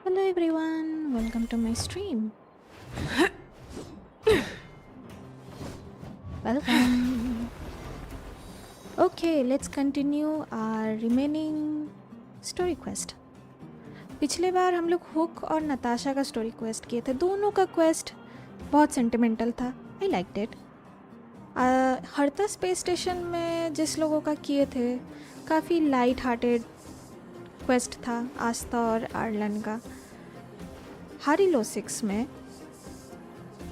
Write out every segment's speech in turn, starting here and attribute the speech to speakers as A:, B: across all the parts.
A: Hello everyone, welcome to my stream. Welcome. Okay, let's continue our remaining story quest. पिछले बार हम लोग hook और नताशा का स्टोरी क्वेस्ट किए थे. दोनों का क्वेस्ट बहुत सेंटिमेंटल था. I liked it. हरता स्पेस स्टेशन में जिस लोगों का किए थे काफ़ी लाइट हार्टेड क्वेस्ट था आस्था और आर्लन का. हारिलो 6 में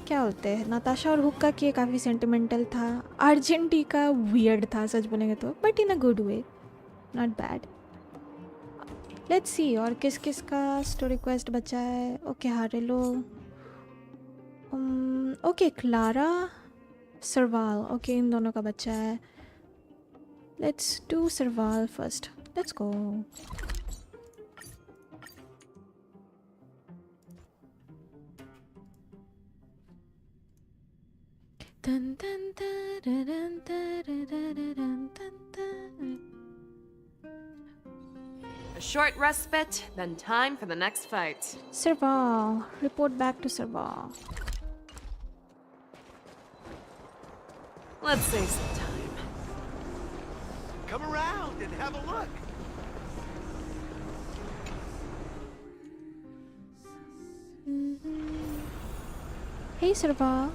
A: क्या बोलते हैं नताशा और हुक का किए काफ़ी सेंटिमेंटल था. अर्जेंटी का वियर्ड था सच बोलेंगे तो, but in a good way, not bad. Let's see और किस किस का स्टोरी क्वेस्ट बचा है. ओके हारिलो, ओके क्लारा, सरवाल. ओके इन दोनों का बचा है. लेट्स डू सरवाल first. Let's go. Dun, dun, dun, dun, dun, dun, dun, dun.
B: A short respite, then time for the next fight.
A: Serval, report back to Serval.
B: Let's save some time.
C: Come around and have a look.
A: Hey Serval.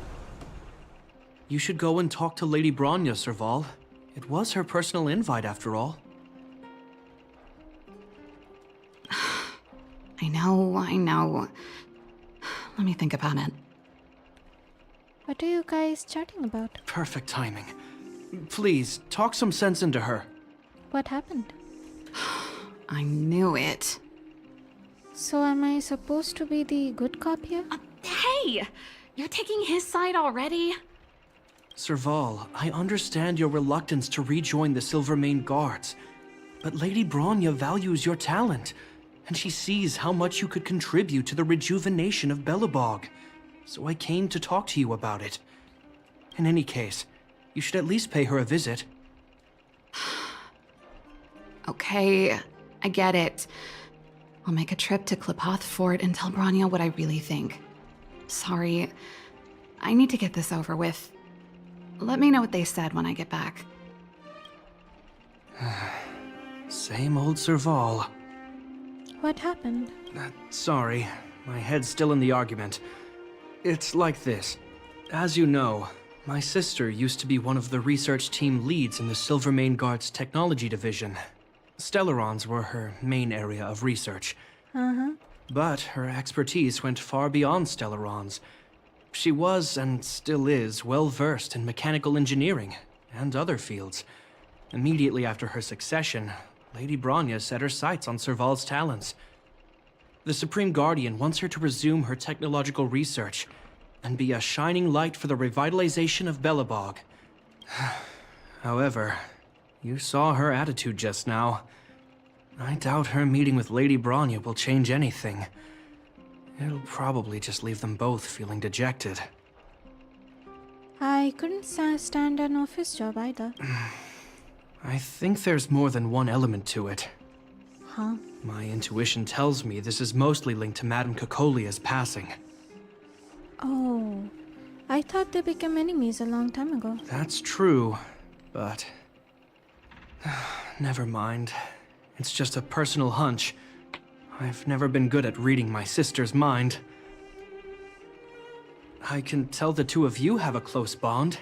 D: You should go and talk to Lady Bronya, Serval. It was her personal invite, after all.
E: I know. Let me think about it.
A: What are you guys chatting about?
D: Perfect timing. Please, talk some sense into her.
A: What happened?
E: I knew it.
A: So am I supposed to be the good cop here?
E: Hey! You're taking his side already?
D: Serval, I understand your reluctance to rejoin the Silvermane Guards, but Lady Bronya values your talent, and she sees how much you could contribute to the rejuvenation of Belobog. So I came to talk to you about it. In any case, you should at least pay her a visit.
E: Okay, I get it. I'll make a trip to Klipoth Fort and tell Bronya what I really think. Sorry, I need to get this over with. Let me know what they said when I get back.
D: Same old Serval.
A: What happened?
D: Sorry, my head's still in the argument. It's like this. As you know, my sister used to be one of the research team leads in the Silvermane Guard's technology division. Stellarons were her main area of research. But her expertise went far beyond Stellarons. She was, and still is, well-versed in mechanical engineering and other fields. Immediately after her succession, Lady Bronya set her sights on Serval's talents. The Supreme Guardian wants her to resume her technological research and be a shining light for the revitalization of Belobog. However, you saw her attitude just now. I doubt her meeting with Lady Bronya will change anything. It'll probably just leave them both feeling dejected.
A: I couldn't stand an office job either.
D: I think there's more than one element to it.
A: Huh?
D: My intuition tells me this is mostly linked to Madame Cocolia's passing.
A: Oh, I thought they became enemies a long time ago.
D: That's true, but... never mind. It's just a personal hunch. I've never been good at reading my sister's mind. I can tell the two of you have a close bond.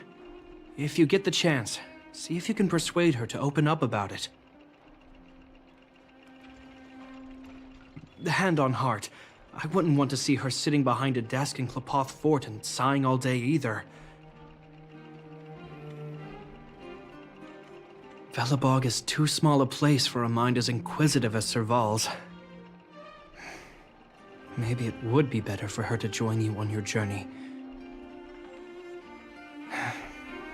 D: If you get the chance, see if you can persuade her to open up about it. Hand on heart, I wouldn't want to see her sitting behind a desk in Klapoth Fort and sighing all day either. Velabog is too small a place for a mind as inquisitive as Serval's. Maybe it would be better for her to join you on your journey.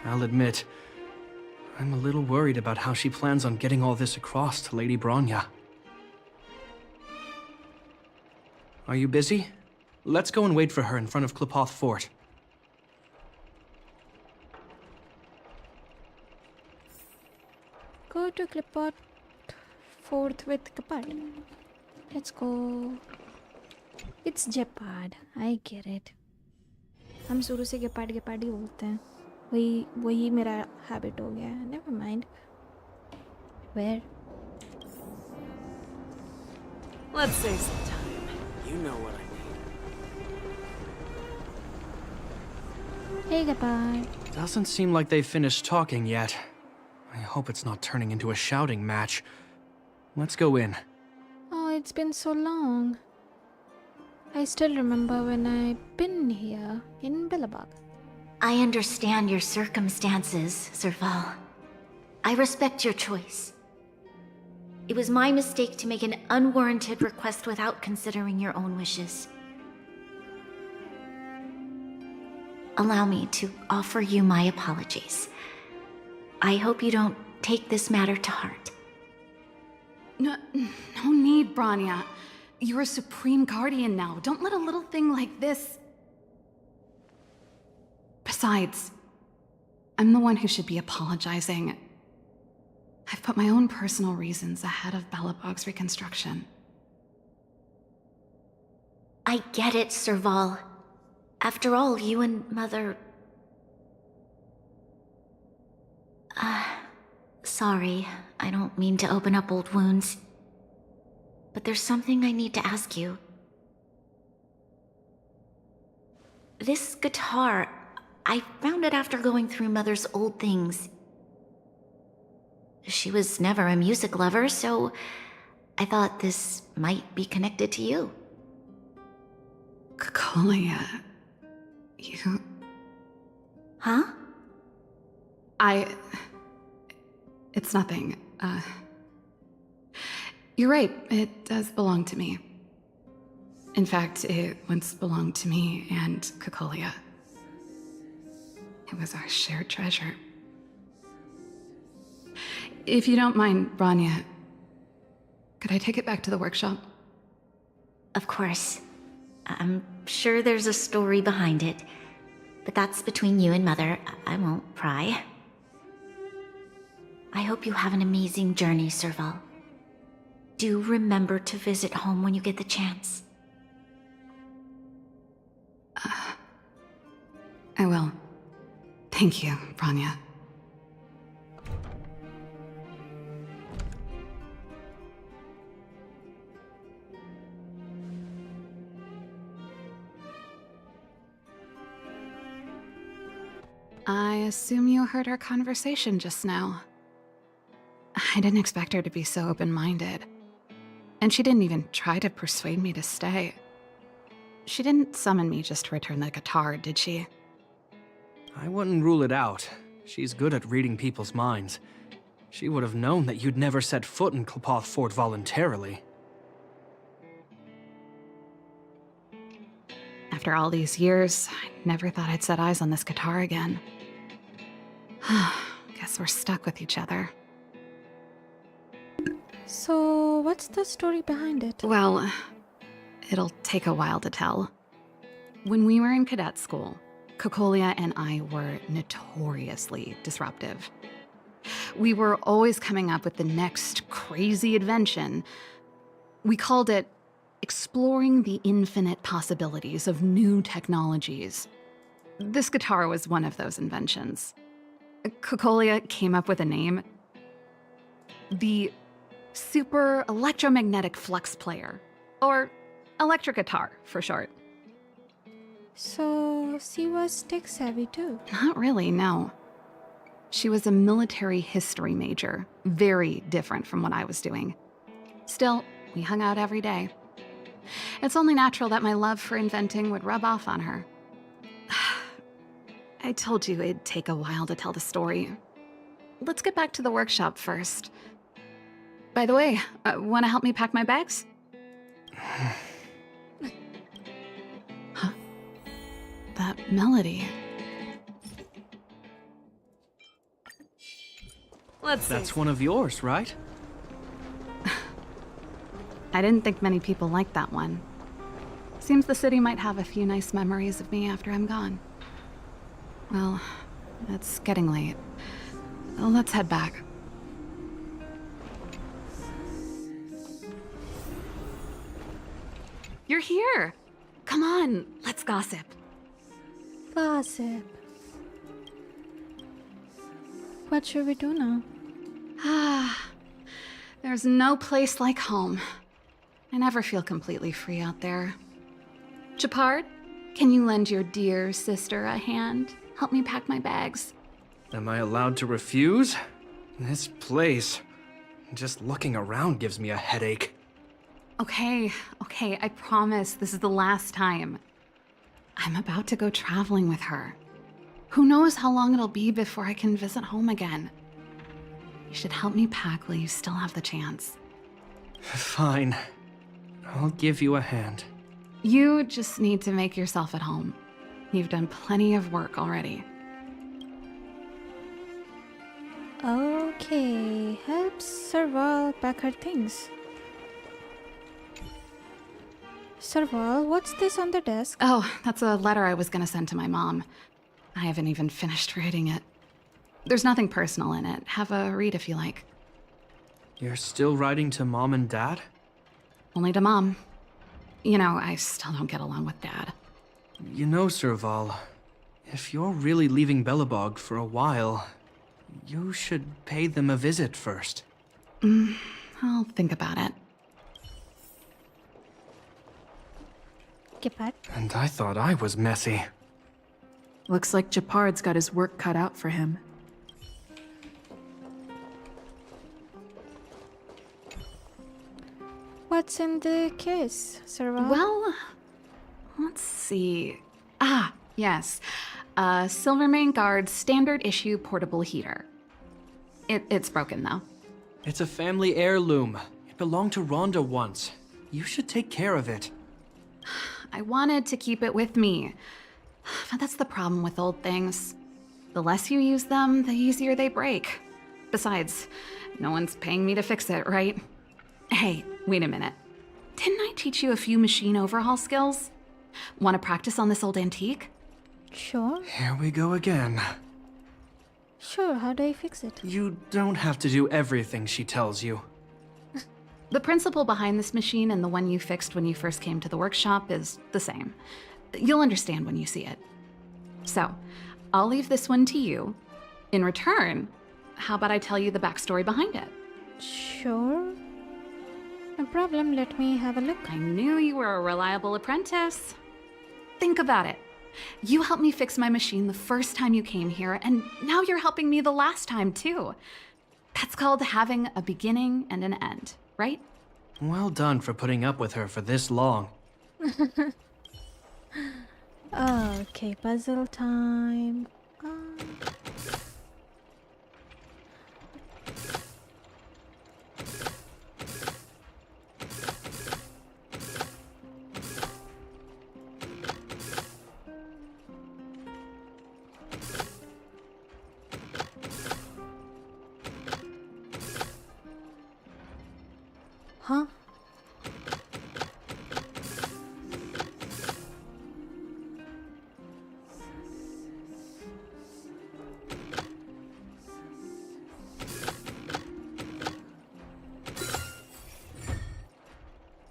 D: I'll admit, I'm a little worried about how she plans on getting all this across to Lady Bronya. Are you busy? Let's go and wait for her in front of Klapoth Fort.
A: Go to Klapoth Fort with Kapad. Let's go. It's Gepard. I get it. हम शुरू से गेपार्ड ही बोलते हैं. वही मेरा habit हो गया है. Never mind. Where?
B: Let's save some time.
C: You know what I mean.
A: Hey, Gepard.
D: Doesn't seem like they've finished talking yet. I hope it's not turning into a shouting match. Let's go in.
A: Oh, it's been so long. I still remember when I've been here in Billabog.
F: I understand your circumstances, Serval. I respect your choice. It was my mistake to make an unwarranted request without considering your own wishes. Allow me to offer you my apologies. I hope you don't take this matter to heart.
E: No need, Bronya. You're a supreme guardian now. Don't let a little thing like this... Besides, I'm the one who should be apologizing. I've put my own personal reasons ahead of Belobog's reconstruction.
F: I get it, Serval. After all, you and Mother... Sorry, I don't mean to open up old wounds. But there's something I need to ask you. This guitar, I found it after going through Mother's old things. She was never a music lover, so I thought this might be connected to you.
E: Kokolia... You...
F: Huh?
E: It's nothing. You're right, it does belong to me. In fact, it once belonged to me and Kokolia. It was our shared treasure. If you don't mind, Bronya, could I take it back to the workshop?
F: Of course. I'm sure there's a story behind it. But that's between you and Mother. I won't pry. I hope you have an amazing journey, Serval. Do remember to visit home when you get the chance.
E: I will. Thank you, Bronya. I assume you heard our conversation just now. I didn't expect her to be so open-minded. And she didn't even try to persuade me to stay. She didn't summon me just to return the guitar, did she?
D: I wouldn't rule it out. She's good at reading people's minds. She would have known that you'd never set foot in Klapoth Fort voluntarily.
E: After all these years, I never thought I'd set eyes on this guitar again. Guess we're stuck with each other.
A: So, what's the story behind it?
E: Well, it'll take a while to tell. When we were in cadet school, Kokolia and I were notoriously disruptive. We were always coming up with the next crazy invention. We called it exploring the infinite possibilities of new technologies. This guitar was one of those inventions. Kokolia came up with a name. The Super Electromagnetic Flux Player, or electric guitar for short.
A: So she was tech savvy too.
E: Not really, no. She was a military history major, very different from what I was doing. Still, we hung out every day. It's only natural that my love for inventing would rub off on her. I told you it'd take a while to tell the story. Let's get back to the workshop first. By the way, want to help me pack my bags? Huh? That melody.
B: Let's see.
D: That's one of yours, right?
E: I didn't think many people liked that one. Seems the city might have a few nice memories of me after I'm gone. Well, it's getting late. Let's head back. You're here! Come on, let's gossip.
A: Gossip. What should we do now?
E: Ah, there's no place like home. I never feel completely free out there. Chapard, can you lend your dear sister a hand? Help me pack my bags.
D: Am I allowed to refuse? This place, just looking around gives me a headache.
E: Okay, I promise this is the last time. I'm about to go traveling with her. Who knows how long it'll be before I can visit home again. You should help me pack while you still have the chance.
D: Fine. I'll give you a hand.
E: You just need to make yourself at home. You've done plenty of work already.
A: Okay, help Serval pack her things. Serval, what's this on the desk?
E: Oh, that's a letter I was gonna send to my mom. I haven't even finished writing it. There's nothing personal in it. Have a read if you like.
D: You're still writing to Mom and Dad?
E: Only to Mom. You know, I still don't get along with Dad.
D: You know, Serval, if you're really leaving Belobog for a while, you should pay them a visit first.
E: I'll think about it.
A: Get back.
D: And I thought I was messy.
G: Looks like Japard's got his work cut out for him.
A: What's in the case, Serval?
E: Well, let's see. Ah, yes. Silvermane Guard's standard issue portable heater. It's broken though.
D: It's a family heirloom. It belonged to Rhonda once. You should take care of it.
E: I wanted to keep it with me. But that's the problem with old things. The less you use them, the easier they break. Besides, no one's paying me to fix it, right? Hey, wait a minute. Didn't I teach you a few machine overhaul skills? Want to practice on this old antique?
A: Sure.
D: Here we go again.
A: Sure, how do I fix it?
D: You don't have to do everything she tells you.
E: The principle behind this machine and the one you fixed when you first came to the workshop is the same. You'll understand when you see it. So, I'll leave this one to you. In return, how about I tell you the backstory behind it?
A: Sure. No problem, let me have a look.
E: I knew you were a reliable apprentice. Think about it. You helped me fix my machine the first time you came here, and now you're helping me the last time, too. That's called having a beginning and an end, right?
D: Well done for putting up with her for this long.
A: Okay, puzzle time. Huh?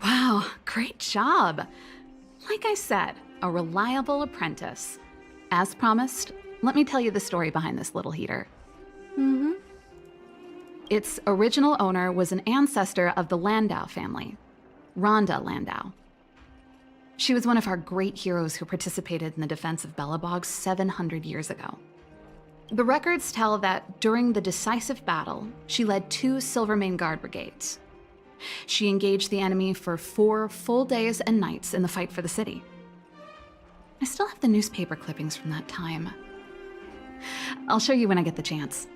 E: Wow, great job. Like I said, a reliable apprentice. As promised, let me tell you the story behind this little heater.
A: Mm-hmm.
E: Its original owner was an ancestor of the Landau family, Rhonda Landau. She was one of our great heroes who participated in the defense of Belobog 700 years ago. The records tell that during the decisive battle, she led 2 Silvermane Guard brigades. She engaged the enemy for 4 full days and nights in the fight for the city. I still have the newspaper clippings from that time. I'll show you when I get the chance.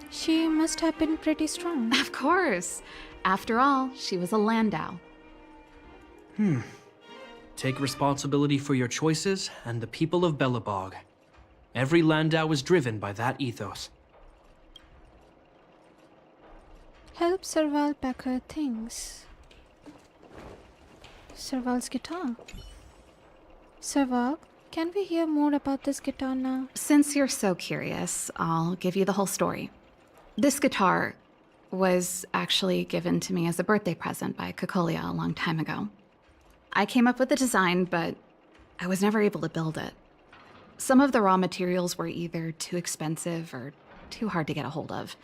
A: She must have been pretty strong.
E: Of course. After all, she was a Landau.
D: Take responsibility for your choices and the people of Belobog. Every Landau is driven by that ethos.
A: Help Serval pack her things. Serval's guitar. Serval, can we hear more about this guitar now?
E: Since you're so curious, I'll give you the whole story. This guitar was actually given to me as a birthday present by Cocolia a long time ago. I came up with the design, but I was never able to build it. Some of the raw materials were either too expensive or too hard to get a hold of.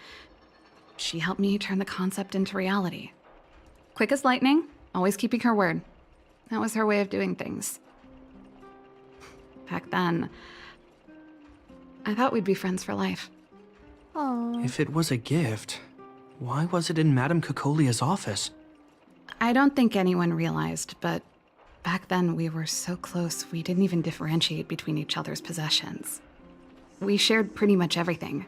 E: She helped me turn the concept into reality. Quick as lightning, always keeping her word. That was her way of doing things. Back then, I thought we'd be friends for life.
A: Oh,
D: If it was a gift, why was it in Madame Cocolia's office?
E: I don't think anyone realized, but back then we were so close we didn't even differentiate between each other's possessions. We shared pretty much everything.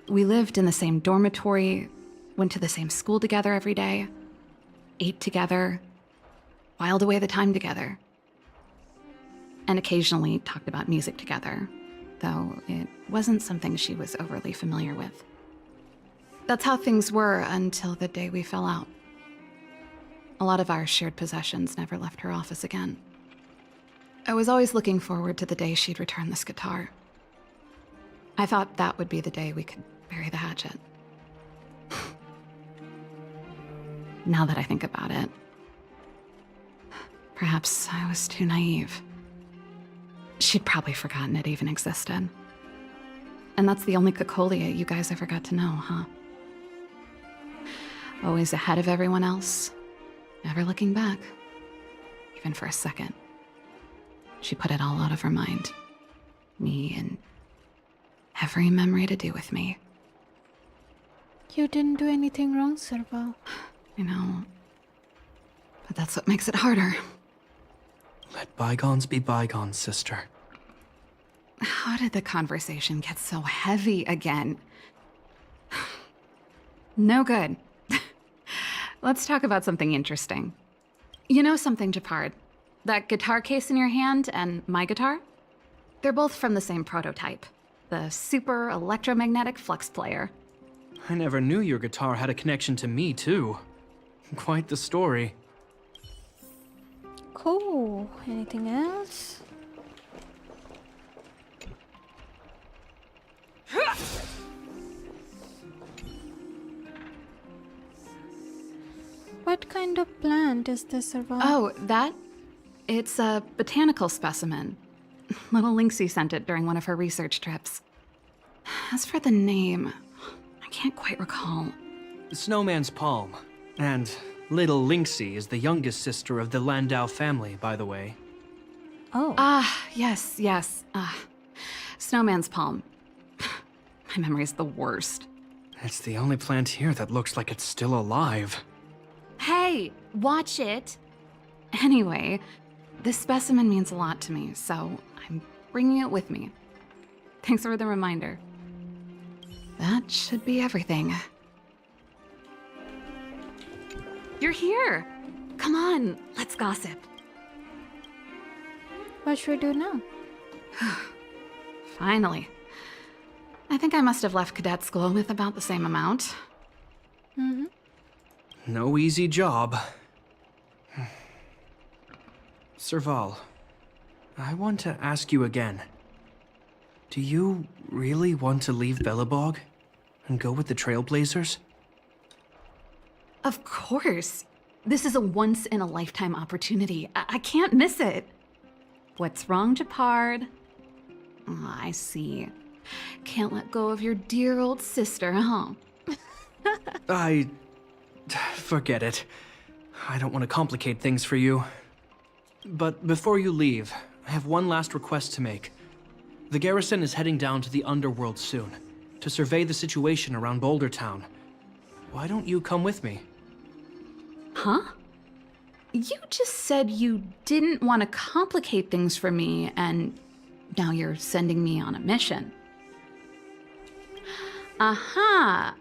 E: We lived in the same dormitory, went to the same school together every day, ate together, whiled away the time together, and occasionally talked about music together, though it wasn't something she was overly familiar with. That's how things were until the day we fell out. A lot of our shared possessions never left her office again. I was always looking forward to the day she'd return this guitar. I thought that would be the day we could bury the hatchet. Now that I think about it, perhaps I was too naive. She'd probably forgotten it even existed. And that's the only Cocolia you guys ever got to know, huh? Always ahead of everyone else, never looking back, even for a second. She put it all out of her mind. Me and every memory to do with me.
A: you didn't do anything wrong, Serval.
E: I know. But that's what makes it harder.
D: Let bygones be bygones, sister.
E: How did the conversation get so heavy again? No good. Let's talk about something interesting. You know something, Japard? That guitar case in your hand and my guitar? They're both from the same prototype. The Super Electromagnetic Flux Player.
D: I never knew your guitar had a connection to me, too. Quite the story.
A: Cool. Anything else? What kind of plant is this, Serval?
E: Oh, that? It's a botanical specimen. Little Lynxie sent it during one of her research trips. As for the name, I can't quite recall.
D: Snowman's Palm. And Little Lynxie is the youngest sister of the Landau family, by the way.
A: Oh.
E: Yes. Snowman's Palm. My memory's the worst.
D: It's the only plant here that looks like it's still alive.
E: Hey, watch it! Anyway, this specimen means a lot to me, so I'm bringing it with me. Thanks for the reminder. That should be everything. You're here! Come on, let's gossip.
A: What should we do now?
E: Finally. I think I must have left cadet school with about the same amount.
A: Mm-hmm.
D: No easy job. Serval, I want to ask you again. Do you really want to leave Belobog and go with the Trailblazers?
E: Of course. This is a once-in-a-lifetime opportunity. I can't miss it. What's wrong, Japard? Oh, I see. Can't let go of your dear old sister, huh?
D: Forget it. I don't want to complicate things for you. But before you leave, I have one last request to make. The garrison is heading down to the underworld soon, to survey the situation around Boulder Town. Why don't you come with me?
E: Huh? You just said you didn't want to complicate things for me, and now you're sending me on a mission. Aha!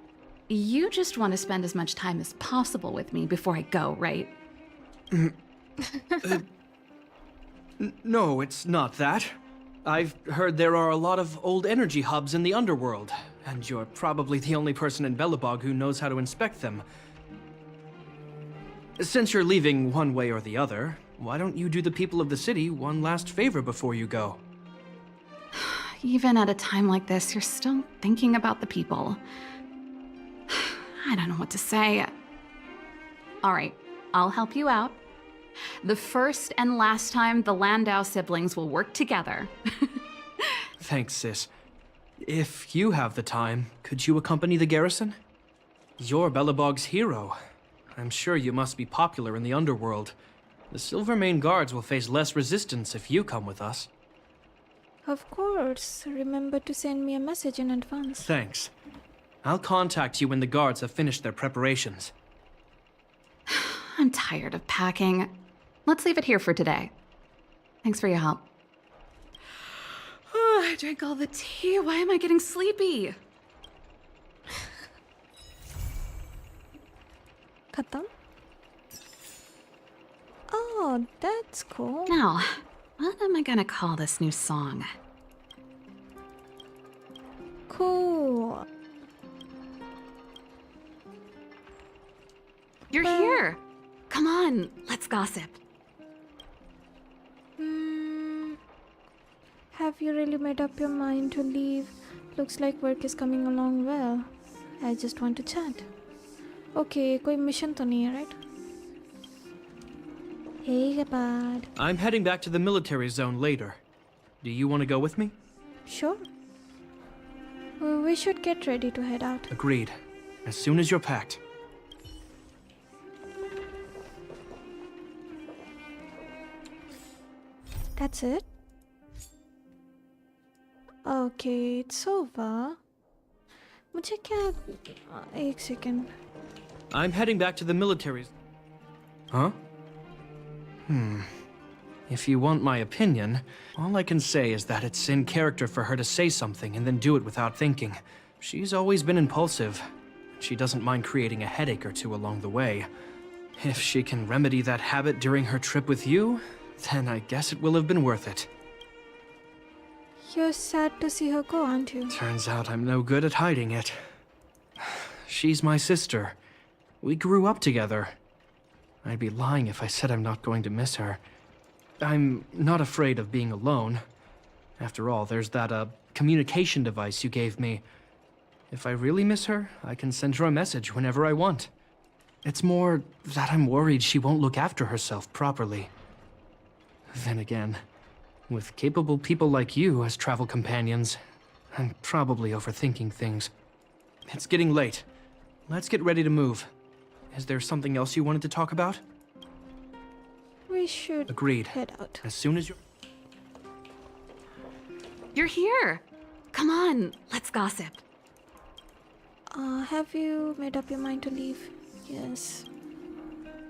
E: You just want to spend as much time as possible with me before I go, right?
D: No, it's not that. I've heard there are a lot of old energy hubs in the underworld, and you're probably the only person in Belobog who knows how to inspect them. Since you're leaving one way or the other, why don't you do the people of the city one last favor before you go?
E: Even at a time like this, you're still thinking about the people. I don't know what to say. All right, I'll help you out. The first and last time the Landau siblings will work together.
D: Thanks, sis. If you have the time, could you accompany the garrison? You're Belobog's hero. I'm sure you must be popular in the underworld. The Silvermane Guards will face less resistance if you come with us.
A: Of course. Remember to send me a message in advance.
D: Thanks. I'll contact you when the guards have finished their preparations.
E: I'm tired of packing. Let's leave it here for today. Thanks for your help. Oh, I drank all the tea. Why am I getting sleepy?
A: Khatam? Oh, that's cool.
E: Now, what am I gonna call this new song?
A: Cool.
E: You're here! Come on, let's gossip.
A: Have you really made up your mind to leave? Looks like work is coming along well. I just want to chat. Okay, कोई mission तो नहीं है, right? Hey, Gabad.
D: I'm heading back to the military zone later. Do you want to go with me?
A: Sure. We should get ready to head out.
D: Agreed. As soon as you're packed.
A: That's it? Okay, it's over. मुझे क्या... एक second.
D: I'm heading back to the military. Huh? If you want my opinion, all I can say is that it's in character for her to say something and then do it without thinking. She's always been impulsive. She doesn't mind creating a headache or two along the way. If she can remedy that habit during her trip with you, then I guess it will have been worth it.
A: You're sad to see her go, aren't you?
D: Turns out I'm no good at hiding it. She's my sister. We grew up together. I'd be lying if I said I'm not going to miss her. I'm not afraid of being alone. After all, there's that, communication device you gave me. If I really miss her, I can send her a message whenever I want. It's more that I'm worried she won't look after herself properly. Then again, with capable people like you as travel companions, I'm probably overthinking things. It's getting late. Let's get ready to move. Is there something else you wanted to talk about?
A: We should
D: Agreed.
A: head out.
D: As soon as you're...
E: You're here! Come on, let's gossip.
A: Have you made up your mind to leave? Yes.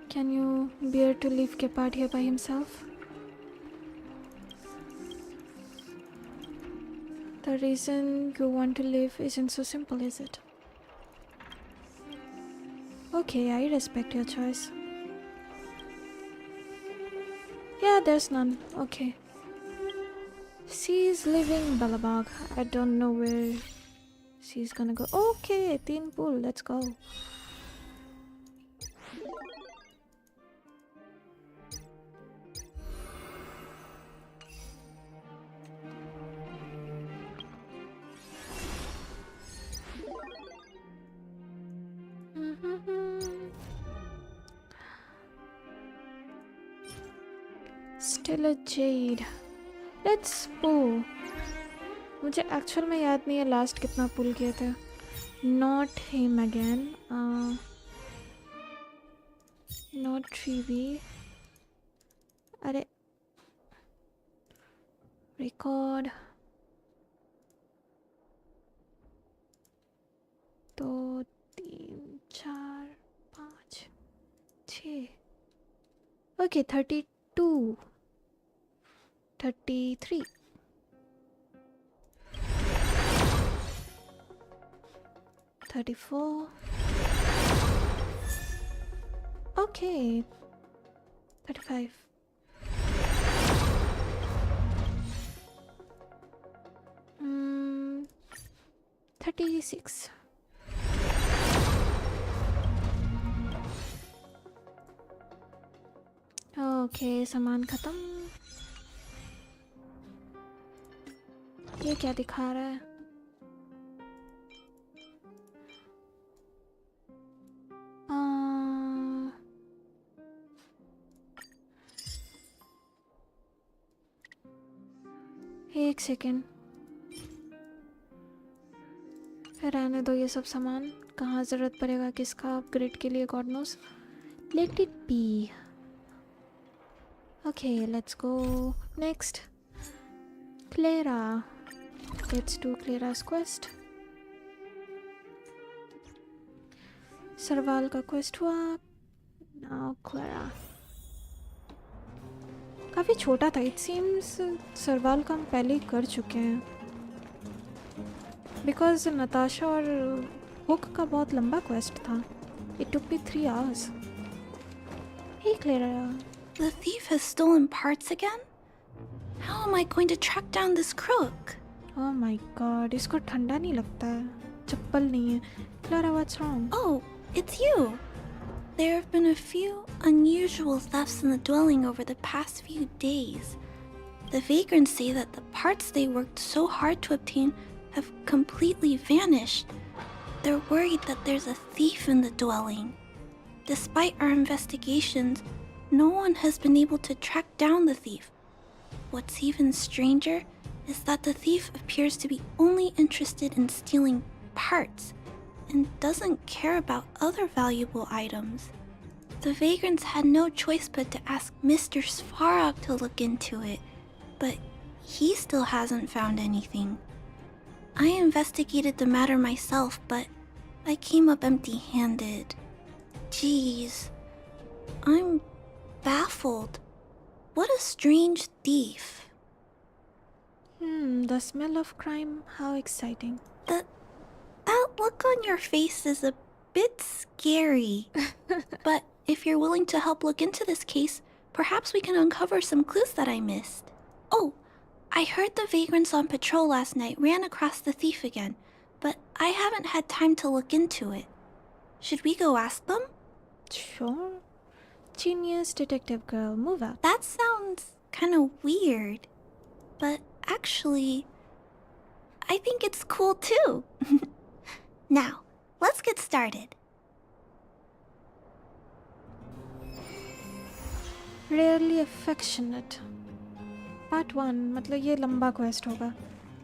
A: Can you bear to leave Gepard here by himself? The reason you want to live isn't so simple, is it? Okay, I respect your choice. Yeah, there's none. Okay. She's leaving Belobog. I don't know where she's gonna go. Okay, Teen Pool, let's go. Still a jade. Let's pull. मुझे actual में याद नहीं है last कितना पुल किया था. Not him again. Not 3B. अरे Record. 2, 3, 4, 5, 6. Okay, 32. 33. $34. Okay. 35. Hmm. 36. Okay, सामान खत्म. ये क्या दिखा रहा है? एक सेकेंड. रहने दो ये सब सामान. कहाँ ज़रूरत पड़ेगा किसका अपग्रेड के लिए, God knows. Let it be. Okay, let's go next. Clara. Let's do Clara's quest. Sarwal का quest हुआ. Now Clara. काफ़ी छोटा था. It seems सरवाल का हम पहले ही कर चुके हैं. Because नताशा और हुक का बहुत लंबा quest था. It took me 3 hours. Hey Clara.
H: The thief has stolen parts again? How am I going to track down this crook?
A: Oh my god, इसको ठंडा नहीं लगता है. चप्पल नहीं है. Clara, what's wrong?
H: Oh, it's you. There have been a few unusual thefts in the dwelling over the past few days. The vagrants say that the parts they worked so hard to obtain have completely vanished. They're worried that there's a thief in the dwelling. Despite our investigations, no one has been able to track down the thief. What's even stranger is that the thief appears to be only interested in stealing parts and doesn't care about other valuable items. The vagrants had no choice but to ask Mr. Svarog to look into it, but he still hasn't found anything. I investigated the matter myself, but I came up empty-handed. Jeez, I'm baffled. What a strange thief.
A: The smell of crime, how exciting.
H: That look on your face is a bit scary. But if you're willing to help look into this case, perhaps we can uncover some clues that I missed. Oh, I heard the vagrants on patrol last night ran across the thief again, but I haven't had time to look into it. Should we go ask them?
A: Sure. Genius detective girl, move out.
H: That sounds kind of weird, but actually, I think it's cool too. Now, let's get started.
A: Rarely affectionate. Part 1, मतलब ये लंबा quest होगा.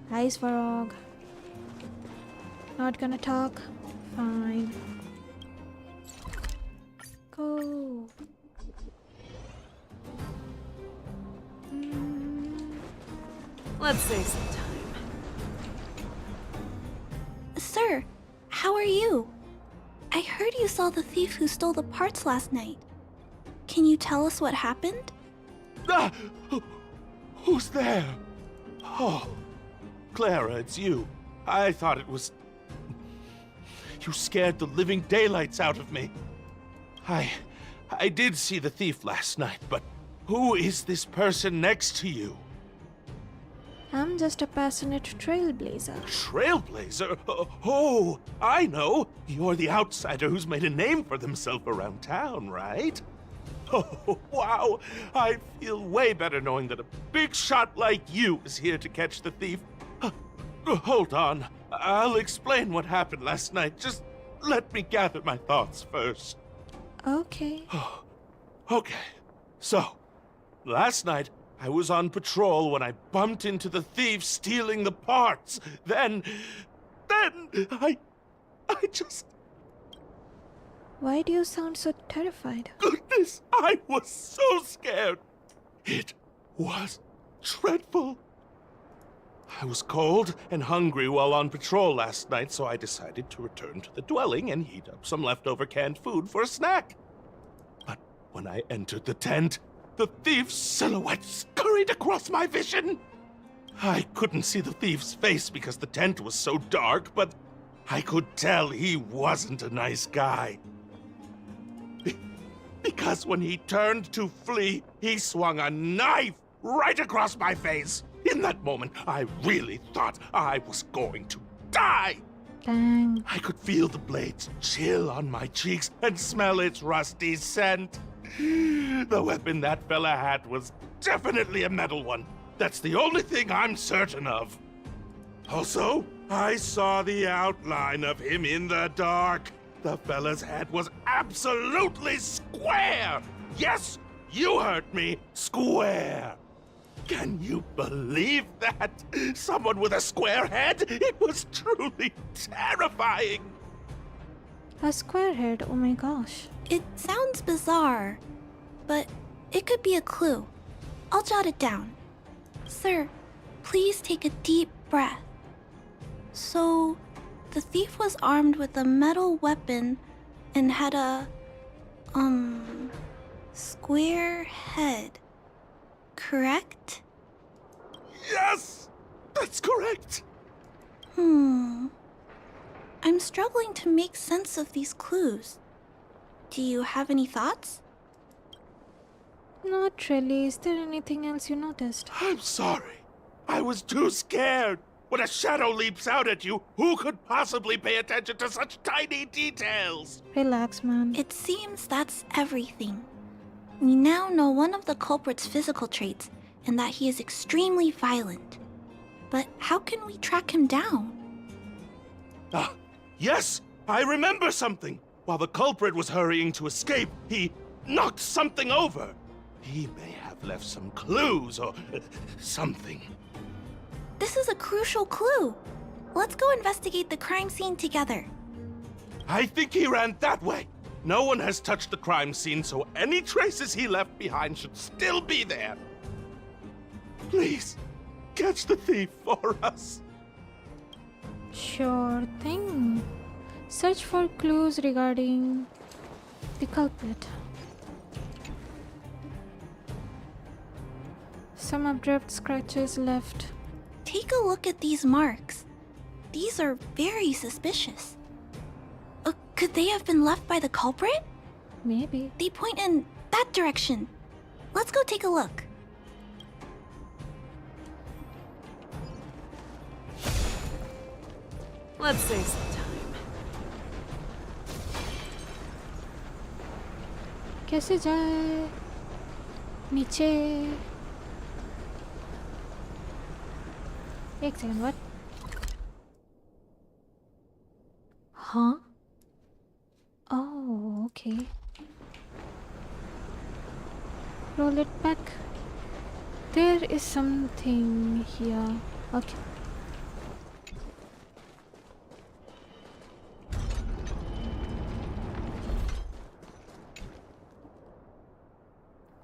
A: Hi Svarog. Not gonna talk? Fine. Go.
B: Let's save some time.
H: Sir, how are you? I heard you saw the thief who stole the parts last night. Can you tell us what happened?
C: Ah! Who's there? Oh, Clara, it's you. I thought it was... You scared the living daylights out of me. I did see the thief last night, but who is this person next to you?
A: I'm just a passionate trailblazer.
C: Trailblazer? Oh, I know. You're the outsider who's made a name for themselves around town, right? Oh, wow. I feel way better knowing that a big shot like you is here to catch the thief. Hold on. I'll explain what happened last night. Just let me gather my thoughts first.
A: Okay.
C: Okay. So, last night, I was on patrol when I bumped into the thief stealing the parts. Then I just...
A: Why do you sound so terrified?
C: Goodness, I was so scared. It was dreadful. I was cold and hungry while on patrol last night, so I decided to return to the dwelling and heat up some leftover canned food for a snack. But when I entered the tent, the thief's silhouette scurried across my vision. I couldn't see the thief's face because the tent was so dark, but I could tell he wasn't a nice guy. Because when he turned to flee, he swung a knife right across my face. In that moment, I really thought I was going to die.
A: Dang.
C: I could feel the blades chill on my cheeks and smell its rusty scent. The weapon that fella had was definitely a metal one. That's the only thing I'm certain of. Also, I saw the outline of him in the dark. The fella's head was absolutely square! Yes, you heard me, square! Can you believe that? Someone with a square head? It was truly terrifying!
A: A square head, oh my gosh.
H: It sounds bizarre, but it could be a clue. I'll jot it down. Sir, please take a deep breath. So, the thief was armed with a metal weapon and had a, square head. Correct?
C: Yes! That's correct!
H: I'm struggling to make sense of these clues. Do you have any thoughts?
A: Not really. Is there anything else you noticed?
C: I'm sorry. I was too scared. When a shadow leaps out at you, who could possibly pay attention to such tiny details?
A: Relax, man.
H: It seems that's everything. We now know one of the culprit's physical traits, and that he is extremely violent. But how can we track him down?
C: Ah, yes! I remember something! While the culprit was hurrying to escape, he knocked something over. He may have left some clues or something.
H: This is a crucial clue. Let's go investigate the crime scene together.
C: I think he ran that way. No one has touched the crime scene, so any traces he left behind should still be there. Please, catch the thief for us.
A: Sure thing. Search for clues regarding the culprit. Some abrupt scratches left.
H: Take a look at these marks. These are very suspicious. Could they have been left by the culprit?
A: Maybe.
H: They point in that direction. Let's go take a look.
B: Let's save some time.
A: कैसे जाए? नीचे. एक second, what? Huh? Oh, okay. Roll it back. There is something here. Okay.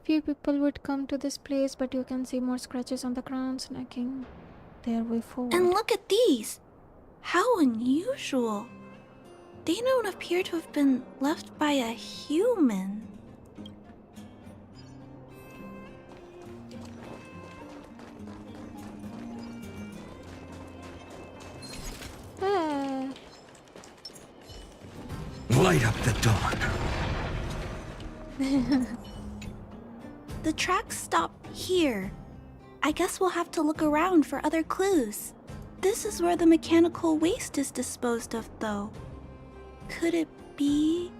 A: Few people would come to this place, but you can see more scratches on the ground, snacking their way forward.
H: And look at these! How unusual! They don't appear to have been left by a human.
A: Ah,
I: Light up the dawn.
H: The tracks stop here. I guess we'll have to look around for other clues. This is where the mechanical waste is disposed of, though. Could it be...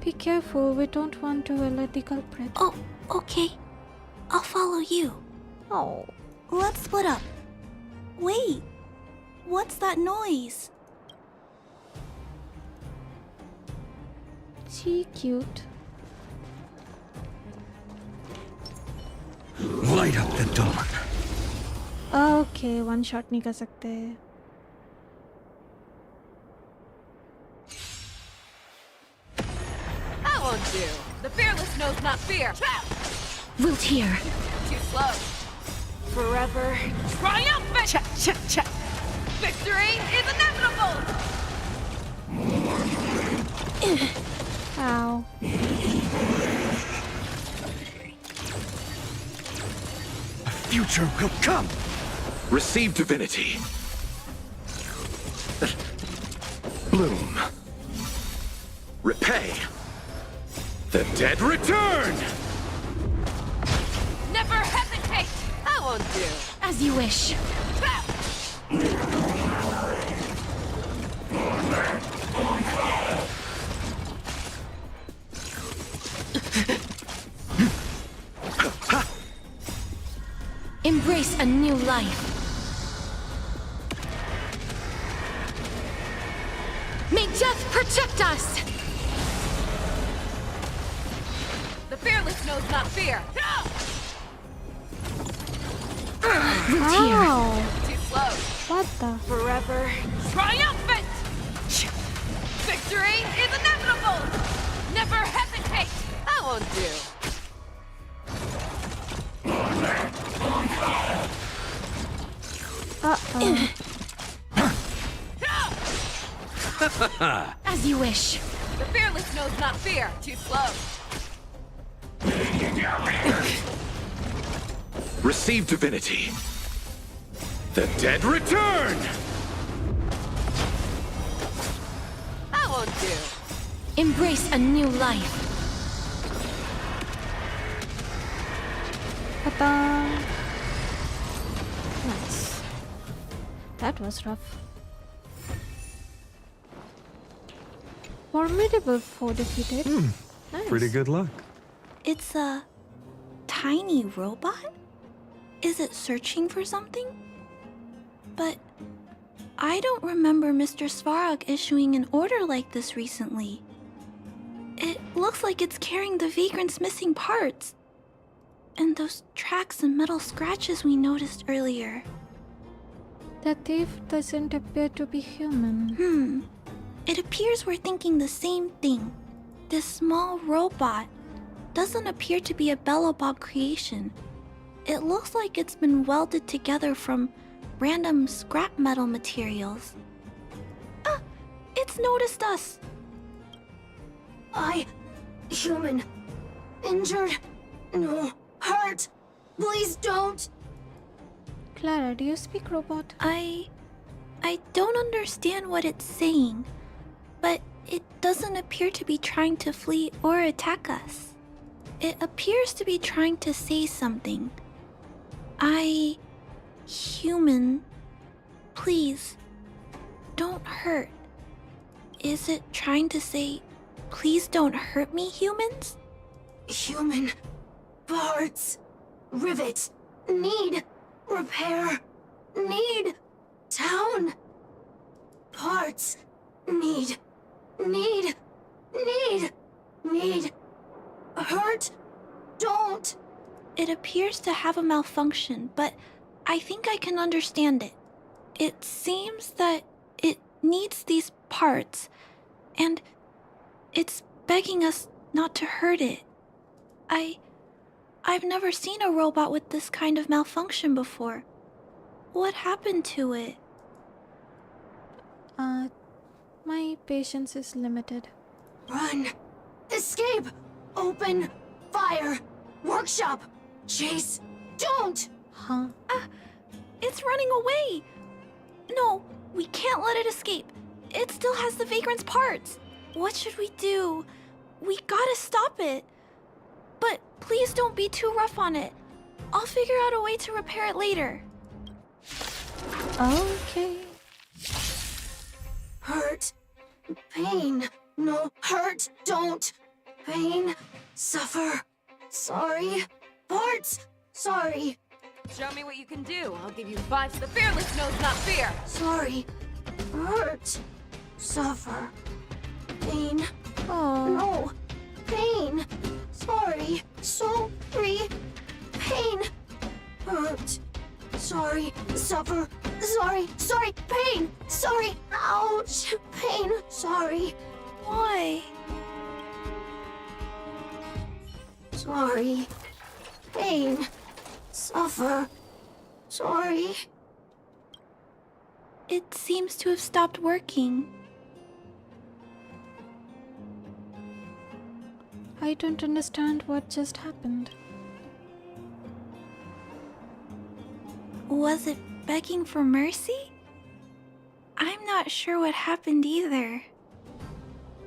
A: be careful, we don't want to alert the culprit.
H: Oh, okay. I'll follow you.
A: Oh,
H: Let's split up. Wait. What's that noise?
A: she cute.
I: Light up the dawn.
A: Okay, one shot नहीं कर सकते.
B: That won't do. The fearless knows not fear.
H: Wiltier.
B: Too slow. Forever triumphant!
G: Cha-cha-cha!
B: Victory is inevitable!
A: Ow.
I: A future will come!
J: Receive divinity. Bloom. Repay. The dead return!
B: Never hesitate! I won't do.
F: As you wish. Embrace a new life. May death protect us!
B: The fearless knows not fear.
F: Redgear.
A: Ow.
B: Too slow.
A: What the?
B: Forever triumphant! Victory is inevitable! Never hesitate! I won't do.
A: Uh-oh.
F: As you wish.
B: The fearless knows not fear. Too slow.
J: Receive divinity. The dead return!
B: I won't do.
F: Embrace a new life.
A: Ta-da. Nice. That was rough. Formidable foe defeated. Nice.
I: Pretty good luck.
H: It's a tiny robot? Is it searching for something? But I don't remember Mr. Svarog issuing an order like this recently. It looks like it's carrying the Vagrant's missing parts. And those tracks and metal scratches we noticed earlier.
A: The thief doesn't appear to be human.
H: It appears we're thinking the same thing. This small robot doesn't appear to be a Belobog creation. It looks like it's been welded together from random scrap metal materials. Ah! It's noticed us!
F: Human. Injured. No. Hurt. Please don't.
A: Clara, do you speak robot?
H: I don't understand what it's saying, but it doesn't appear to be trying to flee or attack us. It appears to be trying to say something. Human, please, don't hurt. Is it trying to say, please don't hurt me, humans?
F: Human. Parts. Rivet. Need. Repair. Need. Town. Parts. Need. Hurt. Don't.
H: It appears to have a malfunction, but I think I can understand it. It seems that it needs these parts, and it's begging us not to hurt it. I've never seen a robot with this kind of malfunction before. What happened to it?
A: My patience is limited.
F: Run. Escape. Open. Fire. Workshop. Chase. Don't.
A: Huh?
H: It's running away! No, we can't let it escape. It still has the Vagrant's parts. What should we do? We gotta stop it. But please don't be too rough on it. I'll figure out a way to repair it later.
A: Okay.
F: Hurt. Pain. No. Hurt. Don't. Pain. Suffer. Sorry. Parts. Sorry.
B: Show me what you can do. I'll give you 5. The fearless knows not fear.
F: Sorry. Hurt. Suffer. Pain.
A: Oh.
F: No. Pain. Sorry. Sorry. Pain. Hurt. Sorry. Suffer. Sorry. Sorry. Pain. Sorry. Ouch. Pain. Sorry.
H: Why?
F: Sorry. Pain. Suffer.
H: Sorry. It seems to have stopped working.
A: I don't understand what just happened.
H: Was it begging for mercy? I'm not sure what happened either.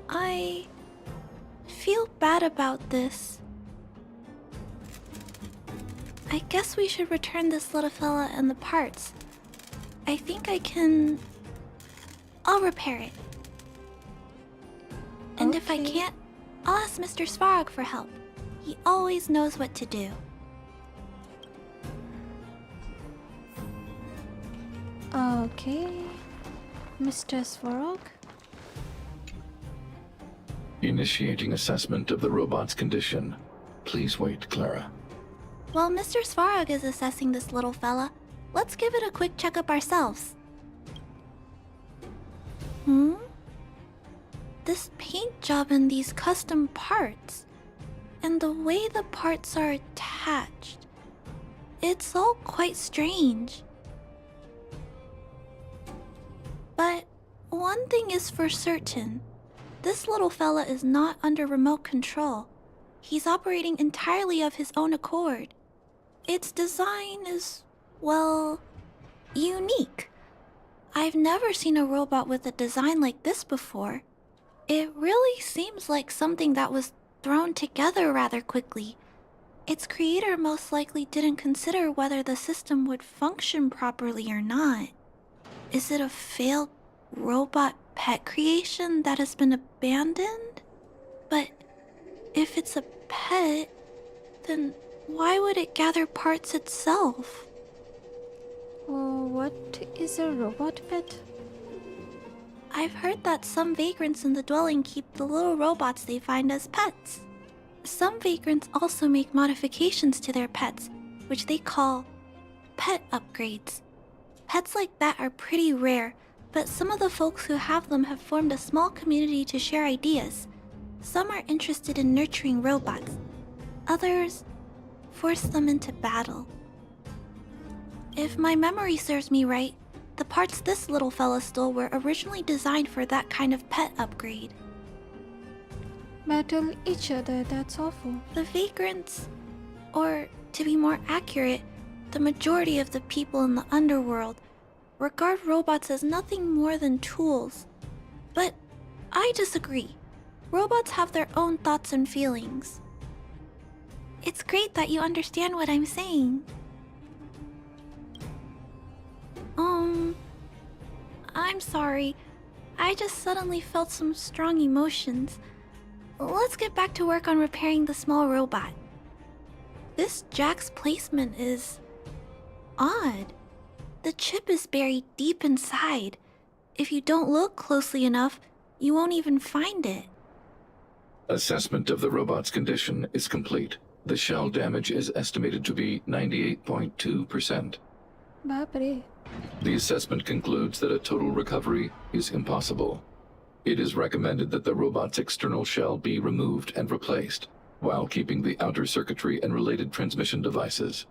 H: I feel bad about this. I guess we should return this little fella and the parts. I think I can... I'll repair it. And if I
A: Okay.
H: can't, I'll ask Mr. Svarog for help. He always knows what to do.
A: Okay. Mr. Svarog?
J: Initiating assessment of the robot's condition. Please wait, Clara.
H: While Mr. Svarog is assessing this little fella, let's give it a quick checkup ourselves. This paint job and these custom parts, and the way the parts are attached, it's all quite strange. But one thing is for certain, this little fella is not under remote control. He's operating entirely of his own accord. Its design is, well, unique. I've never seen a robot with a design like this before. It really seems like something that was thrown together rather quickly. Its creator most likely didn't consider whether the system would function properly or not. Is it a failed robot pet creation that has been abandoned? But if it's a pet, then why would it gather parts itself?
A: Oh, what is a robot pet?
H: I've heard that some vagrants in the dwelling keep the little robots they find as pets. Some vagrants also make modifications to their pets, which they call pet upgrades. Pets like that are pretty rare, but some of the folks who have them have formed a small community to share ideas. Some are interested in nurturing robots. Others force them into battle. If my memory serves me right, the parts this little fella stole were originally designed for that kind of pet upgrade.
A: Battle each other, that's awful.
H: The vagrants, or to be more accurate, the majority of the people in the underworld, regard robots as nothing more than tools. But I disagree. Robots have their own thoughts and feelings. It's great that you understand what I'm saying. I'm sorry. I just suddenly felt some strong emotions. Let's get back to work on repairing the small robot. This jack's placement is odd. The chip is buried deep inside. If you don't look closely enough, you won't even find it.
J: Assessment of the robot's condition is complete. The shell damage is estimated to be 98.2%.
A: Bapre.
J: The assessment concludes that a total recovery is impossible. It is recommended that the robot's external shell be removed and replaced, while keeping the outer circuitry and related transmission devices.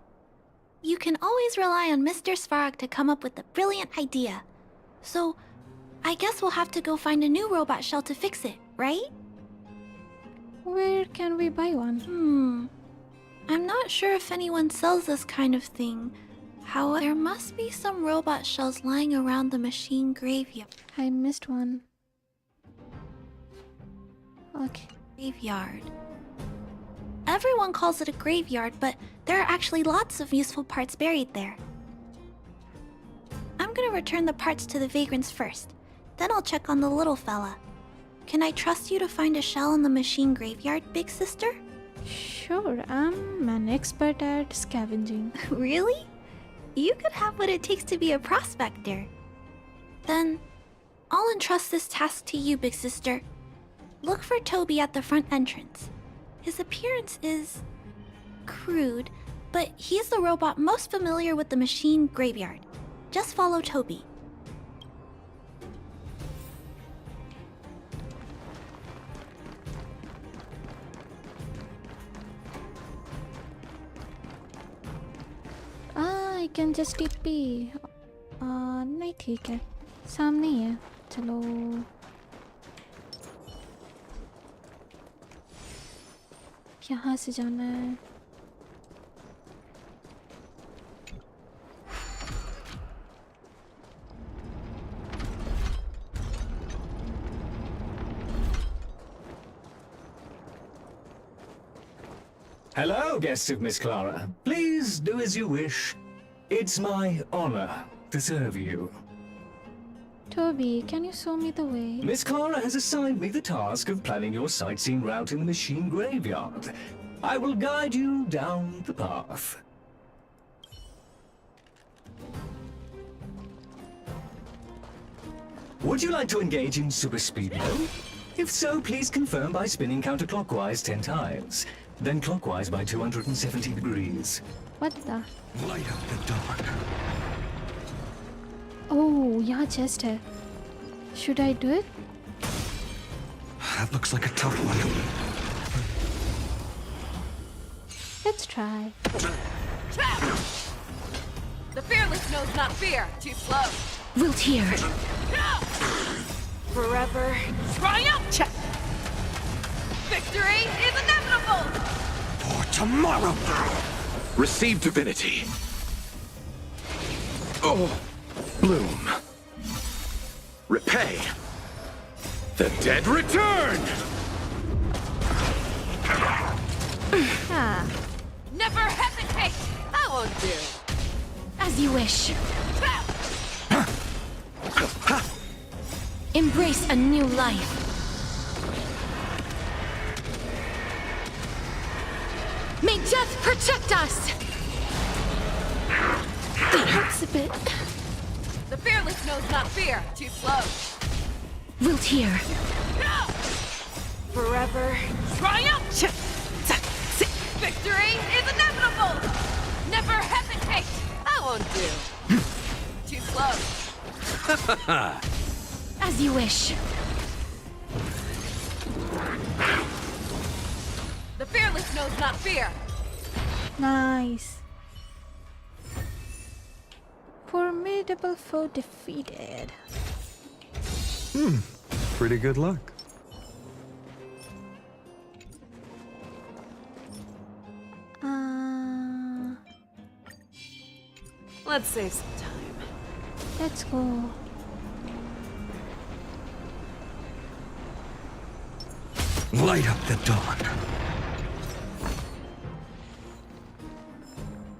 H: You can always rely on Mr. Svarog to come up with a brilliant idea. So, I guess we'll have to go find a new robot shell to fix it, right?
A: Where can we buy one?
H: I'm not sure if anyone sells this kind of thing. However, there must be some robot shells lying around the machine graveyard.
A: I missed one. Okay.
H: Graveyard. Everyone calls it a graveyard, but there are actually lots of useful parts buried there. I'm gonna return the parts to the vagrants first. Then I'll check on the little fella. Can I trust you to find a shell in the machine graveyard, big sister?
A: Sure, I'm an expert at scavenging.
H: Really? You could have what it takes to be a prospector. Then, I'll entrust this task to you, big sister. Look for Toby at the front entrance. His appearance is crude, but he's the robot most familiar with the machine graveyard. Just follow Toby.
A: I can just TP. नहीं ठीक है, सामने ही है. चलो. यहाँ से जाना है.
I: Hello, guests of Miss Clara. Please do as you wish. It's my honor to serve you.
A: Toby, can you show me the way?
I: Miss Clara has assigned me the task of planning your sightseeing route in the machine graveyard. I will guide you down the path. Would you like to engage in super speed mode? If so, please confirm by spinning counterclockwise 10 times. Then clockwise by 270 degrees.
A: What the?
I: Light up the dark.
A: Oh, यहाँ chest है. Should I do it?
I: That looks like a tough one.
A: Let's try.
B: The fearless knows not fear. Too slow.
F: Wilt here.
B: Forever triumph! Victory is inevitable!
I: For tomorrow!
K: Receive divinity. Oh, bloom. Repay. The dead return!
A: Ah,
B: Never hesitate! I won't do.
F: As you wish. Embrace a new life. May death protect us! That hurts a bit.
B: The fearless knows not fear. Too slow.
F: Wilt here.
B: Forever triumph! Victory is inevitable! Never hesitate! I won't do. Too slow.
F: As you wish.
B: The fearless knows not fear.
A: nice. Formidable foe defeated.
I: Pretty good luck.
B: Let's save some time.
A: Let's go.
I: Light up the dawn.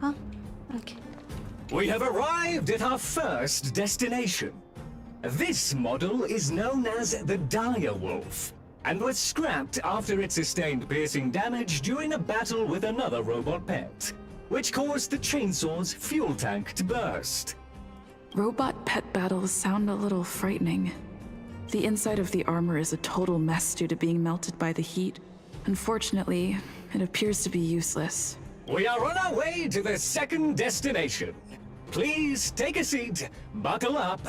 A: Huh? Okay.
I: We have arrived at our first destination. This model is known as the Dire Wolf, and was scrapped after it sustained piercing damage during a battle with another robot pet, which caused the chainsaw's fuel tank to burst.
G: Robot pet battles sound a little frightening. The inside of the armor is a total mess due to being melted by the heat. Unfortunately, it appears to be useless.
I: We are on our way to the second destination. Please take a seat, buckle up,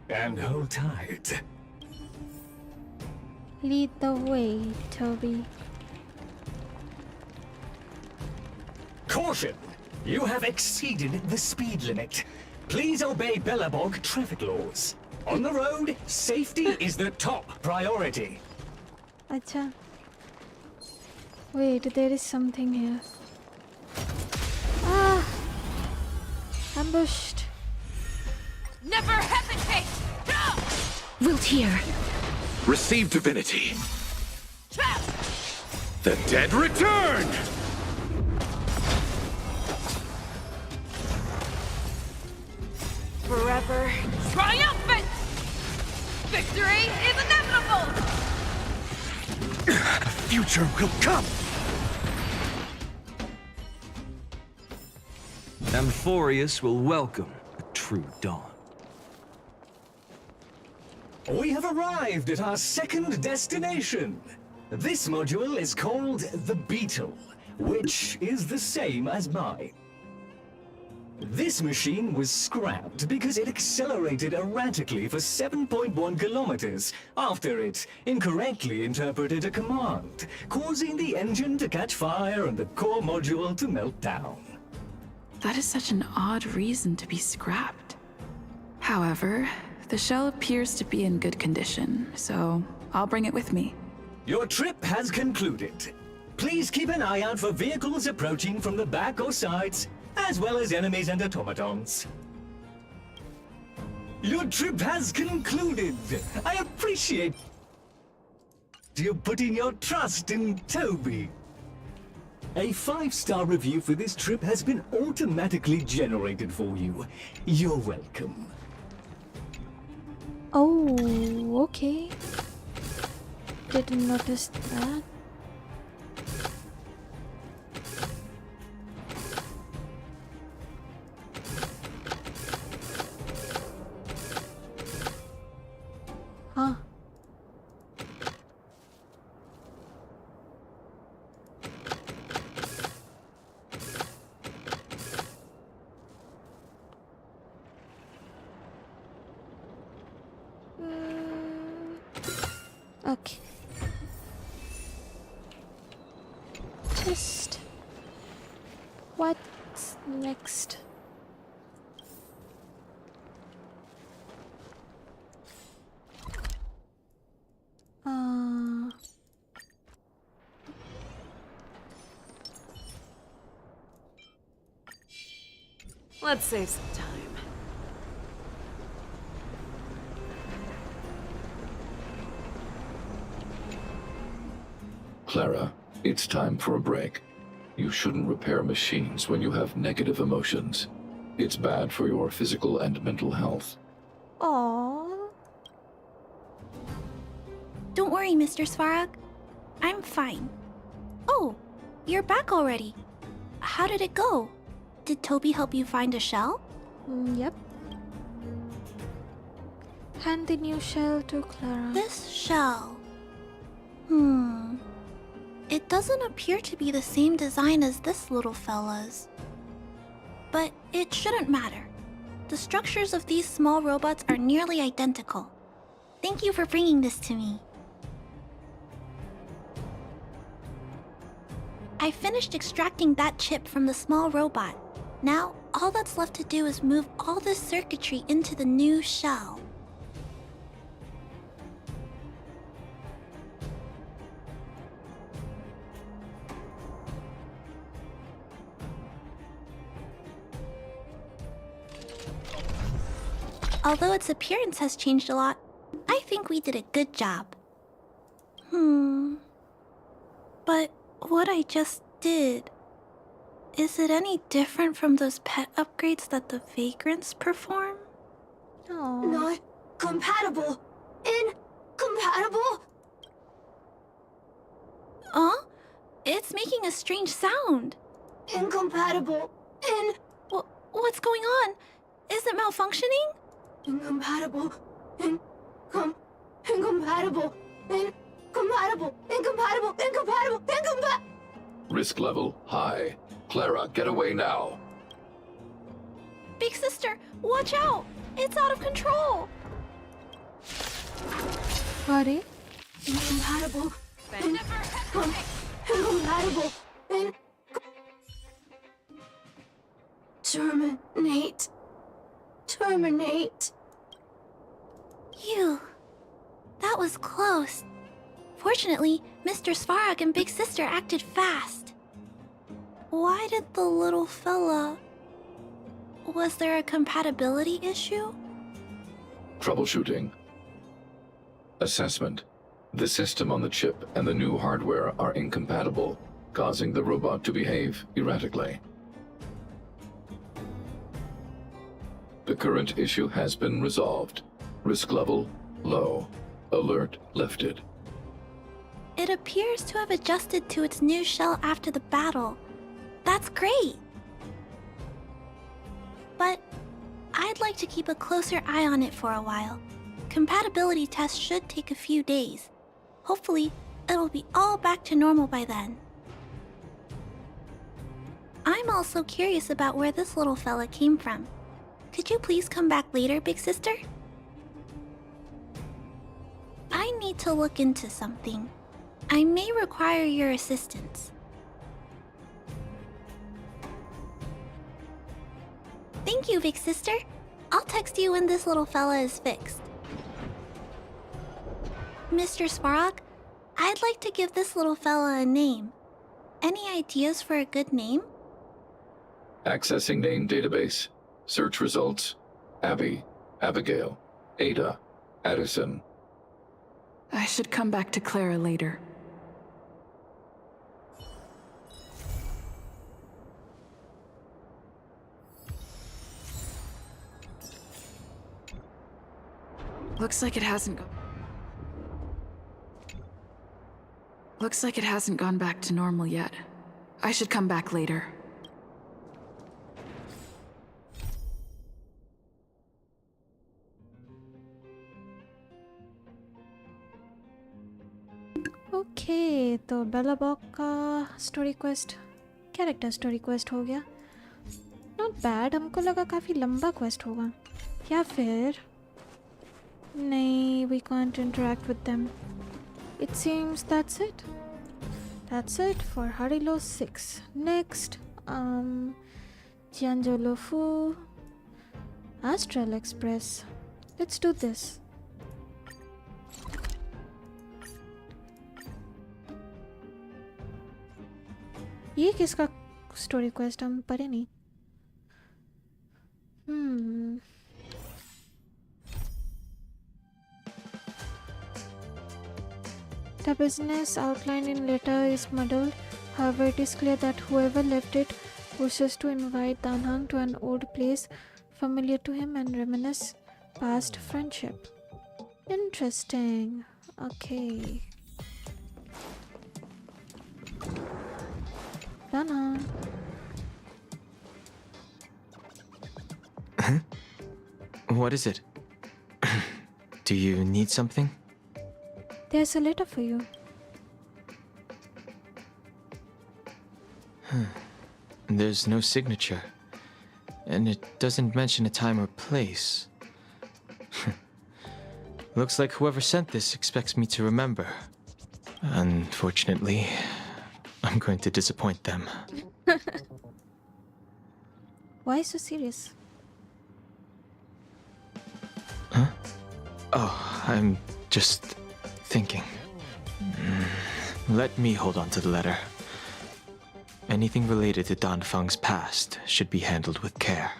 I: and hold tight.
A: Lead the way, Toby.
I: Caution! You have exceeded the speed limit. Please obey Bellabog traffic laws. On the road, safety is the top priority.
A: Acha. Wait, there is something here. Ah! Ambushed.
B: Never hesitate!
F: Wilt here.
K: Receive divinity. The dead return!
B: Forever triumphant! Victory is inevitable!
I: The future will come!
L: Amphorius will welcome a true dawn.
I: We have arrived at our second destination. This module is called the Beetle, which is the same as mine. This machine was scrapped because it accelerated erratically for 7.1 kilometers after it incorrectly interpreted a command, causing the engine to catch fire and the core module to melt down.
G: That is such an odd reason to be scrapped. However, the shell appears to be in good condition, so I'll bring it with me.
I: Your trip has concluded. Please keep an eye out for vehicles approaching from the back or sides, as well as enemies and automatons. Your trip has concluded. I appreciate you putting your trust in Toby. A 5-star review for this trip has been automatically generated for you. You're welcome.
A: Oh, okay. Didn't notice that. Huh. Okay. Just what's next?
B: Let's save some time.
J: Clara, it's time for a break. You shouldn't repair machines when you have negative emotions. It's bad for your physical and mental health.
A: Aww.
H: Don't worry, Mr. Svarog. I'm fine. Oh, you're back already. How did it go? Did Toby help you find a shell?
A: Yep. Hand the new shell to Clara.
H: This shell. It doesn't appear to be the same design as this little fella's. But it shouldn't matter. The structures of these small robots are nearly identical. Thank you for bringing this to me. I finished extracting that chip from the small robot. Now, all that's left to do is move all this circuitry into the new shell. Although its appearance has changed a lot, I think we did a good job. But what I just did... Is it any different from those pet upgrades that the vagrants perform?
A: Oh.
H: Not compatible. Incompatible. Huh? It's making a strange sound. Incompatible. What's going on? Is it malfunctioning? Incompatible. Incompatible.
J: Risk level high. Clara, get away now.
H: Big sister, watch out! It's out of control!
A: Sorry.
H: Incompatible. Incompatible. Terminate. Terminate. Phew. That was close. Fortunately, Mr. Svarog and Big Sister acted fast. Why did the little fella... Was there a compatibility issue?
J: Troubleshooting. Assessment. The system on the chip and the new hardware are incompatible, causing the robot to behave erratically. The current issue has been resolved. Risk level low. Alert lifted.
H: It appears to have adjusted to its new shell after the battle. That's great! But I'd like to keep a closer eye on it for a while. Compatibility tests should take a few days. Hopefully, it'll be all back to normal by then. I'm also curious about where this little fella came from. Could you please come back later, Big Sister? I need to look into something. I may require your assistance. Thank you, big sister. I'll text you when this little fella is fixed. Mr. Sparrock, I'd like to give this little fella a name. Any ideas for a good name?
J: Accessing name database. Search results. Abby, Abigail, Ada, Addison.
G: I should come back to Clara later. Looks like it hasn't gone back to normal yet. I should come back later.
A: Okay तो Bella Bock का story quest character story quest हो गया. Not bad. हमको लगा काफ़ी लंबा quest होगा या फिर नहीं. We can't interact with them. It seems that's it. That's it for Harilo 6. Next, Jianzhou-Lufu, Astral Express. Let's do this. ये किसका स्टोरी क्वेस्ट हम पढ़े नहीं. The business outlined in letter is muddled. However, it is clear that whoever left it wishes to invite Danhang to an old place familiar to him and reminisce past friendship. Interesting. Okay. Danhang.
M: Huh? What is it? Do you need something?
A: There's a letter for you.
M: There's no signature. And it doesn't mention a time or place. Looks like whoever sent this expects me to remember. Unfortunately, I'm going to disappoint them.
A: Why so serious?
M: Huh? Oh, I'm just thinking. Let me hold on to the letter. Anything related to Dan Feng's past should be handled with care.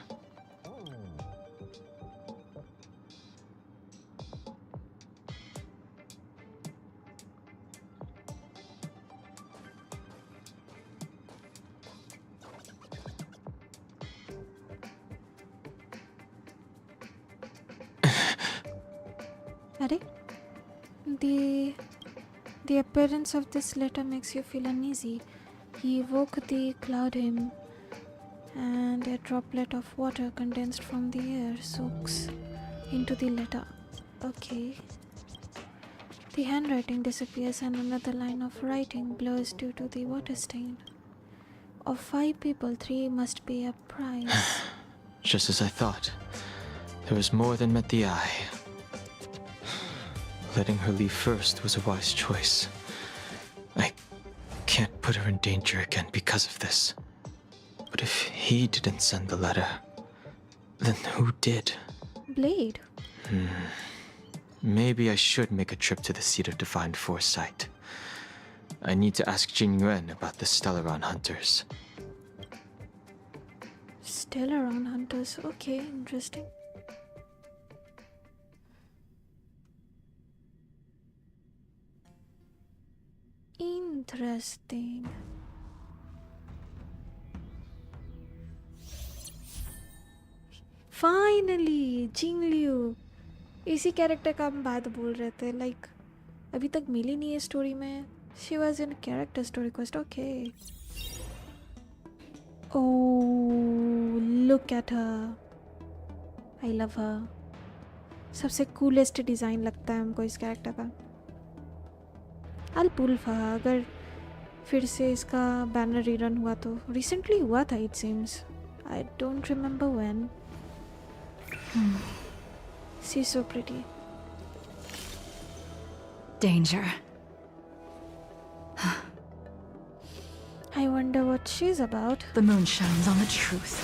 A: Are? The appearance of this letter makes you feel uneasy. He woke the cloud hymn, and a droplet of water condensed from the air soaks into the letter. Okay. The handwriting disappears and another line of writing blurs due to the water stain. Of 5 people, 3 must be a prize.
M: Just as I thought. There was more than met the eye. Letting her leave first was a wise choice. I can't put her in danger again because of this. But if he didn't send the letter, then who did?
A: Blade.
M: Maybe I should make a trip to the seat of divine foresight. I need to ask Jing Yuan about the Stellaron hunters.
A: Stellaron hunters. Okay, interesting. Interesting. Finally, Jing Liu. इसी character का हम बात बोल रहे थे. Like अभी तक मिली नहीं है स्टोरी में. She was in character story quest. Okay. Oh, look at her. I love her. सबसे कूलेस्ट डिज़ाइन लगता है हमको इस कैरेक्टर का. I'll pull for her. अगर फिर से इसका बैनर रीरन हुआ तो रिसेंटली हुआ था it seems. I don't remember when. She's so pretty.
E: Danger.
A: I wonder what she's about.
E: The moon shines on the truth.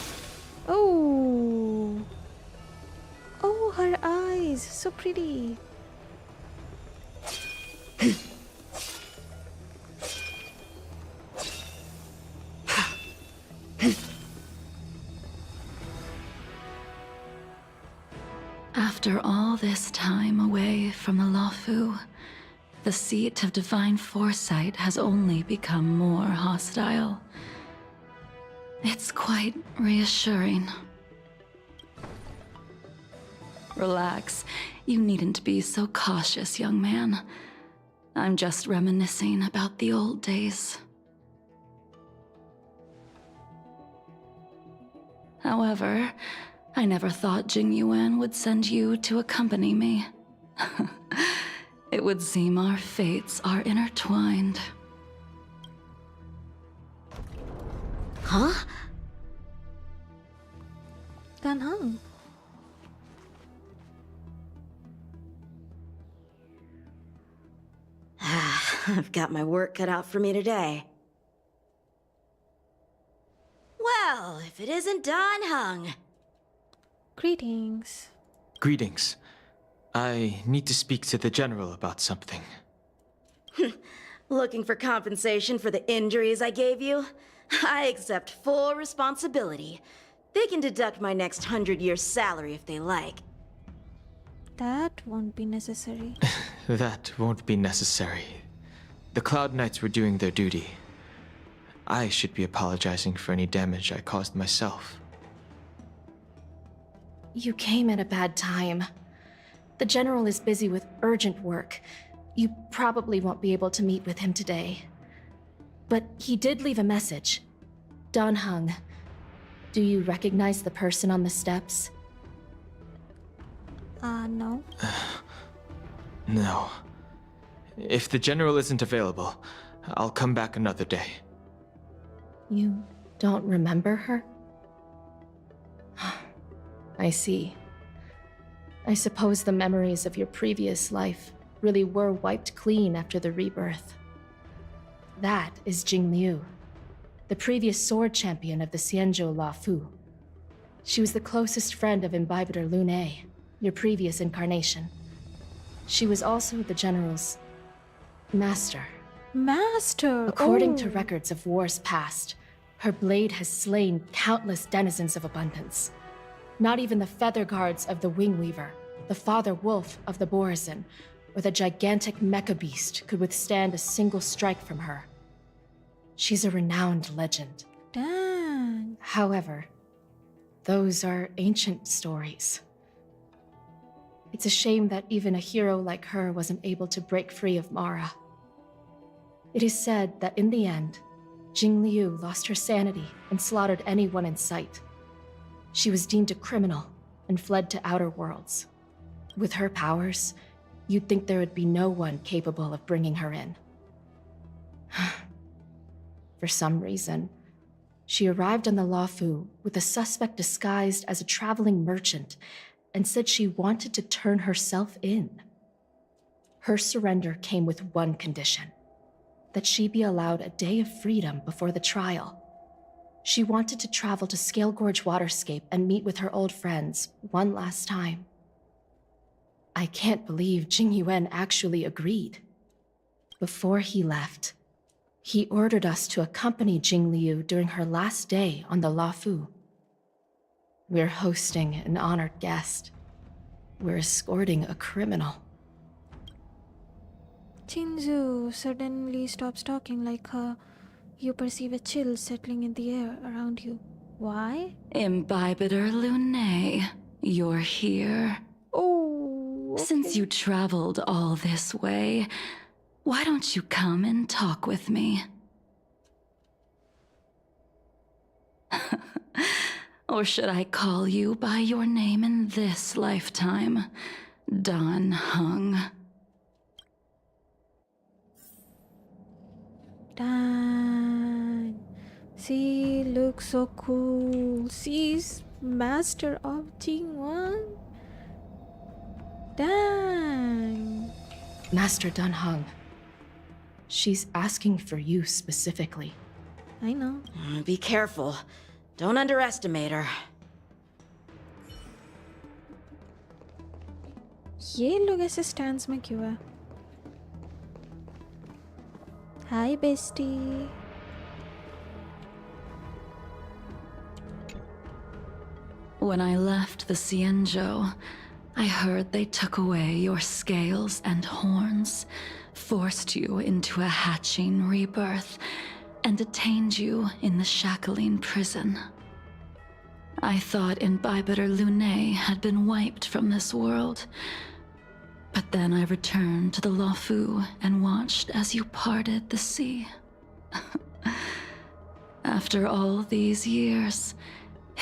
A: Oh, eyes, so pretty.
E: After all this time away from the Luofu, the seat of divine foresight has only become more hostile. It's quite reassuring. Relax. You needn't be so cautious, young man. I'm just reminiscing about the old days. However, I never thought Jingyuan would send you to accompany me. It would seem our fates are intertwined.
F: Huh?
A: Dan Heng.
N: I've got my work cut out for me today. Well, if it isn't Dan Heng.
A: Greetings.
M: Greetings. I need to speak to the General about something.
N: Looking for compensation for the injuries I gave you? I accept full responsibility. They can deduct my next 100-year salary if they like.
A: That won't be necessary.
M: That won't be necessary. The Cloud Knights were doing their duty. I should be apologizing for any damage I caused myself.
O: You came at a bad time. The General is busy with urgent work. You probably won't be able to meet with him today. But he did leave a message. Dan Heng, do you recognize the person on the steps?
A: No.
M: No. If the General isn't available, I'll come back another day.
O: You don't remember her? I see. I suppose the memories of your previous life really were wiped clean after the rebirth. That is Jing Liu, the previous sword champion of the Xianzhou Luofu. She was the closest friend of Imbibitor Lune, your previous incarnation. She was also the General's master.
A: Master!
O: According to records of wars past, her blade has slain countless denizens of abundance. Not even the feather guards of the Wingweaver, the father wolf of the Borazon, or the gigantic mecha beast could withstand a single strike from her. She's a renowned legend.
A: Dang.
O: However, those are ancient stories. It's a shame that even a hero like her wasn't able to break free of Mara. It is said that in the end, Jing Liu lost her sanity and slaughtered anyone in sight. She was deemed a criminal and fled to outer worlds. With her powers, you'd think there would be no one capable of bringing her in. For some reason, she arrived on the Luofu with a suspect disguised as a traveling merchant and said she wanted to turn herself in. Her surrender came with one condition: that she be allowed a day of freedom before the trial. She wanted to travel to Scale Gorge Waterscape and meet with her old friends one last time. I can't believe Jingyuan actually agreed. Before he left, he ordered us to accompany Jing Liu during her last day on the Luofu. We're hosting an honored guest. We're escorting a criminal.
A: Chinzu suddenly stops talking like her. You perceive a chill settling in the air around you. Why?
E: Imbibitor Lune, you're here.
A: Oh, okay.
E: Since you traveled all this way, why don't you come and talk with me? Or should I call you by your name in this lifetime? Dan Heng.
A: Dan. She looks so cool. She's master of Jingwan. Dang.
O: Master Dan Heng. She's asking for you specifically.
A: I know.
N: Be careful. Don't underestimate her.
A: ये लोग ऐसे stands में क्यों है? हाय bestie.
G: When I left the Cienjo, I heard they took away your scales and horns, forced you into a hatching rebirth, and detained you in the shackling prison. I thought Imbibiter Lunae had been wiped from this world. But then I returned to the Luofu and watched as you parted the sea. After all these years,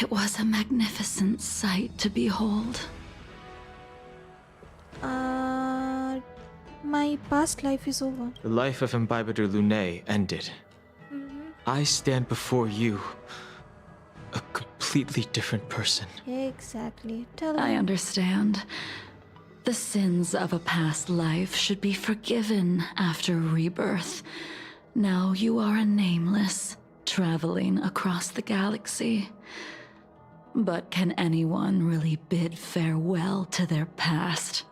G: it was a magnificent sight to behold.
A: My past life is over.
M: The life of Imbibiter Lunae ended. I stand before you, a completely different person.
A: Exactly. Tell
G: I
A: me.
G: understand. The sins of a past life should be forgiven after rebirth. Now you are a nameless, traveling across the galaxy. But can anyone really bid farewell to their past?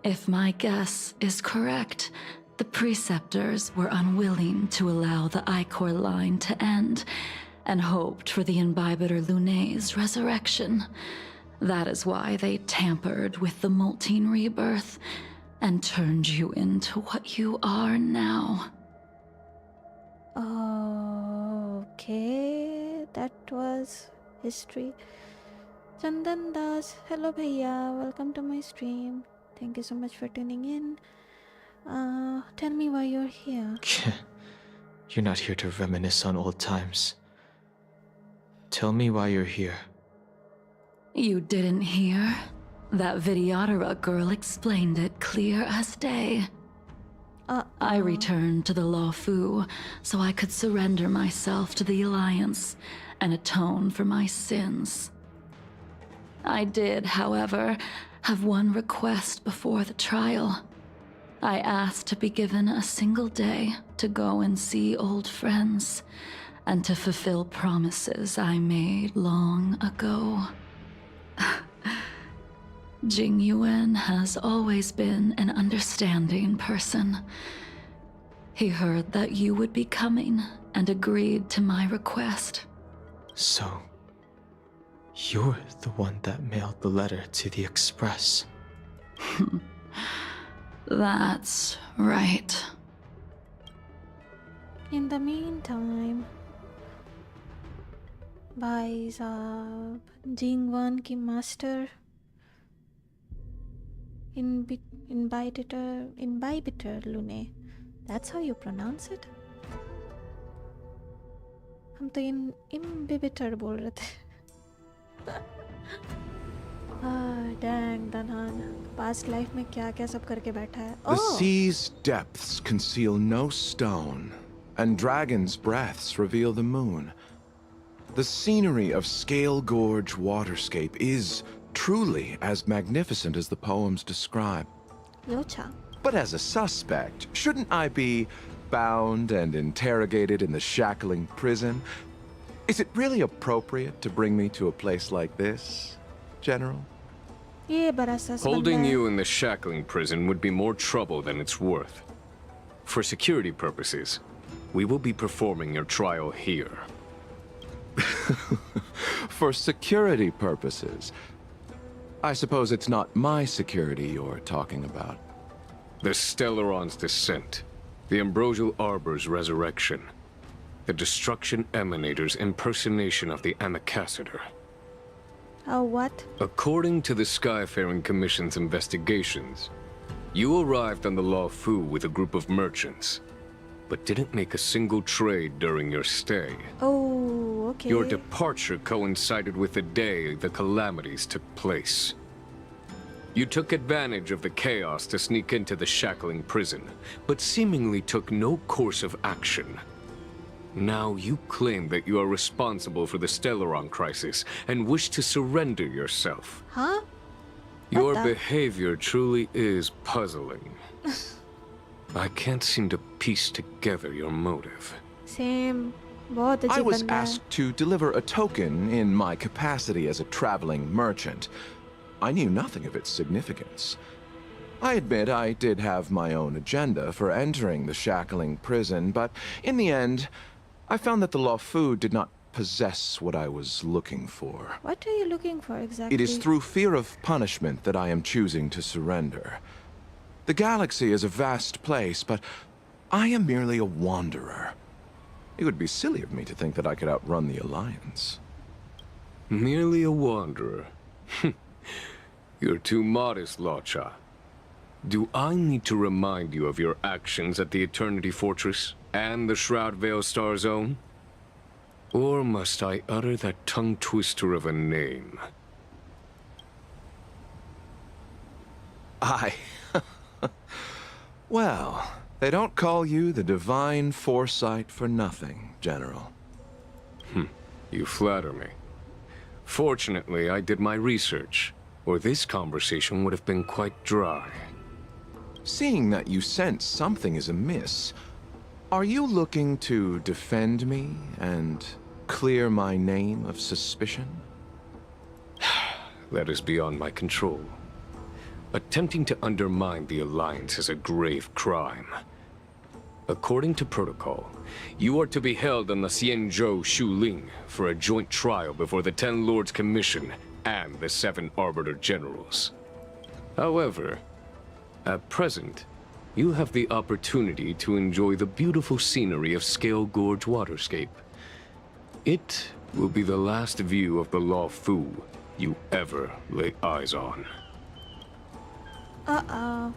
G: If my guess is correct, the Preceptors were unwilling to allow the Ichor line to end, and hoped for the Imbibiter Lunae's resurrection. That is why they tampered with the molting rebirth, and turned you into what you are now.
A: Okay, that was history. Chandan Das, hello bhaiya, welcome to my stream. Thank you so much for tuning in. Tell me why you're here.
M: You're not here to reminisce on old times. Tell me why you're here.
G: You didn't hear? That Vidyadhara girl explained it clear as day. I returned to the Luofu so I could surrender myself to the Alliance and atone for my sins. I did, however, have one request before the trial. I asked to be given a single day to go and see old friends, and to fulfill promises I made long ago. Jing Yuan has always been an understanding person. He heard that you would be coming and agreed to my request.
M: So, you're the one that mailed the letter to the Express.
G: That's right.
A: In the meantime, भाई साहब, Jingwan की master Imbibiter Lunae. That's how you pronounce it? हम तो Imbibiter बोल रहे थे. Dang, Danhan. Past life में क्या-क्या सब करके बैठा है.
P: The sea's depths conceal no stone, and dragon's breaths reveal the moon. The scenery of Scale Gorge waterscape is truly as magnificent as the poems describe.
A: Yocha.
P: But as a suspect, shouldn't I be bound and interrogated in the shackling prison? Is it really appropriate to bring me to a place like this, General?
A: ये बड़ा सस
Q: Holding
A: बंदा है.
Q: you in the shackling prison would be more trouble than it's worth. For security purposes, we will be performing your trial here.
P: For security purposes? I suppose it's not my security you're talking about.
Q: The Stellaron's descent, the Ambrosial Arbor's resurrection, the Destruction Emanator's impersonation of the Amicassator.
A: Oh, what?
Q: According to the Skyfaring Commission's investigations, you arrived on the Luofu with a group of merchants, but didn't make a single trade during your stay.
A: Oh, okay.
Q: Your departure coincided with the day the calamities took place. You took advantage of the chaos to sneak into the shackling prison, but seemingly took no course of action. Now you claim that you are responsible for the Stellaron crisis and wish to surrender yourself.
A: Huh?
Q: Your behavior truly is puzzling. I can't seem to piece together your motive.
A: Same. बहुत
P: I
A: अजीब
P: was
A: बंदा है.
P: asked to deliver a token in my capacity as a traveling merchant. I knew nothing of its significance. I admit I did have my own agenda for entering the shackling prison, but in the end, I found that the Lawfu did not possess what I was looking for.
A: What are you looking for exactly?
P: It is through fear of punishment that I am choosing to surrender. The galaxy is a vast place, but I am merely a wanderer. It would be silly of me to think that I could outrun the Alliance.
Q: Merely a wanderer? You're too modest, Locha. Do I need to remind you of your actions at the Eternity Fortress and the Shroud Veil Star Zone? Or must I utter that tongue-twister of a name?
P: Well, they don't call you the Divine Foresight for nothing, General.
Q: You flatter me. Fortunately, I did my research, or this conversation would have been quite dry.
P: Seeing that you sense something is amiss, are you looking to defend me and clear my name of suspicion?
Q: That is beyond my control. Attempting to undermine the Alliance is a grave crime. According to protocol, you are to be held on the Xianzhou Shuling for a joint trial before the 10 Lords Commission and the 7 Arbiter Generals. However, at present, you have the opportunity to enjoy the beautiful scenery of Scale Gorge Waterscape. It will be the last view of the Lawfu you ever lay eyes on.
A: Uh-oh.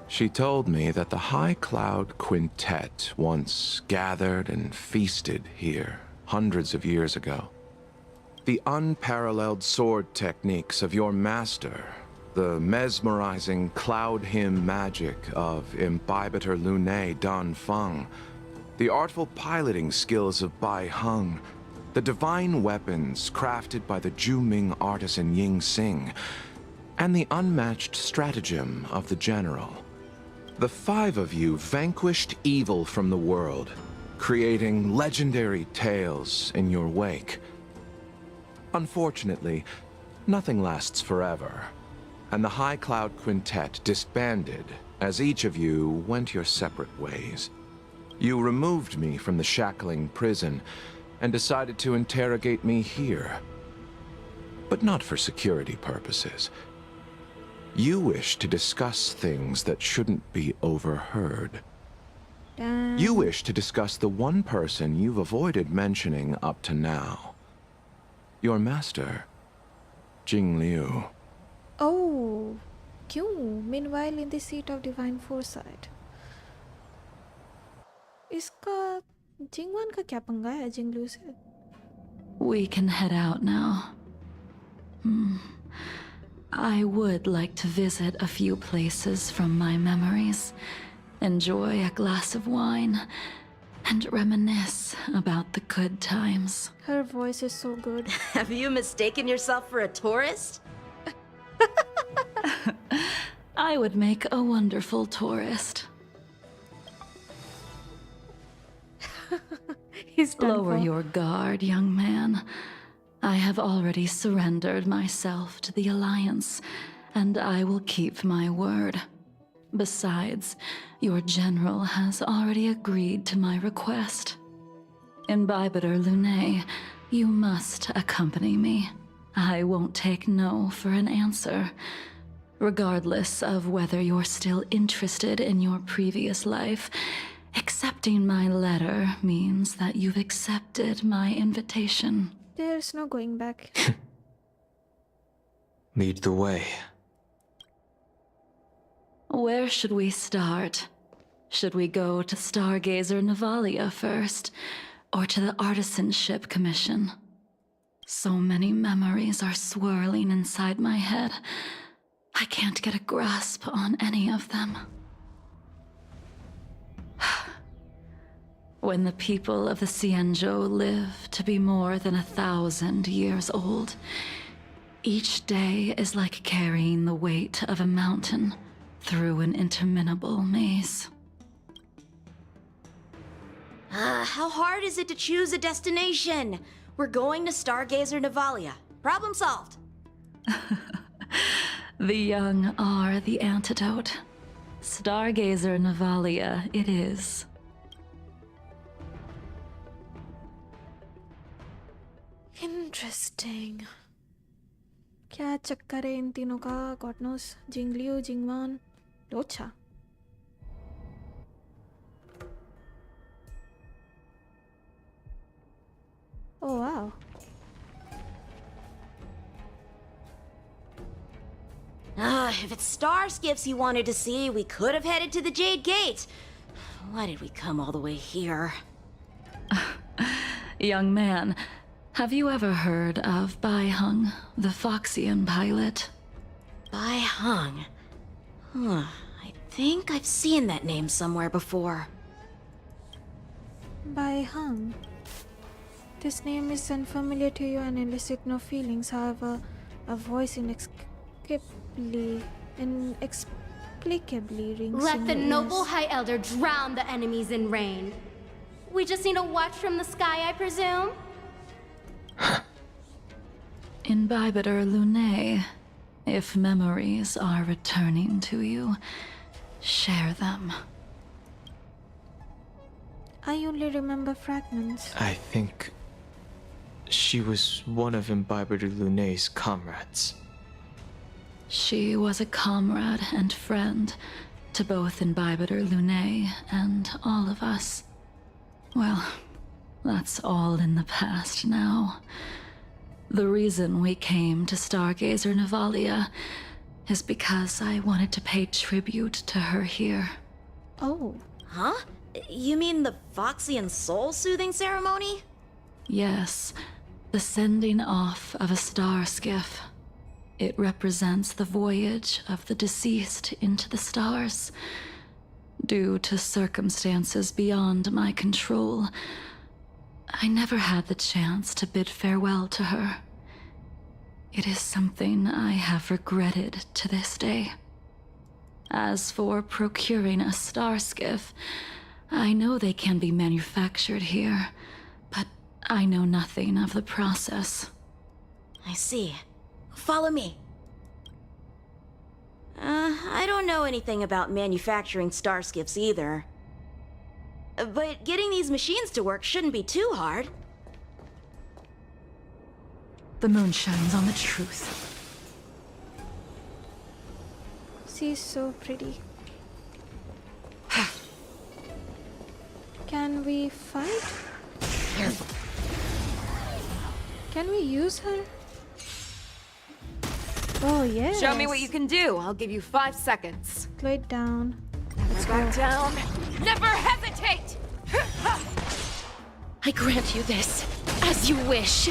P: She told me that the High Cloud Quintet once gathered and feasted here hundreds of years ago. The unparalleled sword techniques of your master, the mesmerizing cloud hymn magic of Imbibitor Lunae Dan Feng, the artful piloting skills of Bai Heng, the divine weapons crafted by the Juming artisan Ying Xing, and the unmatched stratagem of the General. The 5 of you vanquished evil from the world, creating legendary tales in your wake. Unfortunately, nothing lasts forever, and the High Cloud Quintet disbanded as each of you went your separate ways. You removed me from the shackling prison and decided to interrogate me here. But not for security purposes. You wish to discuss things that shouldn't be overheard. You wish to discuss the one person you've avoided mentioning up to now. Your master, Jing Liu.
A: Oh, क्यों? Meanwhile, in the seat of divine foresight. इसका जिंगवान का क्या पंगा है जिंगलू से?
G: We can head out now. I would like to visit a few places from my memories, enjoy a glass of wine, and reminisce about the good times.
A: Her voice is so good.
N: Have you mistaken yourself for a tourist?
G: I would make a wonderful tourist.
A: He's done
G: Lower
A: for.
G: your guard, young man. I have already surrendered myself to the Alliance, and I will keep my word. Besides, your general has already agreed to my request. Imbibitor Lunae, you must accompany me. I won't take no for an answer. Regardless of whether you're still interested in your previous life, accepting my letter means that you've accepted my invitation.
A: There's no going back.
M: Lead the way.
G: Where should we start? Should we go to Stargazer Navalia first, or to the Artisanship Commission? So many memories are swirling inside my head. I can't get a grasp on any of them. When the people of the Xianzhou live to be more than 1,000 years old, each day is like carrying the weight of a mountain through an interminable maze.
N: How hard is it to choose a destination? We're going to Stargazer Navalia. Problem solved.
G: The young are the antidote. Stargazer Navalia it is.
A: Interesting. क्या चक्कर है इन तीनों का? God knows. Jingliu, Jingwan, Locha. Oh wow.
N: If it's star skiffs you wanted to see, we could have headed to the Jade Gate. Why did we come all the way here?
G: Young man, have you ever heard of Byte, the Foxian pilot?
N: Byte? I think I've seen that name somewhere before.
A: Byte. This name is unfamiliar to you and elicit no feelings. However, a voice inexplicably rings
R: Let
A: in
R: the
A: your
R: noble
A: ears.
R: High Elder drown the enemies in rain. We just need a watch from the sky, I presume?
G: In Byte Lunae, if memories are returning to you, share them.
A: I only remember fragments.
M: I think she was one of Imbiber Lunae's comrades.
G: She was a comrade and friend to both Imbibe Lunae and all of us. Well, that's all in the past now. The reason we came to Stargazer Navalia is because I wanted to pay tribute to her here.
A: Oh.
N: Huh? You mean the Foxian soul-soothing ceremony?
G: Yes, the sending off of a star skiff. It represents the voyage of the deceased into the stars. Due to circumstances beyond my control, I never had the chance to bid farewell to her. It is something I have regretted to this day. As for procuring a star skiff, I know they can be manufactured here, but I know nothing of the process.
N: I see. Follow me. I don't know anything about manufacturing star skiffs either. But getting these machines to work shouldn't be too hard.
G: The moon shines on the truth.
A: She's so pretty. Can we fight?
N: Careful.
A: Can we use her? Oh, yes.
B: Show me what you can do. I'll give you 5 seconds.
A: Slow it down. Let's
B: Back
A: go.
B: down. Never hesitate!
R: I grant you this, as you wish.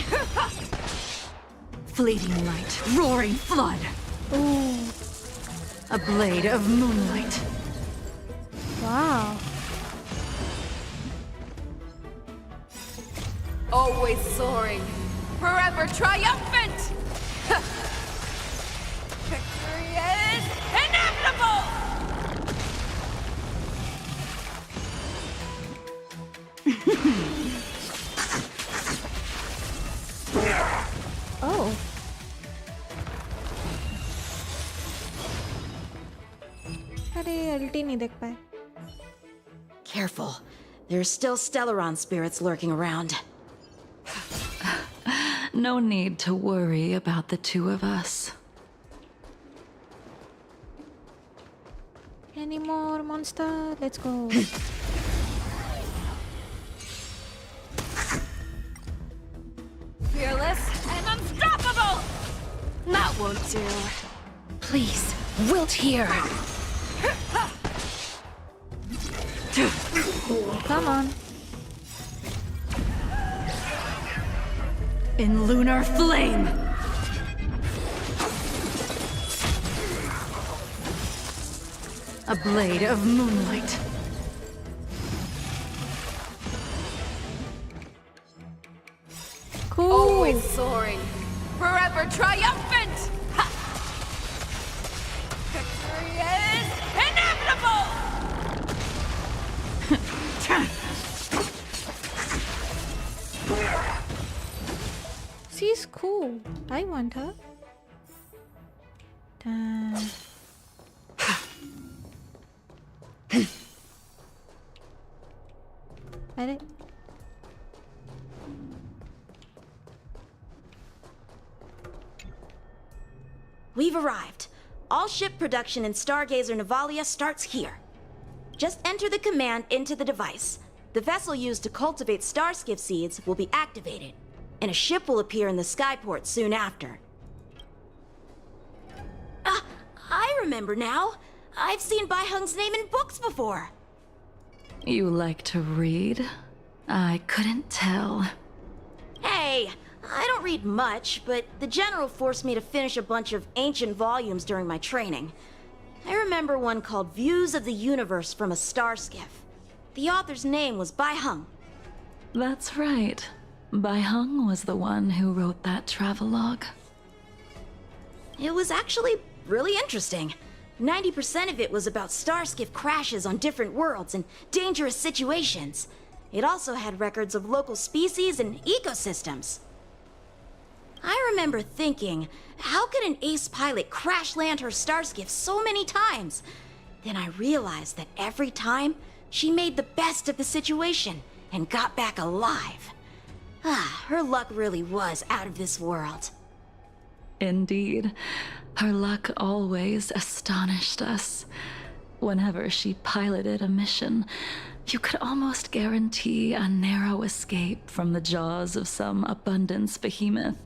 G: Fleeting light, roaring flood.
A: Ooh.
G: A blade of moonlight.
A: Wow.
B: Always soaring. Forever triumphant! Victory is inevitable!
A: Oh. अरे अल्टी नहीं देख पाए.
N: Careful. There's still Stellaron spirits lurking around.
G: No need to worry about the two of us.
A: Any more monster? Let's go.
B: Fearless and unstoppable! That won't do.
R: Please, wilt here.
A: Come on.
G: In lunar flame! A blade of moonlight.
A: Cool.
B: Always soaring. Forever triumphant! Ha! Victory is inevitable!
A: She's cool. I want her. Damn. अरे
N: We've arrived. All ship production in Stargazer Navalia starts here. Just enter the command into the device. The vessel used to cultivate starskiff seeds will be activated, and a ship will appear in the skyport soon after. I remember now. I've seen Baihung's name in books before.
G: You like to read? I couldn't tell.
N: Hey, I don't read much, but the General forced me to finish a bunch of ancient volumes during my training. I remember one called Views of the Universe from a Starskiff. The author's name was Baihung.
G: That's right. Baihung was the one who wrote that travelogue.
N: It was actually really interesting. 90% of it was about starskiff crashes on different worlds and dangerous situations. It also had records of local species and ecosystems. I remember thinking, how could an ace pilot crash land her starskiff so many times? Then I realized that every time, she made the best of the situation and got back alive. Her luck really was out of this world.
G: Indeed. Her luck always astonished us. Whenever she piloted a mission, you could almost guarantee a narrow escape from the jaws of some abundance behemoth,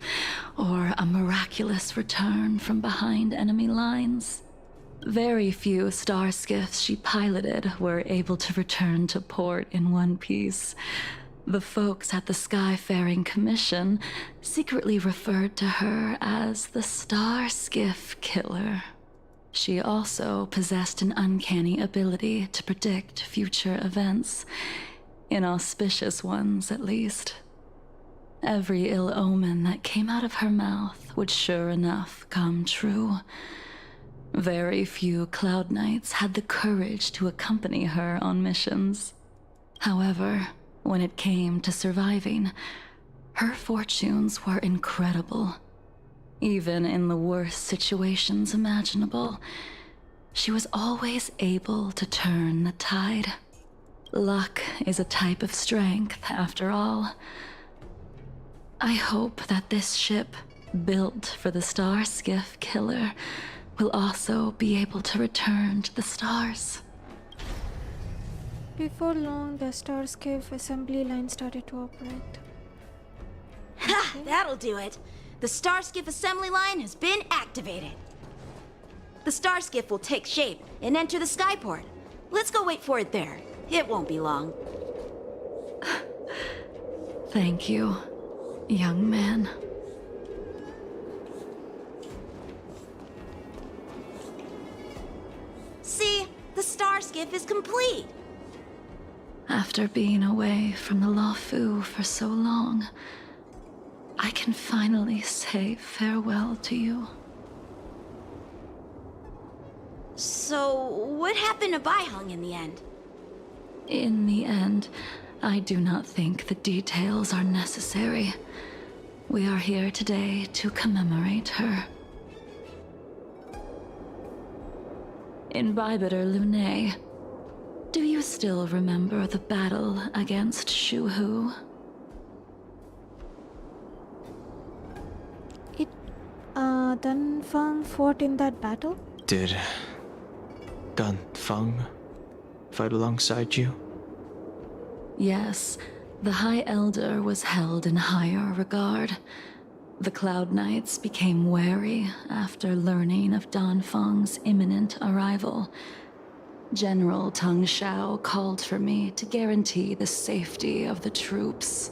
G: or a miraculous return from behind enemy lines. Very few starskiffs she piloted were able to return to port in one piece. The folks at the Skyfaring Commission secretly referred to her as the Starskiff Killer. She also possessed an uncanny ability to predict future events, inauspicious ones at least. Every ill omen that came out of her mouth would sure enough come true. Very few Cloud Knights had the courage to accompany her on missions. However, when it came to surviving, her fortunes were incredible. Even in the worst situations imaginable, she was always able to turn the tide. Luck is a type of strength, after all. I hope that this ship, built for the Starskiff Killer, will also be able to return to the stars.
A: Before long, the Starskiff assembly line started to operate.
N: Ha! That'll do it. The Starskiff assembly line has been activated. The Starskiff will take shape and enter the skyport. Let's go wait for it there. It won't be long.
G: Thank you, young man.
N: See, the Starskiff is complete.
G: After being away from the Luofu for so long, I can finally say farewell to you.
N: So, what happened to Baihung in the end?
G: In the end, I do not think the details are necessary. We are here today to commemorate her. In Byte Lune, do you still remember the battle against Shuhu?
A: Dunfang fought in that battle?
M: Did Dunfang fight alongside you?
G: Yes, the High Elder was held in higher regard. The Cloud Knights became wary after learning of Danfang's imminent arrival. General Tang Xiao called for me to guarantee the safety of the troops.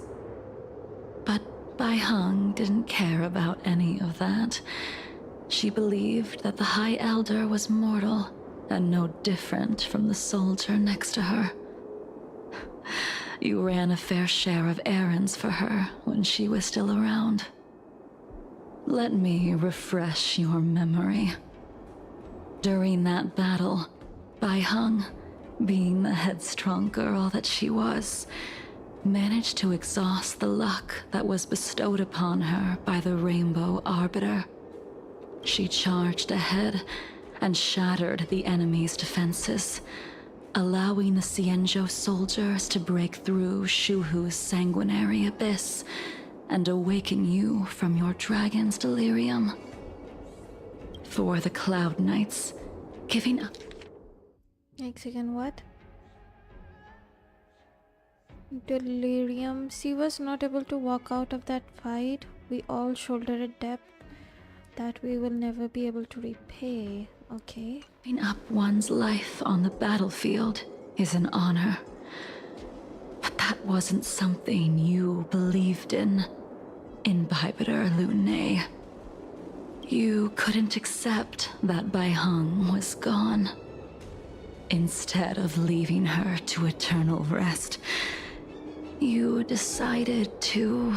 G: But Baihung didn't care about any of that. She believed that the High Elder was mortal and no different from the soldier next to her. You ran a fair share of errands for her when she was still around. Let me refresh your memory. During that battle, Baihung, being the headstrong girl that she was, managed to exhaust the luck that was bestowed upon her by the Rainbow Arbiter. She charged ahead and shattered the enemy's defenses, allowing the Xianzhou soldiers to break through Shuhu's sanguinary abyss and awaken you from your dragon's delirium. For the Cloud Knights, giving up...
A: Next again, what? Delirium. She was not able to walk out of that fight. We all shouldered a debt that we will never be able to repay. Okay.
G: Giving up one's life on the battlefield is an honor. But that wasn't something you believed in Byte Lune. You couldn't accept that Baiheng was gone. Instead of leaving her to eternal rest, you decided to...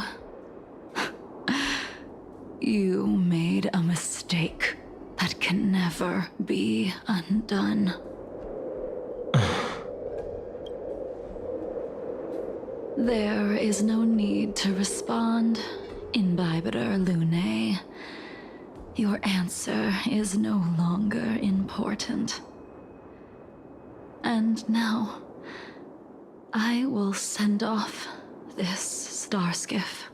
G: You made a mistake that can never be undone. There is no need to respond, Byte Lune. Your answer is no longer important. And now, I will send off this star skiff.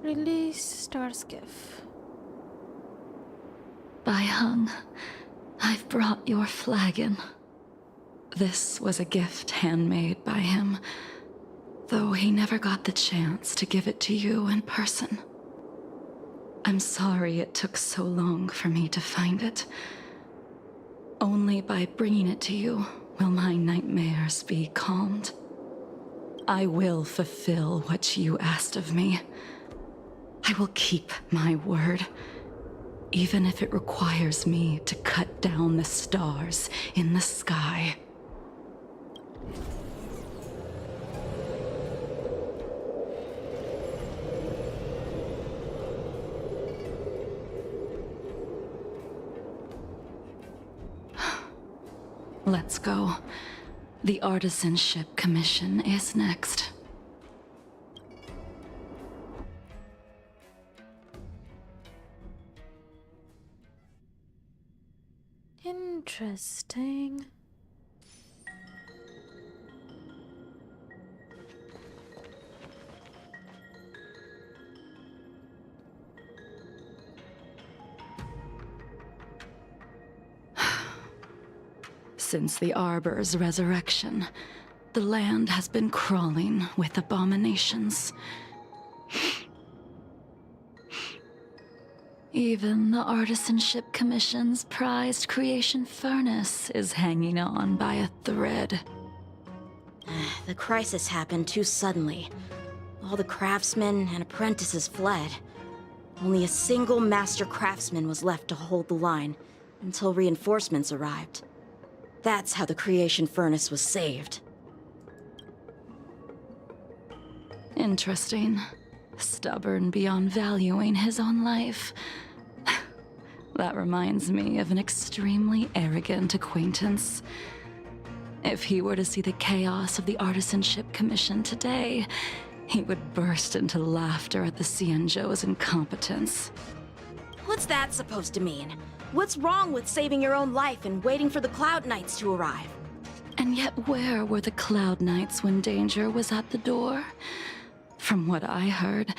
A: Release star skiff.
G: Baiheng, I've brought your flagon. This was a gift handmade by him, though he never got the chance to give it to you in person. I'm sorry it took so long for me to find it. Only by bringing it to you will my nightmares be calmed. I will fulfill what you asked of me. I will keep my word, even if it requires me to cut down the stars in the sky. Let's go. The Artisanship Commission is next.
A: Interesting.
G: Since the Arbor's resurrection, the land has been crawling with abominations. Even the Artisanship Commission's prized creation furnace is hanging on by a thread.
N: The crisis happened too suddenly. All the craftsmen and apprentices fled. Only a single master craftsman was left to hold the line until reinforcements arrived. That's how the creation furnace was saved.
G: Interesting. Stubborn beyond valuing his own life. That reminds me of an extremely arrogant acquaintance. If he were to see the chaos of the Artisanship Commission today, he would burst into laughter at the Xianzhou's incompetence.
N: What's that supposed to mean? What's wrong with saving your own life and waiting for the Cloud Knights to arrive?
G: And yet where were the Cloud Knights when danger was at the door? From what I heard,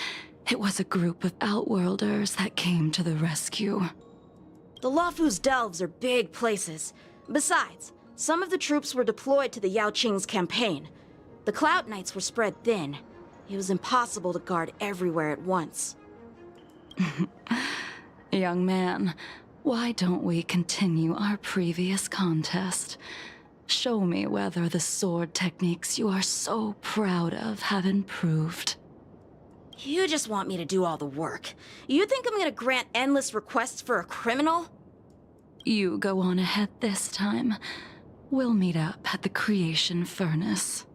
G: it was a group of Outworlders that came to the rescue.
N: The Luofu's delves are big places. Besides, some of the troops were deployed to the Yao Qing's campaign. The Cloud Knights were spread thin. It was impossible to guard everywhere at once.
G: Young man, why don't we continue our previous contest? Show me whether the sword techniques you are so proud of have improved.
N: You just want me to do all the work. You think I'm gonna grant endless requests for a criminal?
G: You go on ahead this time. We'll meet up at the creation furnace.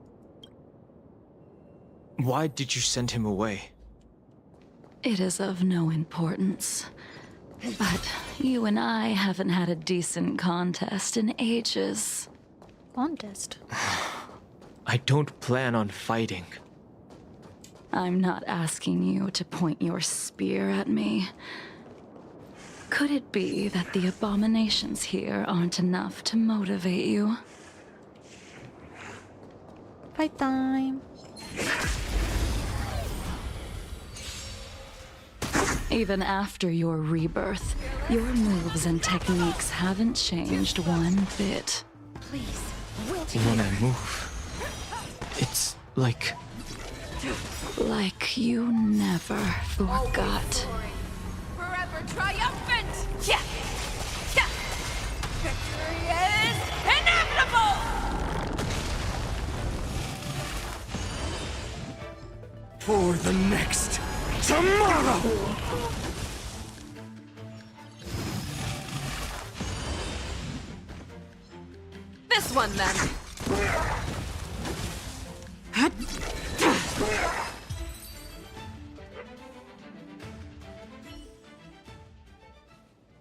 M: Why did you send him away?
G: It is of no importance. But you and I haven't had a decent contest in ages.
A: Contest?
M: I don't plan on fighting.
G: I'm not asking you to point your spear at me. Could it be that the abominations here aren't enough to motivate you?
A: Fight time.
G: Even after your rebirth, your moves and techniques haven't changed one bit.
F: Please,
M: When I move, it's like
G: you never forgot.
B: Forever triumphant! Yeah! Yeah! Victory is inevitable!
K: For the next tomorrow!
B: This one, then.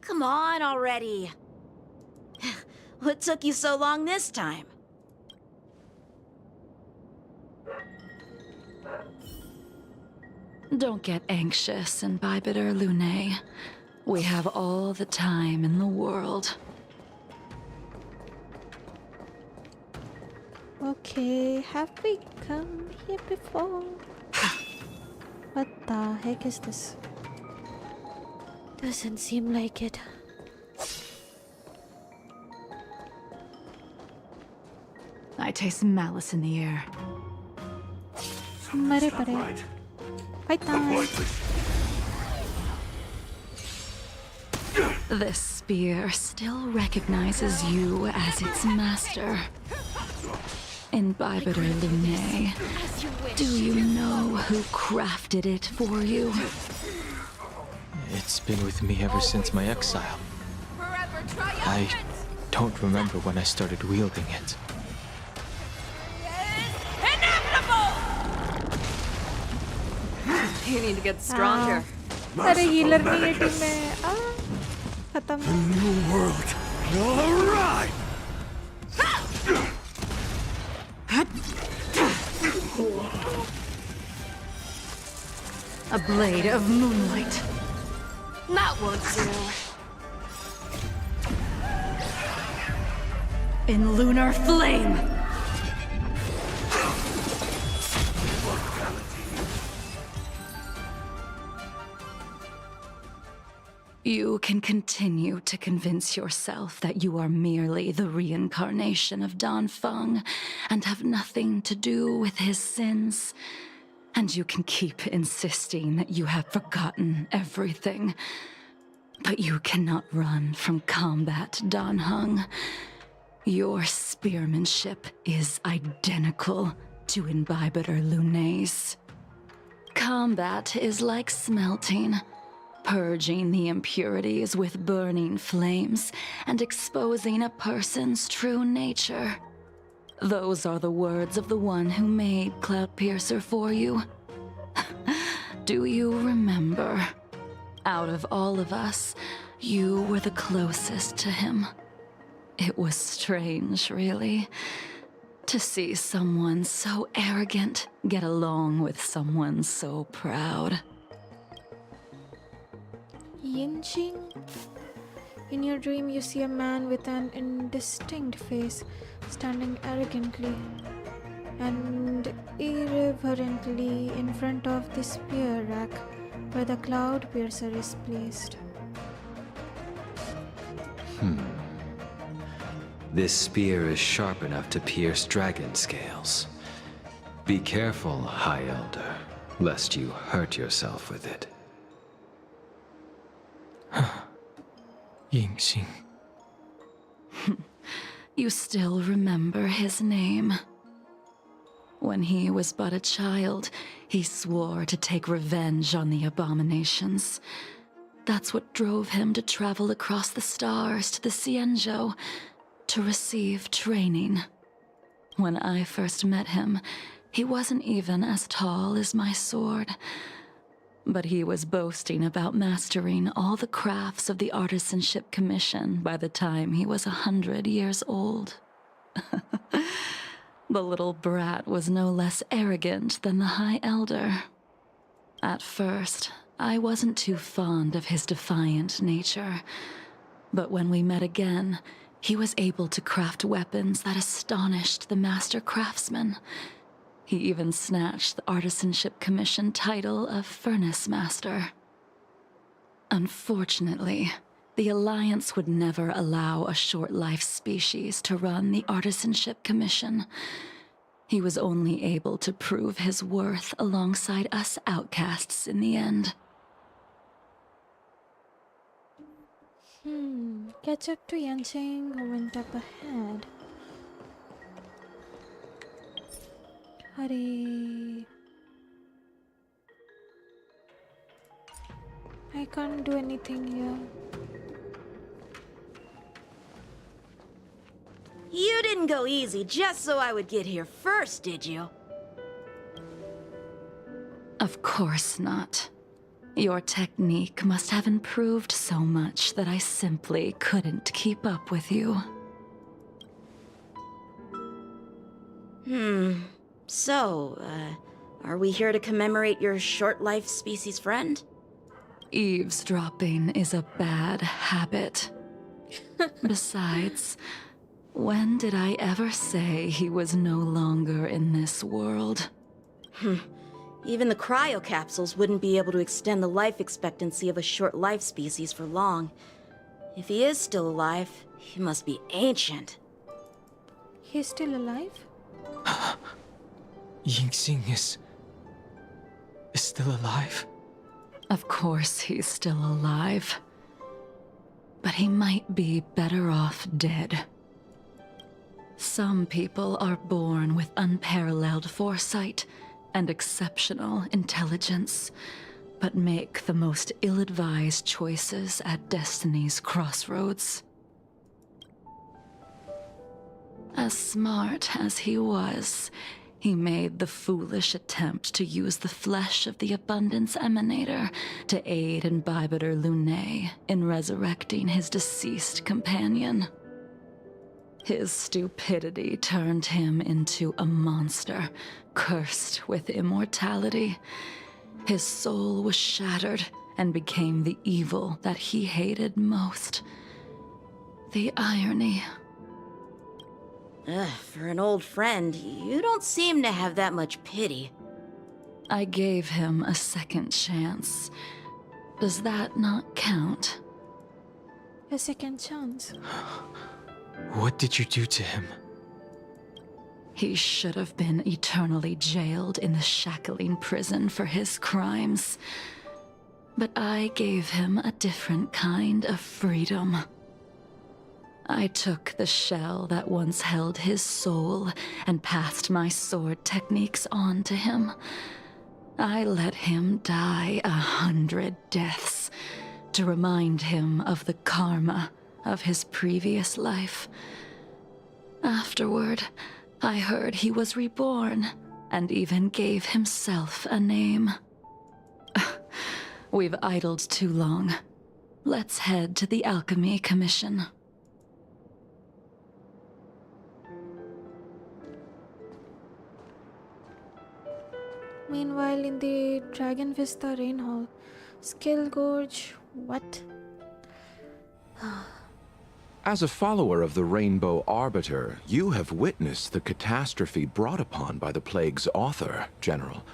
N: Come on already. What took you so long this time?
G: Don't get anxious, Imbibitor Lunae. We have all the time in the world.
A: Okay, have we come here before? What the heck is this? Doesn't seem like it.
E: I taste malice in the air.
A: Mare pare. Fight time.
G: This spear still recognizes you as its master. Imbibitor Lunae, do you know who crafted it for you?
M: it's been with me ever since my exile. I don't remember when I started wielding it.
B: You need to get stronger.
A: अरे healer नहीं है team में खत्म.
K: The new world will arrive!
E: A blade of moonlight.
B: That won't do.
E: In lunar flame.
G: You can continue to convince yourself that you are merely the reincarnation of Danfeng and have nothing to do with his sins. And you can keep insisting that you have forgotten everything. But you cannot run from combat, Danheng. Your spearmanship is identical to Imbibitor Lunae's. Combat is like smelting. Purging the impurities with burning flames and exposing a person's true nature. Those are the words of the one who made Cloudpiercer for you. Do you remember? Out of all of us, you were the closest to him. It was strange, really, to see someone so arrogant get along with someone so proud.
A: Yinjing. In your dream, you see a man with an indistinct face standing arrogantly and irreverently in front of the spear rack where the Cloudpiercer is placed.
L: This spear is sharp enough to pierce dragon scales. Be careful, High Elder, lest you hurt yourself with it.
M: Yingxing.
G: You still remember his name. When he was but a child, he swore to take revenge on the abominations. That's what drove him to travel across the stars to the Xianzhou to receive training. When I first met him, he wasn't even as tall as my sword. But he was boasting about mastering all the crafts of the Artisanship Commission by the time he was 100 years old. The little brat was no less arrogant than the High Elder. At first, I wasn't too fond of his defiant nature, but when we met again, he was able to craft weapons that astonished the master craftsman. He even snatched the Artisanship Commission title of Furnace Master. Unfortunately, the Alliance would never allow a short-life species to run the Artisanship Commission. He was only able to prove his worth alongside us outcasts in the end.
A: Catch up to Yancheng, who went up ahead. Hurry. I can't do anything here.
N: You didn't go easy just so I would get here first, did you?
G: Of course not. Your technique must have improved so much that I simply couldn't keep up with you.
N: So, are we here to commemorate your short-life species friend?
G: Eavesdropping is a bad habit. Besides, when did I ever say he was no longer in this world?
N: Even the cryocapsules wouldn't be able to extend the life expectancy of a short-life species for long. If he is still alive, he must be ancient.
A: He's still alive?
M: Yingxing is still alive?
G: Of course he's still alive. But he might be better off dead. Some people are born with unparalleled foresight and exceptional intelligence, but make the most ill-advised choices at destiny's crossroads. As smart as he was, he made the foolish attempt to use the flesh of the Abundance Emanator to aid in Byte Lune in resurrecting his deceased companion. His stupidity turned him into a monster, cursed with immortality. His soul was shattered and became the evil that he hated most. The irony.
N: For an old friend, you don't seem to have that much pity.
G: I gave him a second chance. Does that not count?
A: A second chance.
M: What did you do to him?
G: He should have been eternally jailed in the shackling prison for his crimes. But I gave him a different kind of freedom. I took the shell that once held his soul and passed my sword techniques on to him. I let him die 100 deaths to remind him of the karma of his previous life. Afterward, I heard he was reborn and even gave himself a name. We've idled too long. Let's head to the Alchemy Commission.
A: Meanwhile, in the Dragon Vista Rain Hall, Skill Gorge, what?
P: As a follower of the Rainbow Arbiter, you have witnessed the catastrophe brought upon by the plague's author, General.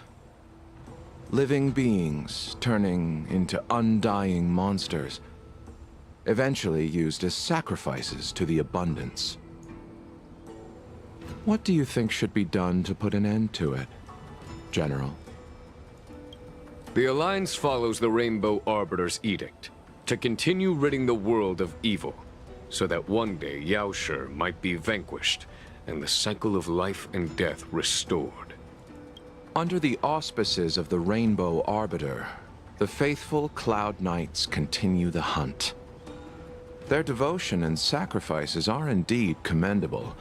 P: Living beings turning into undying monsters, eventually used as sacrifices to the Abundance. What do you think should be done to put an end to it, General?
Q: The Alliance follows the Rainbow Arbiter's edict to continue ridding the world of evil, so that one day Yaoshi might be vanquished and the cycle of life and death restored.
P: Under the auspices of the Rainbow Arbiter, the faithful Cloud Knights continue the hunt. Their devotion and sacrifices are indeed commendable,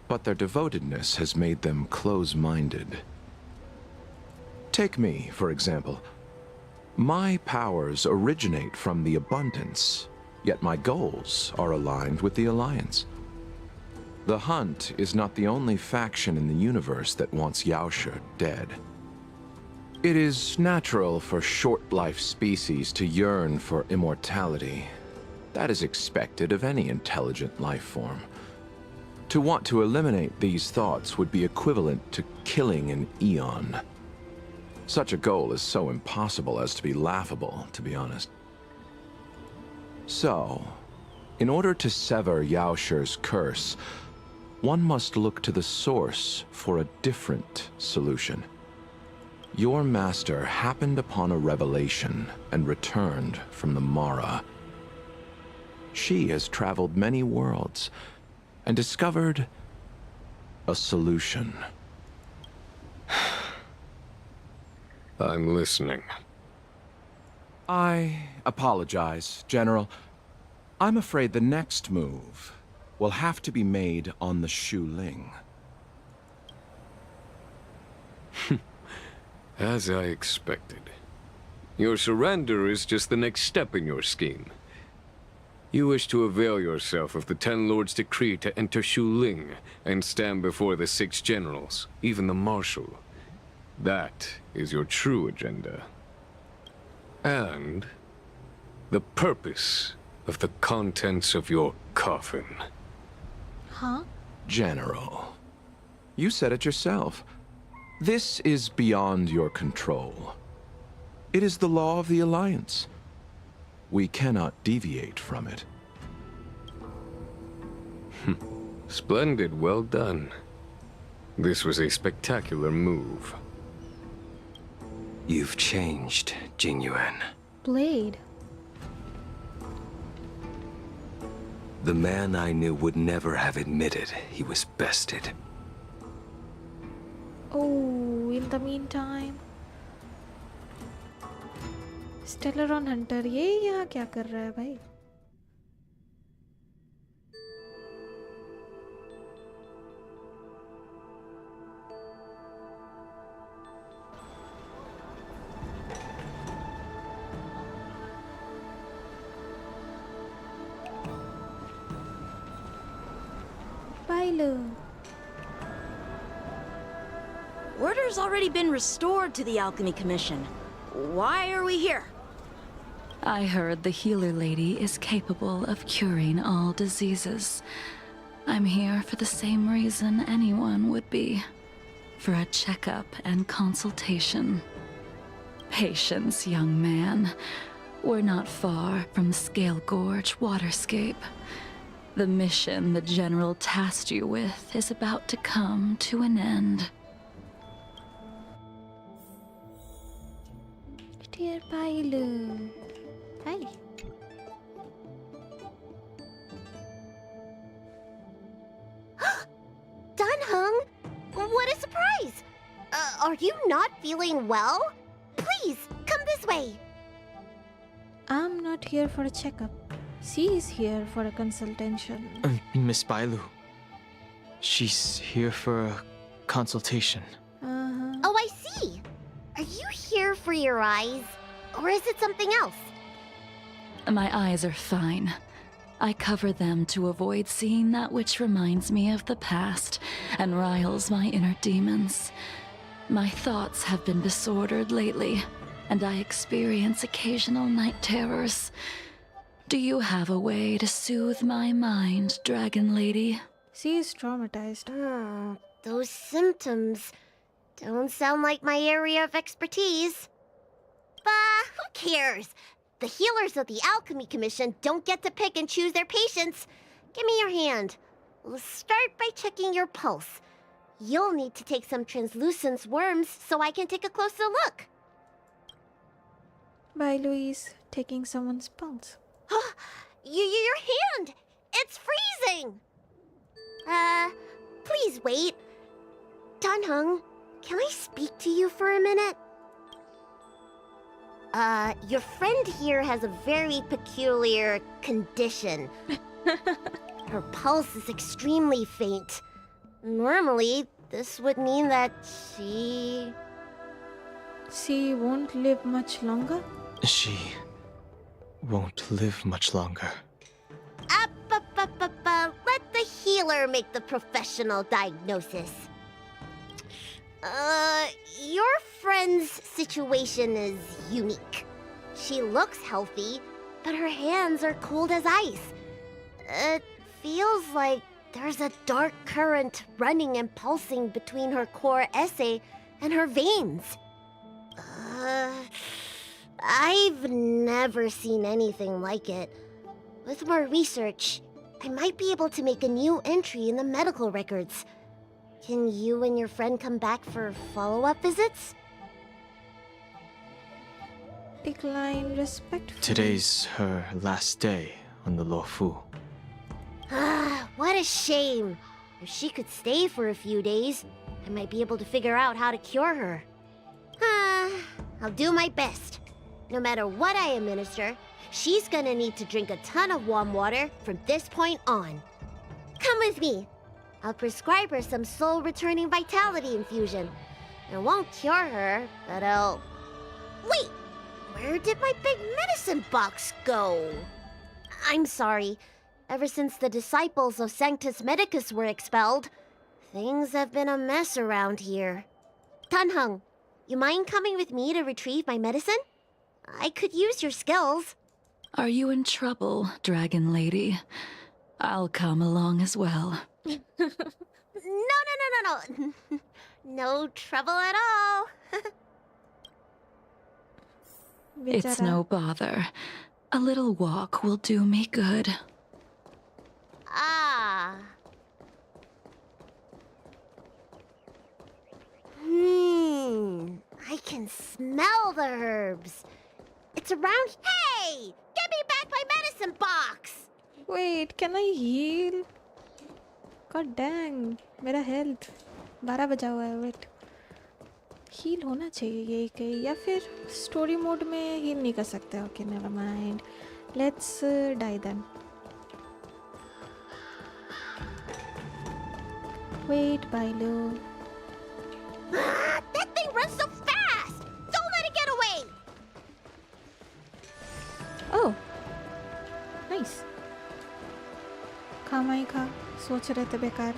P: but their devotedness has made them close-minded. Take me, for example. My powers originate from the abundance, yet my goals are aligned with the Alliance. The Hunt is not the only faction in the universe that wants Yaoshe dead. It is natural for short-life species to yearn for immortality. That is expected of any intelligent life form. To want to eliminate these thoughts would be equivalent to killing an eon. Such a goal is so impossible as to be laughable, to be honest. So, in order to sever Yaoshe's curse, one must look to the source for a different solution. Your master happened upon a revelation and returned from the Mara. She has traveled many worlds and discovered a solution.
Q: I'm listening.
P: I apologize, General. I'm afraid the next move will have to be made on the Shu Ling.
Q: As I expected. Your surrender is just the next step in your scheme. You wish to avail yourself of the Ten Lords' decree to enter Shu Ling and stand before the 6 generals, even the Marshal. That is your true agenda. And the purpose of the contents of your coffin.
A: Huh?
P: General, you said it yourself. This is beyond your control. It is the law of the Alliance. We cannot deviate from it.
Q: Splendid, well done. This was a spectacular move.
L: You've changed, Jingyuan.
A: Blade.
L: The man I knew would never have admitted he was bested.
A: Oh, in the meantime, Stellaron Hunter, ये यहाँ क्या कर रहा है भाई?
N: Order's already been restored to the Alchemy Commission. Why are we here?
G: I heard the healer lady is capable of curing all diseases. I'm here for the same reason anyone would be. For a checkup and consultation. Patience, young man. We're not far from Scale Gorge Waterscape. The mission the General tasked you with is about to come to an end.
A: Dear Bailu. Hi.
S: Dunhung? What a surprise! Are you not feeling well? Please, come this way.
A: I'm not here for a checkup. She is here for a consultation.
M: Miss Bailu. She's here for a consultation.
S: Oh, I see. Are you here for your eyes? Or is it something else?
G: My eyes are fine. I cover them to avoid seeing that which reminds me of the past and riles my inner demons. My thoughts have been disordered lately, and I experience occasional night terrors. Do you have a way to soothe my mind, Dragon Lady?
A: She is traumatized.
S: Those symptoms don't sound like my area of expertise. But who cares? The healers of the Alchemy Commission don't get to pick and choose their patients. Give me your hand. We'll start by checking your pulse. You'll need to take some translucent worms so I can take a closer look.
A: Bailu is taking someone's pulse.
S: Your hand! It's freezing! Please wait. Dunhung, can I speak to you for a minute? Your friend here has a very peculiar condition. Her pulse is extremely faint. Normally, this would mean that she
A: won't live much longer?
M: She won't live much longer.
S: Let the healer make the professional diagnosis. Your friend's situation is unique. She looks healthy, but her hands are cold as ice. It feels like there's a dark current running and pulsing between her core essay and her veins. I've never seen anything like it. With more research, I might be able to make a new entry in the medical records. Can you and your friend come back for follow-up visits?
A: Decline respectfully.
M: Today's her last day on the Luofu.
S: What a shame. If she could stay for a few days, I might be able to figure out how to cure her. I'll do my best. No matter what I administer, she's gonna need to drink a ton of warm water from this point on. Come with me. I'll prescribe her some soul-returning vitality infusion. It won't cure her, but I'll... Wait! Where did my big medicine box go? I'm sorry. Ever since the disciples of Sanctus Medicus were expelled, things have been a mess around here. Tanheng, you mind coming with me to retrieve my medicine? I could use your skills.
G: Are you in trouble, Dragon Lady? I'll come along as well.
S: No. No trouble at all.
G: It's no bother. A little walk will do me good.
S: I can smell the herbs. It's around... Hey! Give me back my medicine box!
A: Wait, can I heal? God dang, मेरा health 12 बजा हुआ है. Wait, heal होना चाहिए ये कहीं, या फिर story mode में heal नहीं कर सकते. Okay, never mind. Let's die then. Wait, Bailu.
S: That thing runs so fast! Don't let it get away!
A: Oh, nice. खामा ही खा, सोच रहे थे बेकार.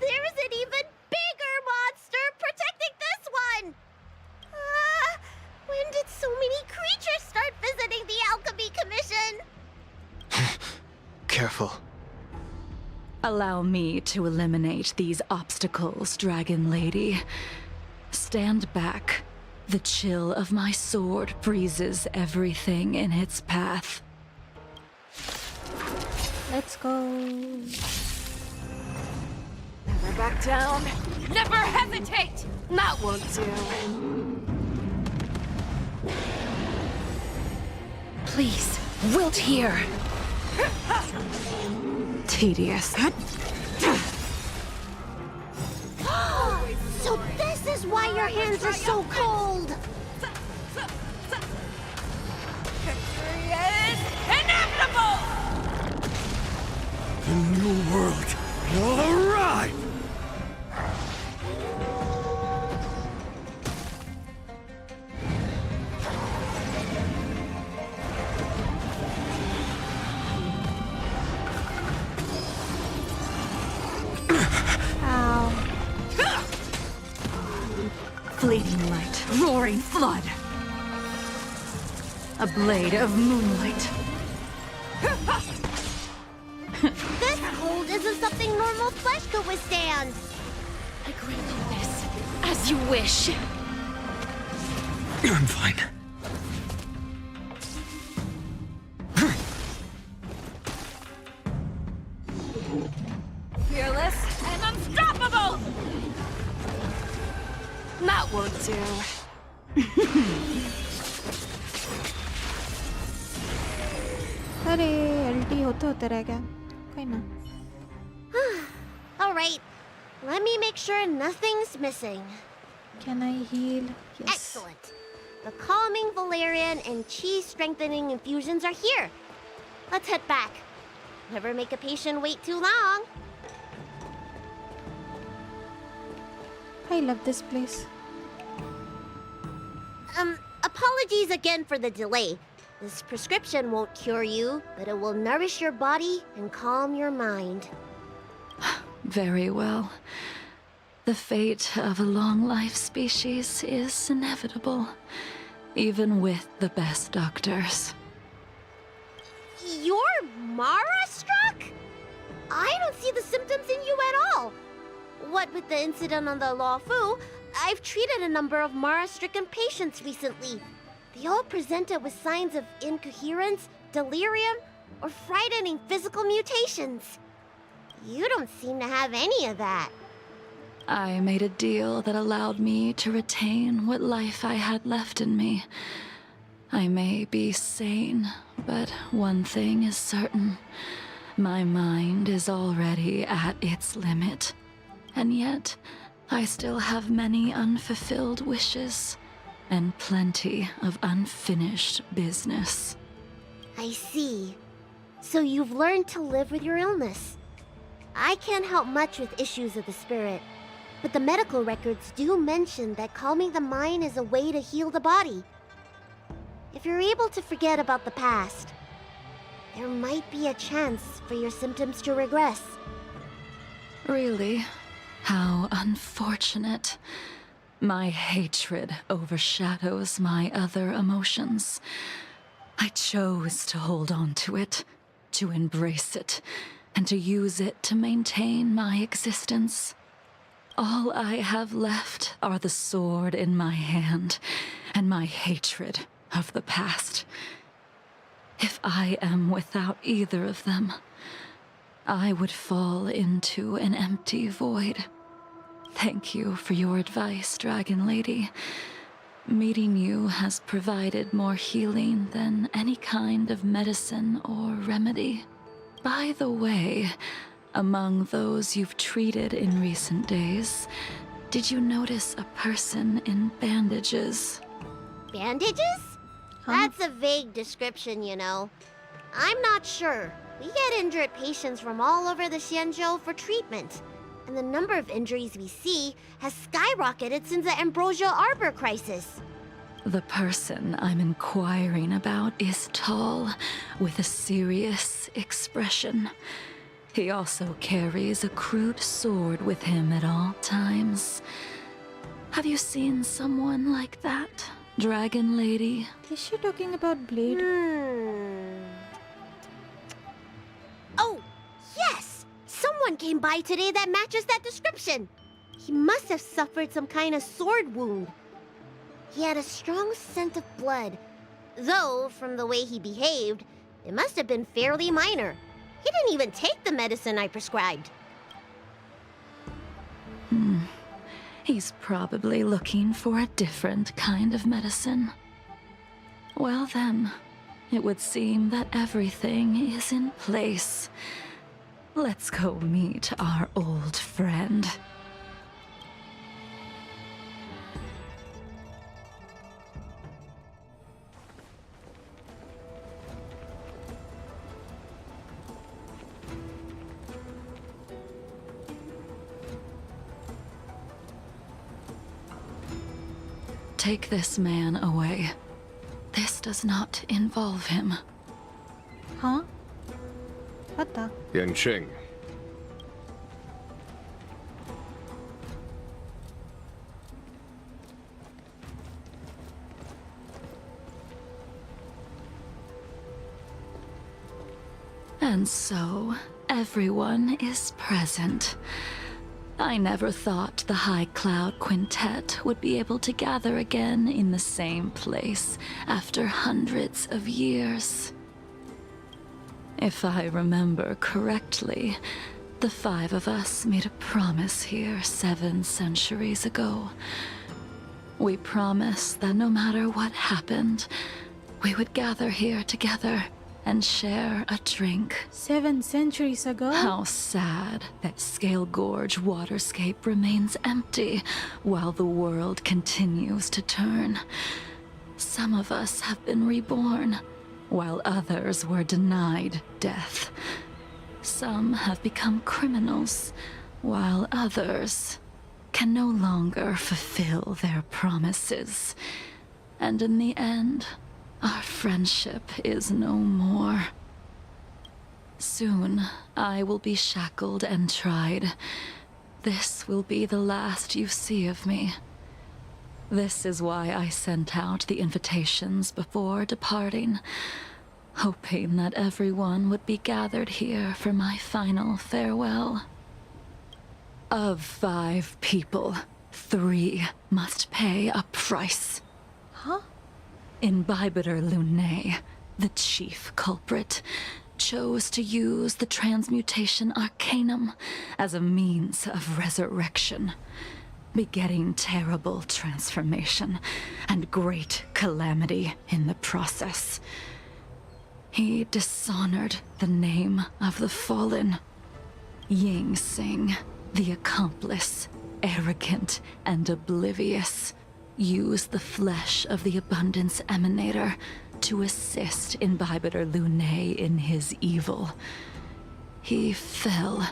S: There's an even bigger monster protecting this one! When did so many creatures start visiting the Alchemy Commission?
M: Careful.
G: Allow me to eliminate these obstacles, Dragon Lady. Stand back. The chill of my sword freezes everything in its path.
A: Let's go.
B: Never back down. Never hesitate! That won't do.
E: Please, wilt here. Tedious.
S: So this is why your hands are so cold!
B: Victory is inevitable!
K: The new world will arrive!
G: Fleeting light, roaring flood. A blade of moonlight.
S: This cold isn't something normal flesh could withstand!
G: Agree to this, as you wish.
K: I'm fine.
B: Fearless and unstoppable! That won't do.
A: अरे LT होते होते रह गया. कोई ना.
S: Alright, let me make sure nothing's missing.
A: Can I heal? Yes.
S: Excellent. The calming valerian and chi strengthening infusions are here. Let's head back. Never make a patient wait too long.
A: I love this place.
S: Apologies again for the delay. This prescription won't cure you, but it will nourish your body and calm your mind.
G: Very well. The fate of a long-life species is inevitable, even with the best doctors.
S: You're Mara-struck? I don't see the symptoms in you at all. What with the incident on the Luofu, I've treated a number of Mara-stricken patients recently. They all presented with signs of incoherence, delirium, or frightening physical mutations. You don't seem to have any of that.
G: I made a deal that allowed me to retain what life I had left in me. I may be sane, but one thing is certain. My mind is already at its limit. And yet, I still have many unfulfilled wishes, and plenty of unfinished business.
S: I see. So you've learned to live with your illness. I can't help much with issues of the spirit, but the medical records do mention that calming the mind is a way to heal the body. If you're able to forget about the past, there might be a chance for your symptoms to regress.
G: Really? How unfortunate. My hatred overshadows my other emotions. I chose to hold on to it, to embrace it, and to use it to maintain my existence. All I have left are the sword in my hand and my hatred of the past. If I am without either of them, I would fall into an empty void. Thank you for your advice, Dragon Lady. Meeting you has provided more healing than any kind of medicine or remedy. By the way, among those you've treated in recent days, did you notice a person in bandages?
S: Bandages? That's a vague description, you know. I'm not sure. We get injured patients from all over the Xianzhou for treatment. And the number of injuries we see has skyrocketed since the Ambrosia Arbor crisis.
G: The person I'm inquiring about is tall, with a serious expression. He also carries a crude sword with him at all times. Have you seen someone like that, Dragon Lady?
A: Is she talking about Blade?
S: Oh, yes! Someone came by today that matches that description. He must have suffered some kind of sword wound. He had a strong scent of blood, though from the way he behaved, it must have been fairly minor. He didn't even take the medicine I prescribed.
G: He's probably looking for a different kind of medicine. Well then, it would seem that everything is in place. Let's go meet our old friend. Take this man away. This does not involve him.
A: Huh? What the?
Q: Yanqing.
G: And so, everyone is present. I never thought the High Cloud Quintet would be able to gather again in the same place after hundreds of years. If I remember correctly, the 5 of us made a promise here 7 centuries ago. We promised that no matter what happened, we would gather here together and share a drink.
A: 7 centuries ago?
G: How sad that Scale Gorge waterscape remains empty while the world continues to turn. Some of us have been reborn, while others were denied death. Some have become criminals, while others can no longer fulfill their promises. and in the end, our friendship is no more. Soon, I will be shackled and tried. This will be the last you see of me. This is why I sent out the invitations before departing, hoping that everyone would be gathered here for my final farewell. Of 5 people, 3 must pay a price.
A: Huh?
G: Imbibitor Lunae, the chief culprit, chose to use the transmutation arcanum as a means of resurrection, begetting terrible transformation and great calamity in the process. He dishonored the name of the fallen. Ying Sing, the accomplice, arrogant and oblivious, used the flesh of the Abundance Emanator to assist Imbibitor Lunae in his evil. He fell,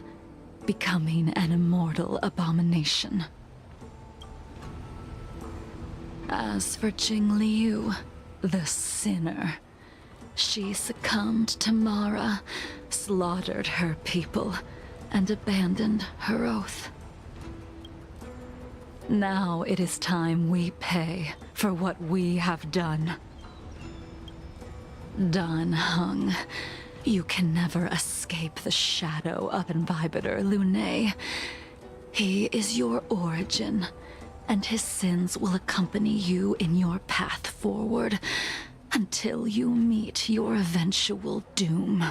G: becoming an immortal abomination. As for Jing Liu, the sinner, she succumbed to Mara, slaughtered her people, and abandoned her oath. Now it is time we pay for what we have done. Dan Heng, you can never escape the shadow of Imbibitor Lunae. He is your origin, and his sins will accompany you in your path forward until you meet your eventual doom.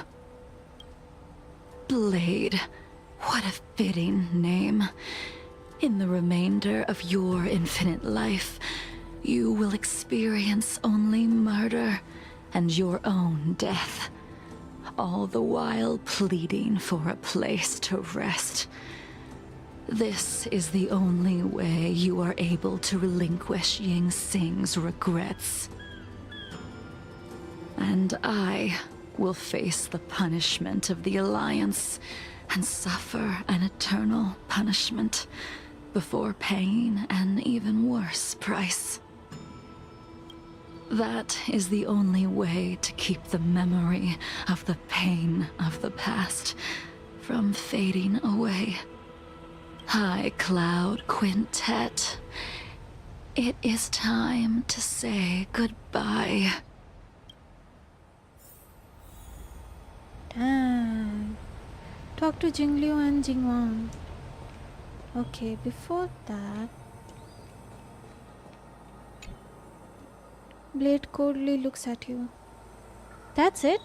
G: Blade, what a fitting name. In the remainder of your infinite life, you will experience only murder and your own death, all the while pleading for a place to rest. This is the only way you are able to relinquish Ying Sing's regrets. And I will face the punishment of the Alliance and suffer an eternal punishment before paying an even worse price. That is the only way to keep the memory of the pain of the past from fading away. High Cloud Quintet, it is time to say goodbye.
A: Damn. Talk to Jing Liu and Jing Wang. Okay, before that, Blade coldly looks at you. That's it?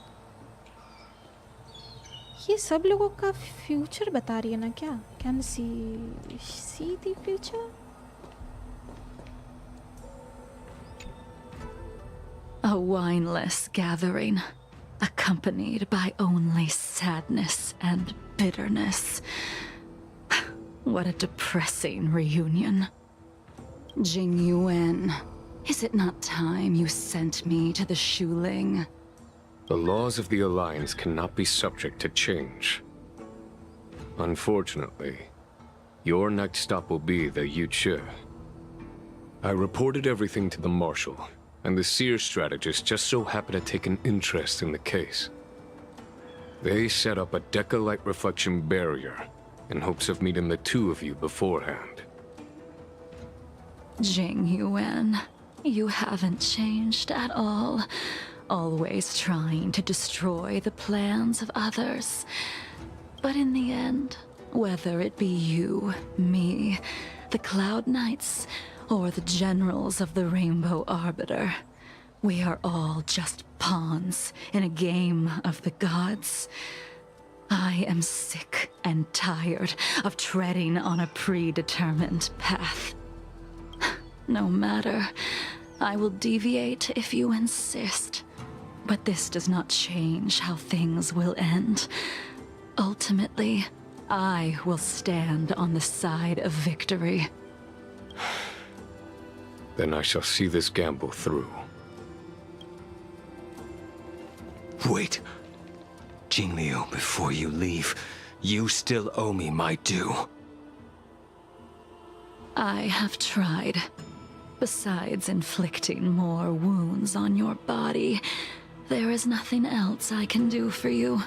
A: ये सब लोगों का future बता रही है ना क्या? Can see the future?
G: A wineless gathering, accompanied by only sadness and bitterness. What a depressing reunion. Jing Yuan, is it not time you sent me to the Shuling?
Q: The laws of the Alliance cannot be subject to change. Unfortunately, your next stop will be the Yuchi. I reported everything to the Marshal, and the Seer strategist just so happened to take an interest in the case. They set up a Deca-light reflection barrier in hopes of meeting the 2 of you beforehand.
G: Jing Yuan, you haven't changed at all. Always trying to destroy the plans of others. But in the end, whether it be you, me, the Cloud Knights, or the generals of the Rainbow Arbiter, we are all just pawns in a game of the gods. I am sick and tired of treading on a predetermined path. No matter, I will deviate if you insist. But this does not change how things will end. Ultimately, I will stand on the side of victory.
Q: Then I shall see this gamble through.
L: Wait. Jing Liu, before you leave, you still owe me my due.
G: I have tried, Besides inflicting more wounds on your body, there is nothing else I can do for you.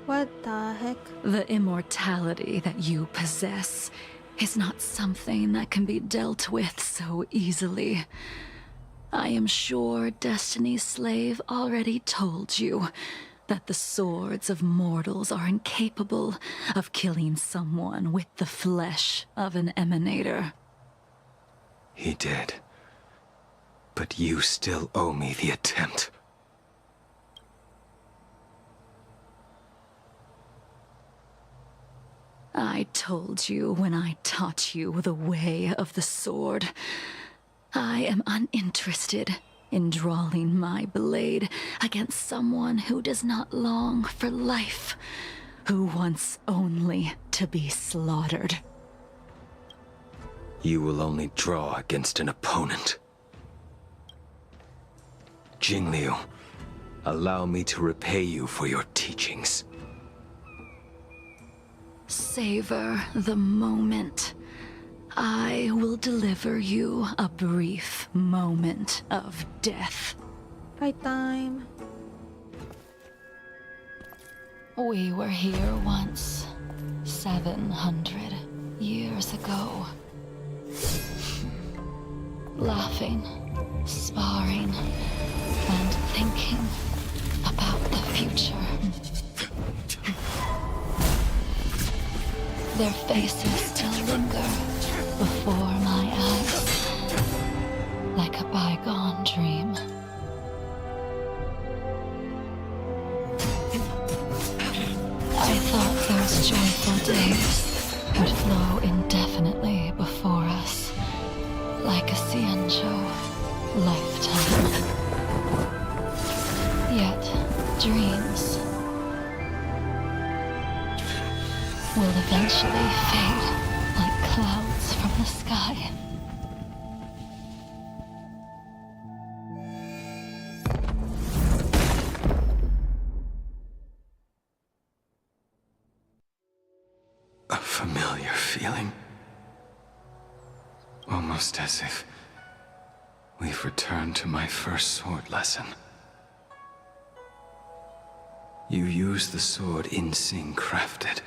A: What the heck?
G: The immortality that you possess is not something that can be dealt with so easily. I am sure Destiny's Slave already told you that the swords of mortals are incapable of killing someone with the flesh of an emanator.
L: He did. But you still owe me the attempt.
G: I told you when I taught you the way of the sword. I am uninterested in drawing my blade against someone who does not long for life, who wants only to be slaughtered.
L: You will only draw against an opponent. Jingliu, allow me to repay you for your teachings.
G: Savor the moment. I will deliver you a brief moment of death.
A: Fight time.
G: We were here once, 700 years ago. Laughing, sparring, and thinking about the future. Their faces still linger before my eyes, like a bygone dream. I thought those joyful days would flow indefinitely before us, like a Cienjo lifetime. Yet, dreams will eventually fade like clouds from the sky.
L: A familiar feeling. Almost as if we've returned to my first sword lesson. You used the sword Insing crafted,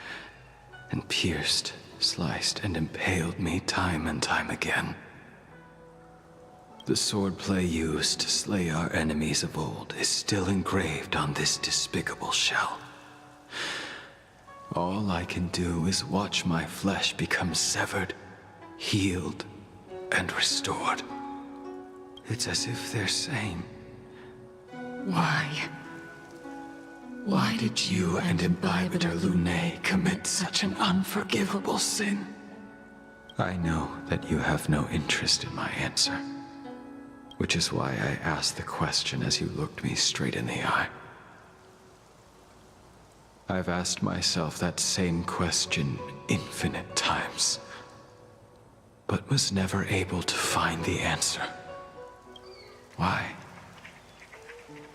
L: and pierced, sliced, and impaled me time and time again. The swordplay used to slay our enemies of old is still engraved on this despicable shell. All I can do is watch my flesh become severed, healed, and restored. It's as if they're saying, why? Why did you and Imbibitor Lunae commit such an unforgivable sin? I know that you have no interest in my answer, which is why I asked the question as you looked me straight in the eye. I've asked myself that same question infinite times, but was never able to find the answer. Why?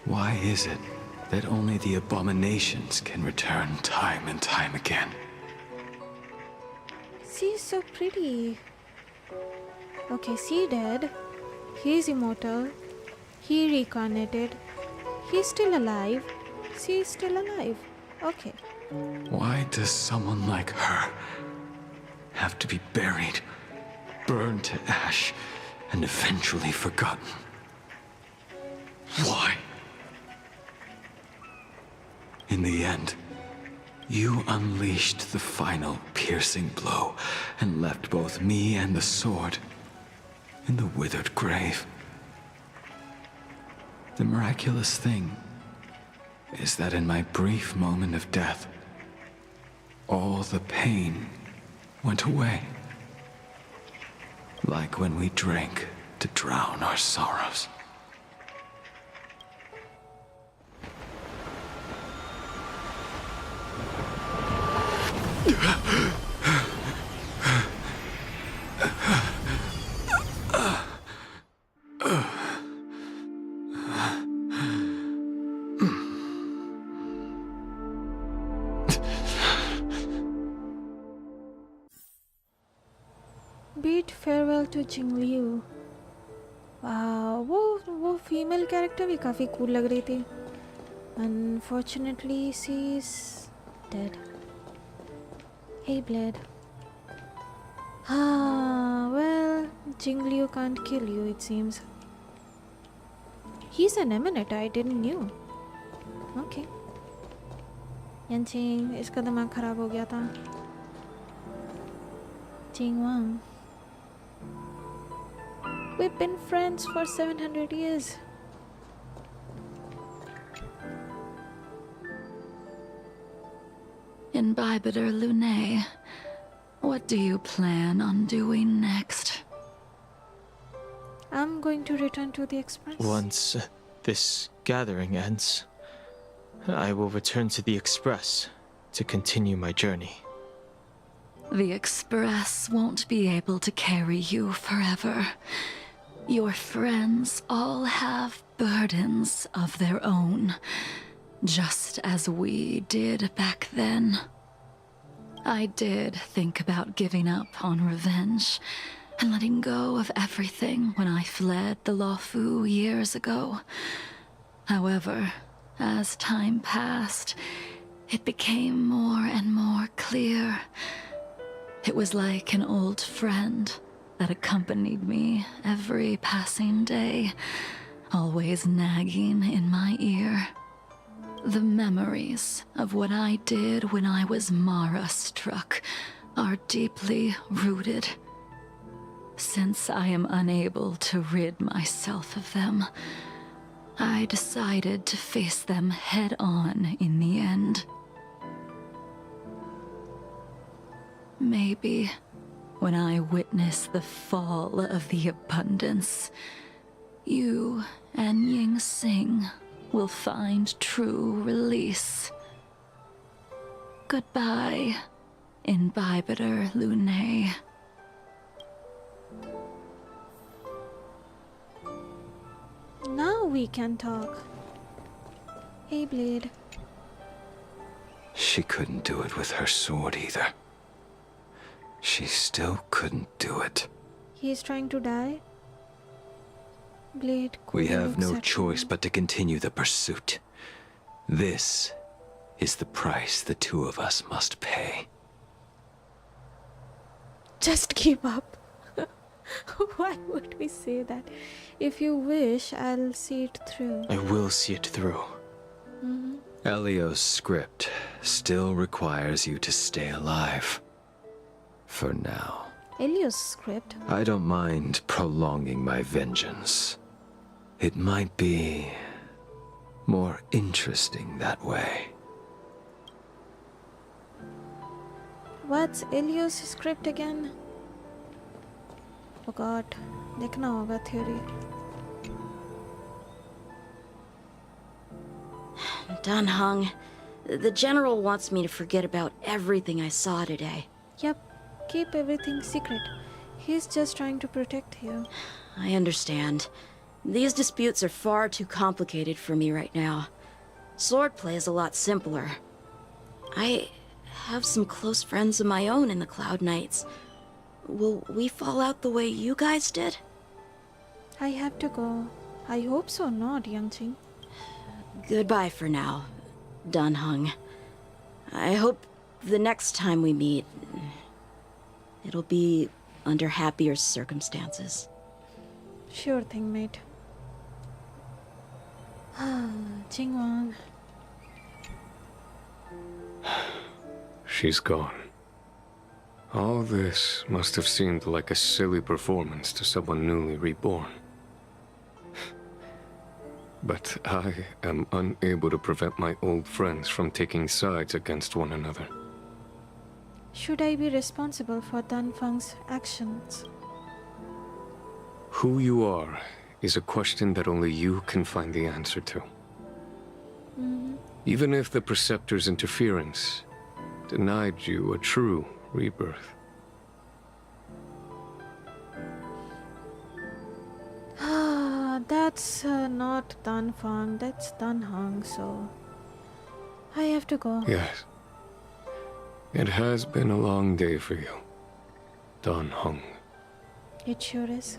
L: Why is it that only the abominations can return time and time again?
A: She's so pretty. Okay, she dead. He's immortal. He reincarnated. He's still alive. She's still alive. Okay.
L: Why does someone like her have to be buried, burned to ash, and eventually forgotten? Why? In the end, you unleashed the final piercing blow and left both me and the sword in the withered grave. The miraculous thing is that in my brief moment of death, all the pain went away. Like when we drank to drown our sorrows.
A: Bid farewell to Jingliu. वो female character भी काफ़ी cool लग रही थी. Unfortunately, she's dead. Hey, Blade. Well, Jingliu can't kill you, it seems. He's an emanator, I didn't knew. Okay. Yanqing, इसका दिमाग खराब हो गया था. Jingwang. We've been friends for 700 years.
G: Imbibitor Lunae, what do you plan on doing next?
A: I'm going to return to the Express.
M: Once this gathering ends, I will return to the Express to continue my journey.
G: The Express won't be able to carry you forever. Your friends all have burdens of their own, just as we did back then. I did think about giving up on revenge and letting go of everything when I fled the Luofu years ago. However, as time passed, it became more and more clear. It was like an old friend that accompanied me every passing day, always nagging in my ear. The memories of what I did when I was Mara-struck are deeply rooted. Since I am unable to rid myself of them, I decided to face them head-on in the end. Maybe when I witness the fall of the abundance, you and Ying Sing will find true release. Goodbye, Imbibitor Lunae.
A: Now we can talk. Hey, Blade.
L: She couldn't do it with her sword either. She still couldn't do it.
A: He's trying to die. Blade.
L: We have no choice but to continue the pursuit. This is the price the two of us must pay.
A: Just give up. Why would we say that? If you wish, I'll see it through.
M: I will see it through.
L: Elio's script still requires you to stay alive. For now.
A: Elio's script?
L: I don't mind prolonging my vengeance. It might be more interesting that way.
A: What's Elio's script again? Oh god, देखना होगा theory.
N: Dunhung, the General wants me to forget about everything I saw today.
A: Yep, keep everything secret. He's just trying to protect you.
N: I understand. These disputes are far too complicated for me right now. Swordplay is a lot simpler. I have some close friends of my own in the Cloud Knights. Will we fall out the way you guys did?
A: I have to go. I hope so not, Yanqing.
N: Goodbye for now, Dunhung. I hope the next time we meet, it'll be under happier circumstances.
A: Sure thing, mate. Jingwang.
Q: She's gone. All this must have seemed like a silly performance to someone newly reborn. But I am unable to prevent my old friends from taking sides against one another.
A: Should I be responsible for Danfang's actions?
Q: Who you are is a question that only you can find the answer to. Even if the Preceptor's interference denied you a true rebirth.
A: That's not Danfang, that's Danhang, so I have to go.
Q: Yes. It has been a long day for you, Danhung.
A: It sure is.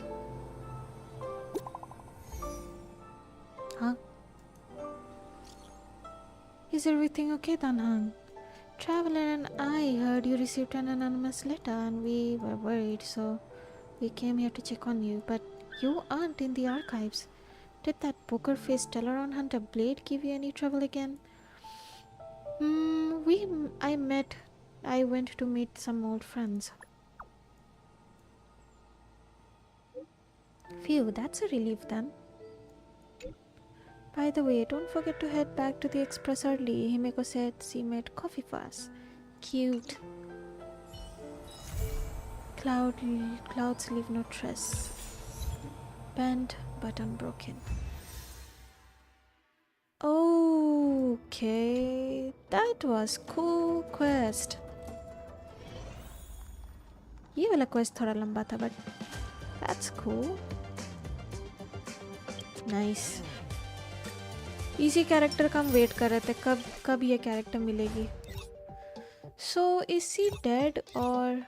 A: Is everything okay, Tanhang? Traveler and I heard you received an anonymous letter and we were worried, so we came here to check on you, but you aren't in the archives. Did that poker-faced Teleron Hunter Blade give you any trouble again? I went to meet some old friends. Phew, that's a relief then. By the way, don't forget to head back to the Express early. Himeko said she made coffee for us. Cute. Clouds leave no trace. Bent but unbroken. Okay, that was cool quest. ये वाला quest थोड़ा लंबा था, but that's cool. Nice. इसी character का हम wait कर रहे थे, कब ये कैरेक्टर मिलेगी. So is she dead or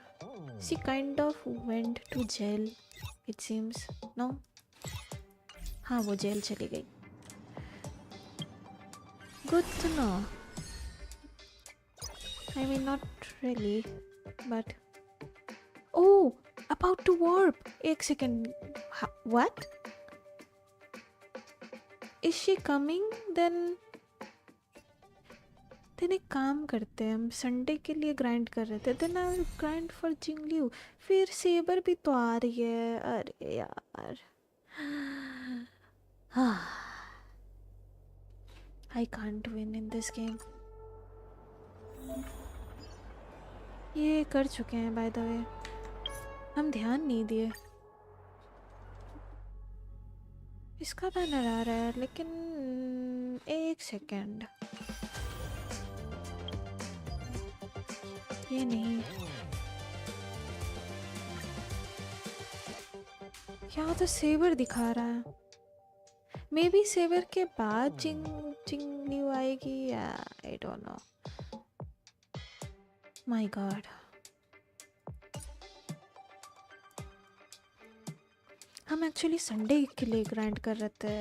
A: she kind of went to jail? It seems. No. हाँ, वो जेल चली गई. Good to know. I mean, not really, but oh, about to warp. एक second. What? Is she coming? Then एक काम करते हैं, हम संडे के लिए ग्राइंड कर रहे थे. Then I'll grind for जिंगलियू. फिर सेबर भी तो आ रही है. अरे यार. I can't win in this game. ये कर चुके हैं by the way. हम ध्यान नहीं दिए. इसका बैनर आ रहा है, लेकिन एक सेकेंड. ये नहीं. यहाँ तो सेवर दिखा रहा है. मे बी सेवर के बाद जिंगलियू आएगी या I don't know. My God. हम एक्चुअली संडे के लिए ग्राइंड कर रहे थे.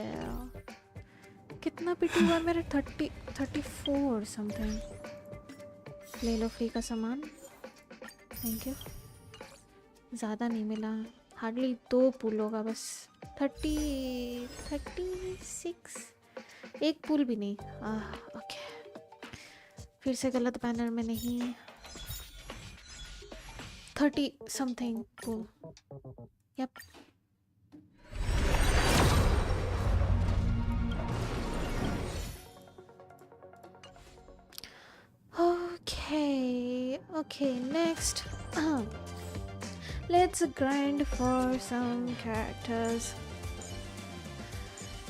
A: कितना पिटी हुआ मेरा 34 समथिंग. ले लो फ्री का सामान. Thank you. ज़्यादा नहीं मिला. हार्डली 2 पुल होगा बस. 36. एक पुल भी नहीं. ओके. फिर से गलत बैनर में नहीं. 30 something pull. Yup. Okay, next. Let's grind for some characters.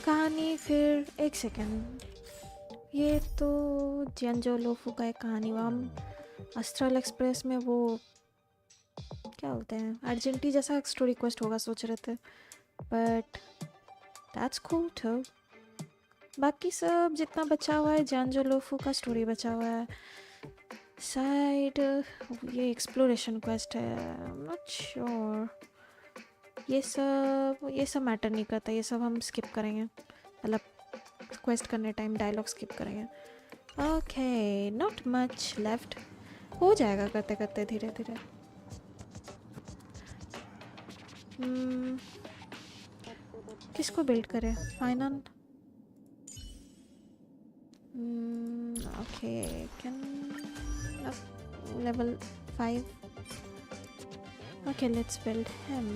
A: कहानी फिर एक सेकेंड. ये तो जियांजो लोफू का एक कहानी हुआ. हम अस्ट्रल एक्सप्रेस में वो क्या बोलते हैं, अर्जेंटी जैसा स्टोरी क्वेस्ट होगा सोच रहे थे, बट दैट्स कूल टू. बाकी सब जितना बचा हुआ है, जियांजो लोफू का स्टोरी बचा हुआ है. साइड ये एक्सप्लोरेशन क्वेस्ट है. Not sure. ये सब मैटर नहीं करता. ये सब हम स्किप करेंगे, मतलब क्वेस्ट करने टाइम डायलॉग स्किप करेंगे. Okay, not much left. हो जाएगा करते करते धीरे धीरे. किसको बिल्ड करें? Final. Okay, can level 5. Okay, let's build him.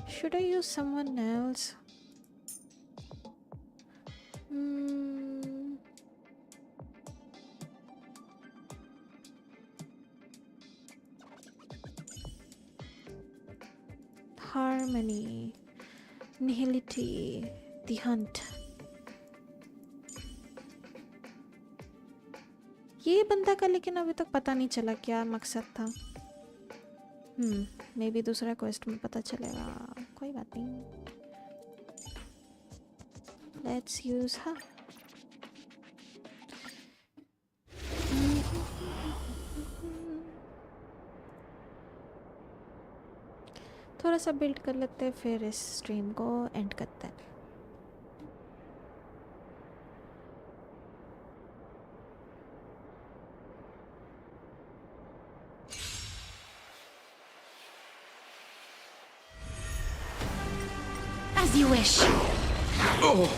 A: Should I use someone else? Harmony, Nihility, The Hunt. ये बंदा का लेकिन अभी तक पता नहीं चला क्या मकसद था. मे बी दूसरा क्वेस्ट में पता चलेगा. कोई बात नहीं. Let's use her. थोड़ा थोड़ा सा बिल्ड कर लेते हैं, फिर इस स्ट्रीम को एंड करते हैं.
F: As you wish.
P: Oh!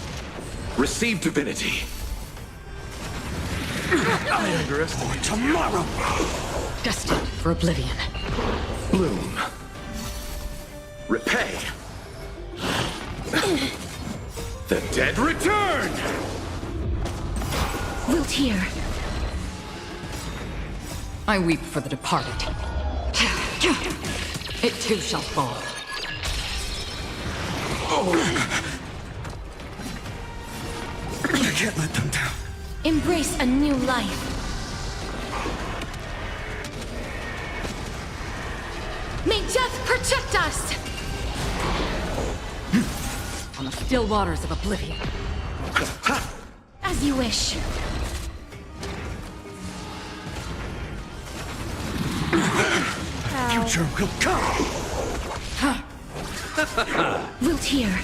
P: Receive divinity.
K: I underestimate tomorrow.
G: Destined for oblivion.
P: Bloom. Repay. The dead return!
G: Wilt here. I weep for the departed. It too shall fall.
K: I can't let them down.
F: Embrace a new life. May death protect us!
G: On the still waters of oblivion.
F: As you wish.
K: Future will come.
F: Wilt here.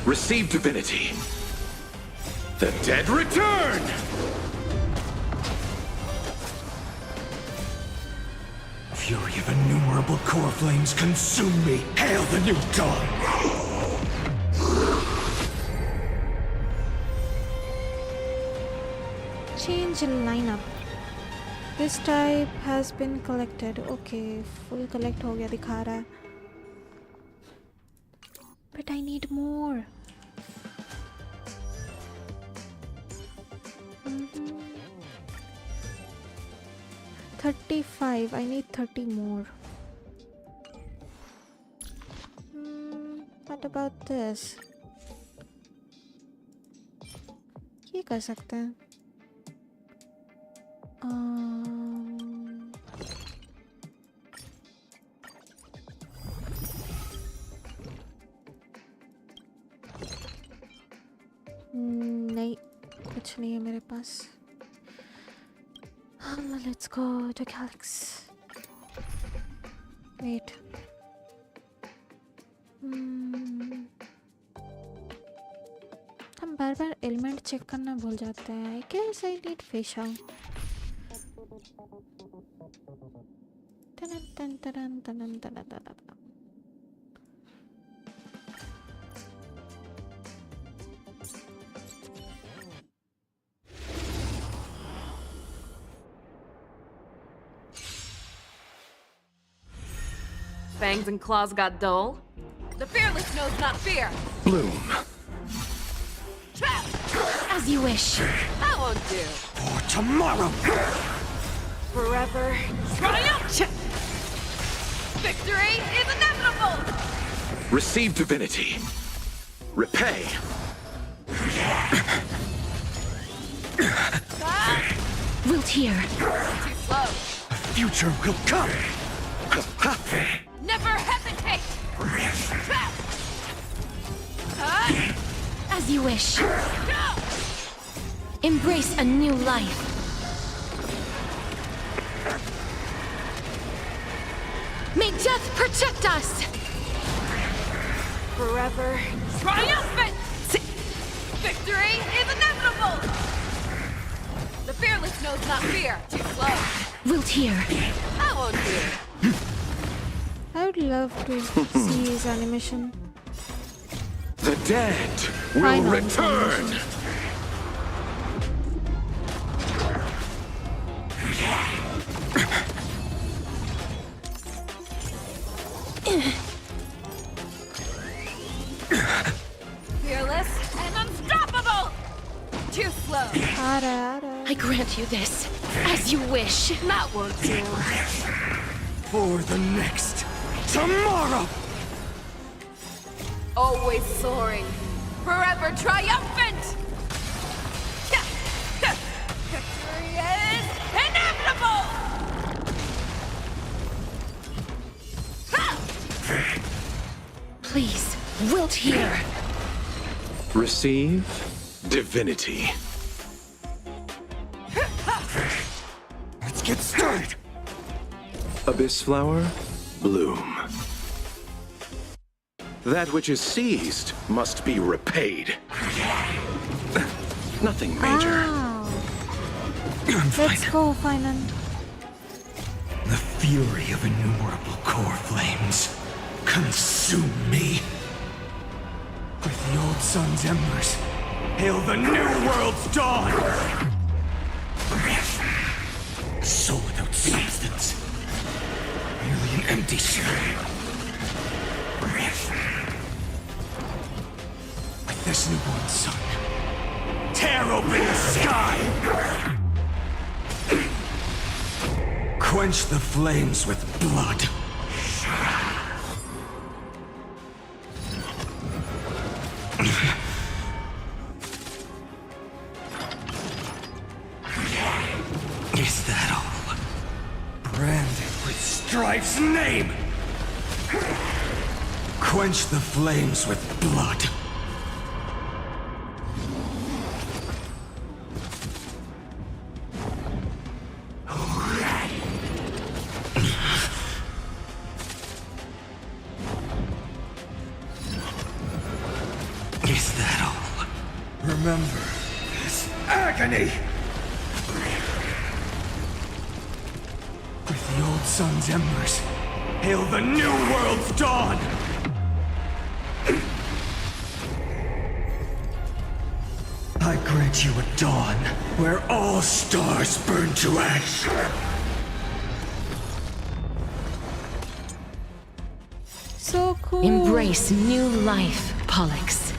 P: Receive divinity. The dead return!
K: Fury of innumerable core flames consume me. Hail the new dawn!
A: Change lineup. This type has been collected. Okay, full collect हो गया दिखा रहा है. But I need more. 35. I need 30 more. What about this? ये कर सकते हैं. नहीं, कुछ नहीं है मेरे पास. Let's go to Calyx. Wait. हम बार बार एलिमेंट चेक करना भूल जाते हैं. I guess I need fish out.
B: Fangs and claws got dull. The fearless knows not fear.
P: Bloom.
B: Trap!
F: As you wish.
B: That won't do.
K: For tomorrow.
B: Forever. Triumph! Victory is inevitable!
P: Receive divinity. Repay.
F: Wilt here.
B: Too slow.
K: Future will come.
B: Never hesitate! Trap!
F: As you wish.
B: Go!
F: Embrace a new life. May death protect us!
B: Forever. Triumphant! Victory is inevitable! The fearless knows not fear. Too slow.
F: Wilt here.
B: That won't do.
A: I would love to see his animation.
P: The dead will return!
B: Fearless and unstoppable! Too slow.
F: I grant you this, as you wish.
B: That won't do.
K: For the next tomorrow!
B: Always soaring. Forever triumphant! Victory is inevitable!
F: Please, wilt here.
P: Receive divinity.
K: Let's get started!
P: Abyss flower, bloom. That which is seized must be repaid. Nothing major.
A: Wow. Let's go, Finan.
K: The fury of innumerable core flames consume me. With the old sun's embers, hail the new world's dawn! Soul without substance. Merely an empty shell. With this newborn sun, tear open the sky! Quench the flames with blood. Is that all? Branded with Strife's name! Quench the flames with blood. Is that all? Remember this agony! With the old sun's embers, hail the new world's dawn! I grant you a dawn where all stars burn to ash.
A: So cool.
G: Embrace new life, Pollux.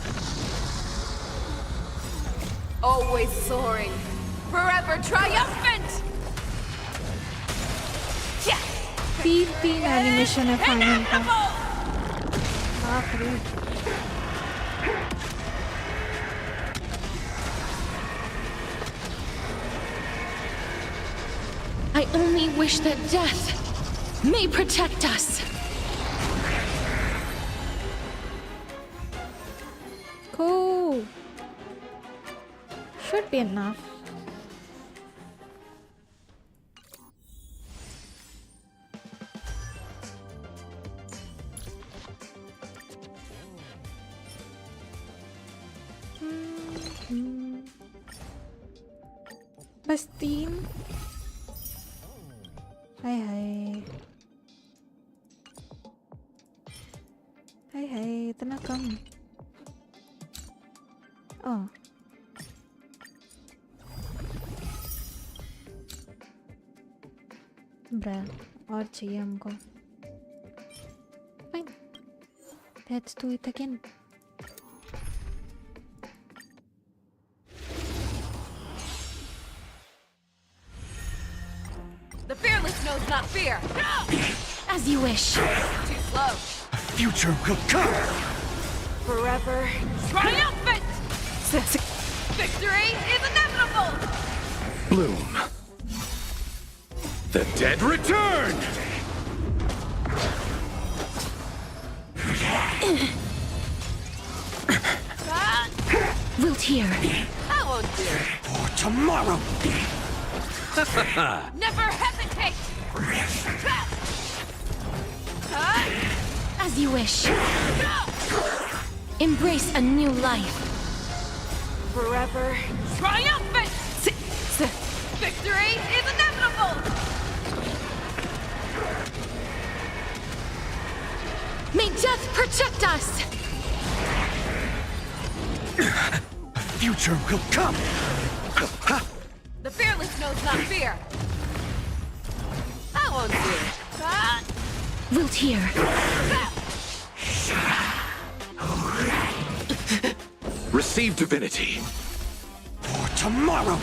B: Always soaring, forever triumphant!
A: तीन animation है final का बाप रे
G: I only wish that death may protect us.
A: Cool. Should be enough. बस 3 हाय हाय हाय हाय इतना कम ओह ब्रा और चाहिए हमको fine let's do it again
B: The fearless knows not fear.
G: As you wish.
B: Too slow.
K: A future will come.
B: Forever triumphant. Victory is inevitable.
P: Bloom. The dead return!
G: Wilt hear.
B: I won't do.
K: For tomorrow.
B: Never hesitate.
G: As you wish. Embrace a new life.
B: Forever triumphant. Victory is inevitable.
G: May death protect us.
K: A future will come.
B: The fearless knows not fear. I won't do.
G: Wilt hear.
P: Receive divinity.
K: For tomorrow.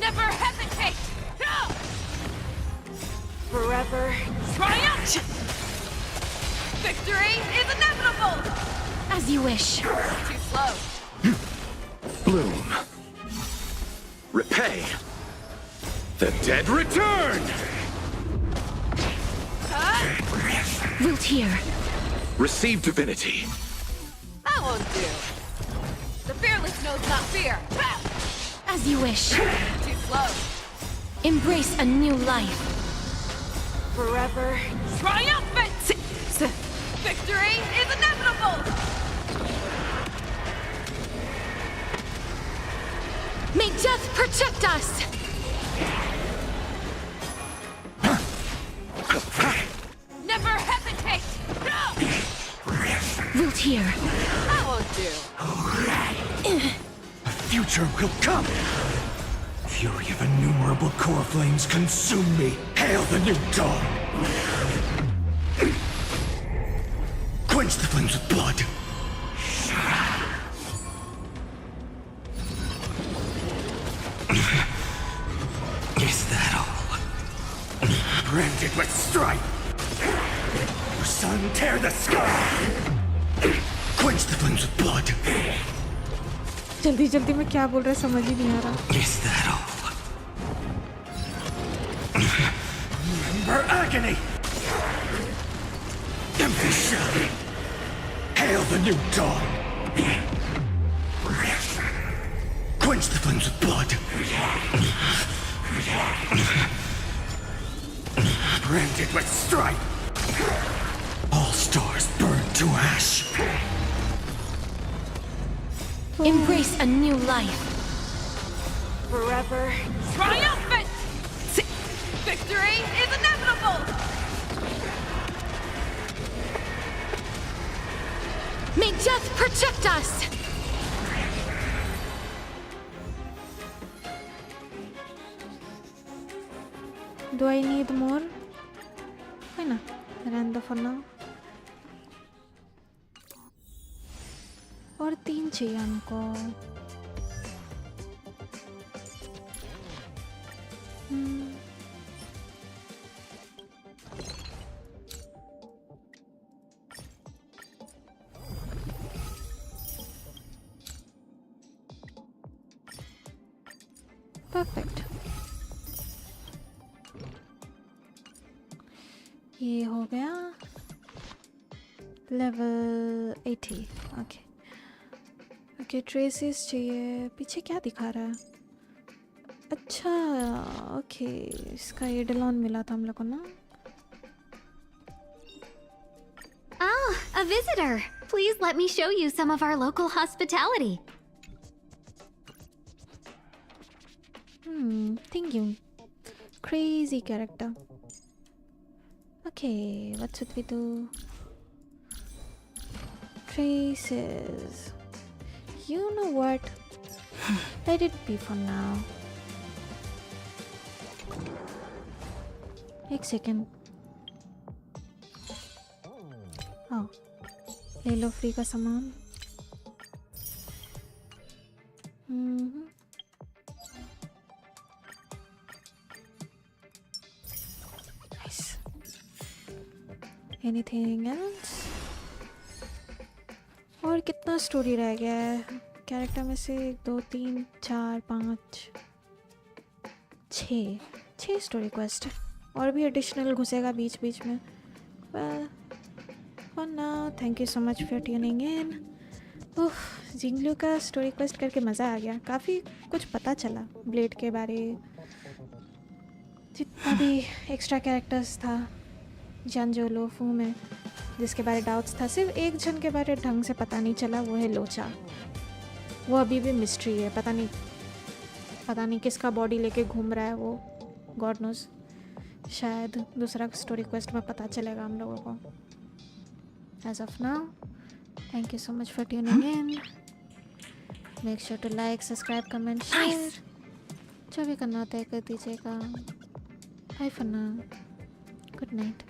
B: Never hesitate. Forever triumph. Victory is inevitable.
G: As you wish.
B: Too slow.
P: Bloom. Repay. The dead return!
G: Wilt hear.
P: Receive divinity.
B: I won't do. The fearless knows not fear.
G: As you wish.
B: Too close.
N: Embrace a new life.
B: Forever triumphant! Victory is inevitable!
N: May death protect us!
B: Never hesitate!
N: Redgear.
B: That won't do.
K: A future will come! Fury of innumerable core flames consume me! Hail the new dawn! Quench the flames with blood! Is that all? Branded with strife! Your sun tear the sky! Quench the flames with blood!
A: जल्दी जल्दी में क्या बोल रहा है समझ ही नहीं आ रहा.
K: Is that all? Remember agony! Empty shell! Hail the new dawn! Quench the flames with blood! Branded with strife! All stars burn to ash!
N: Embrace a new life.
B: Forever triumphant! Victory is inevitable!
N: May death protect us!
A: Do I need more? Why not? Render for now. और 3 चाहिए हमको. Perfect. ये हो गया level 80. Okay. Okay, traces चाहिए. पीछे क्या दिखा रहा है? अच्छा, okay. इसका एडलॉन मिला था हम लोग को ना.
T: Ah, a visitor. Please let me show you some of our local hospitality.
A: Thank you. Crazy character. Okay, what should we do? Traces. You know what? Let it be for now. एक second. Oh, ले लो free का सामान. Nice. Anything else? और कितना story रह गया है character में से? 1 2 3 4 5 6 स्टोरी क्वेस्ट. और भी एडिशनल घुसेगा बीच बीच में. Well, for now, thank you so much for tuning in. जिंगलू का स्टोरी क्वेस्ट करके मज़ा आ गया. काफ़ी कुछ पता चला ब्लेड के बारे. जितना भी एक्स्ट्रा कैरेक्टर्स था जानजोलो फू में जिसके बारे डाउट्स था, सिर्फ एक जन के बारे ढंग से पता नहीं चला. वो है लोचा. वो अभी भी मिस्ट्री है. पता नहीं किसका बॉडी लेके घूम रहा है वो. God knows. शायद दूसरा स्टोरी क्वेस्ट में पता चलेगा हम लोगों को. As of now, thank you so much for tuning in. Make sure to like, subscribe, comment, share. जो भी करना होता है कर दीजिएगा. Bye for now. Good night.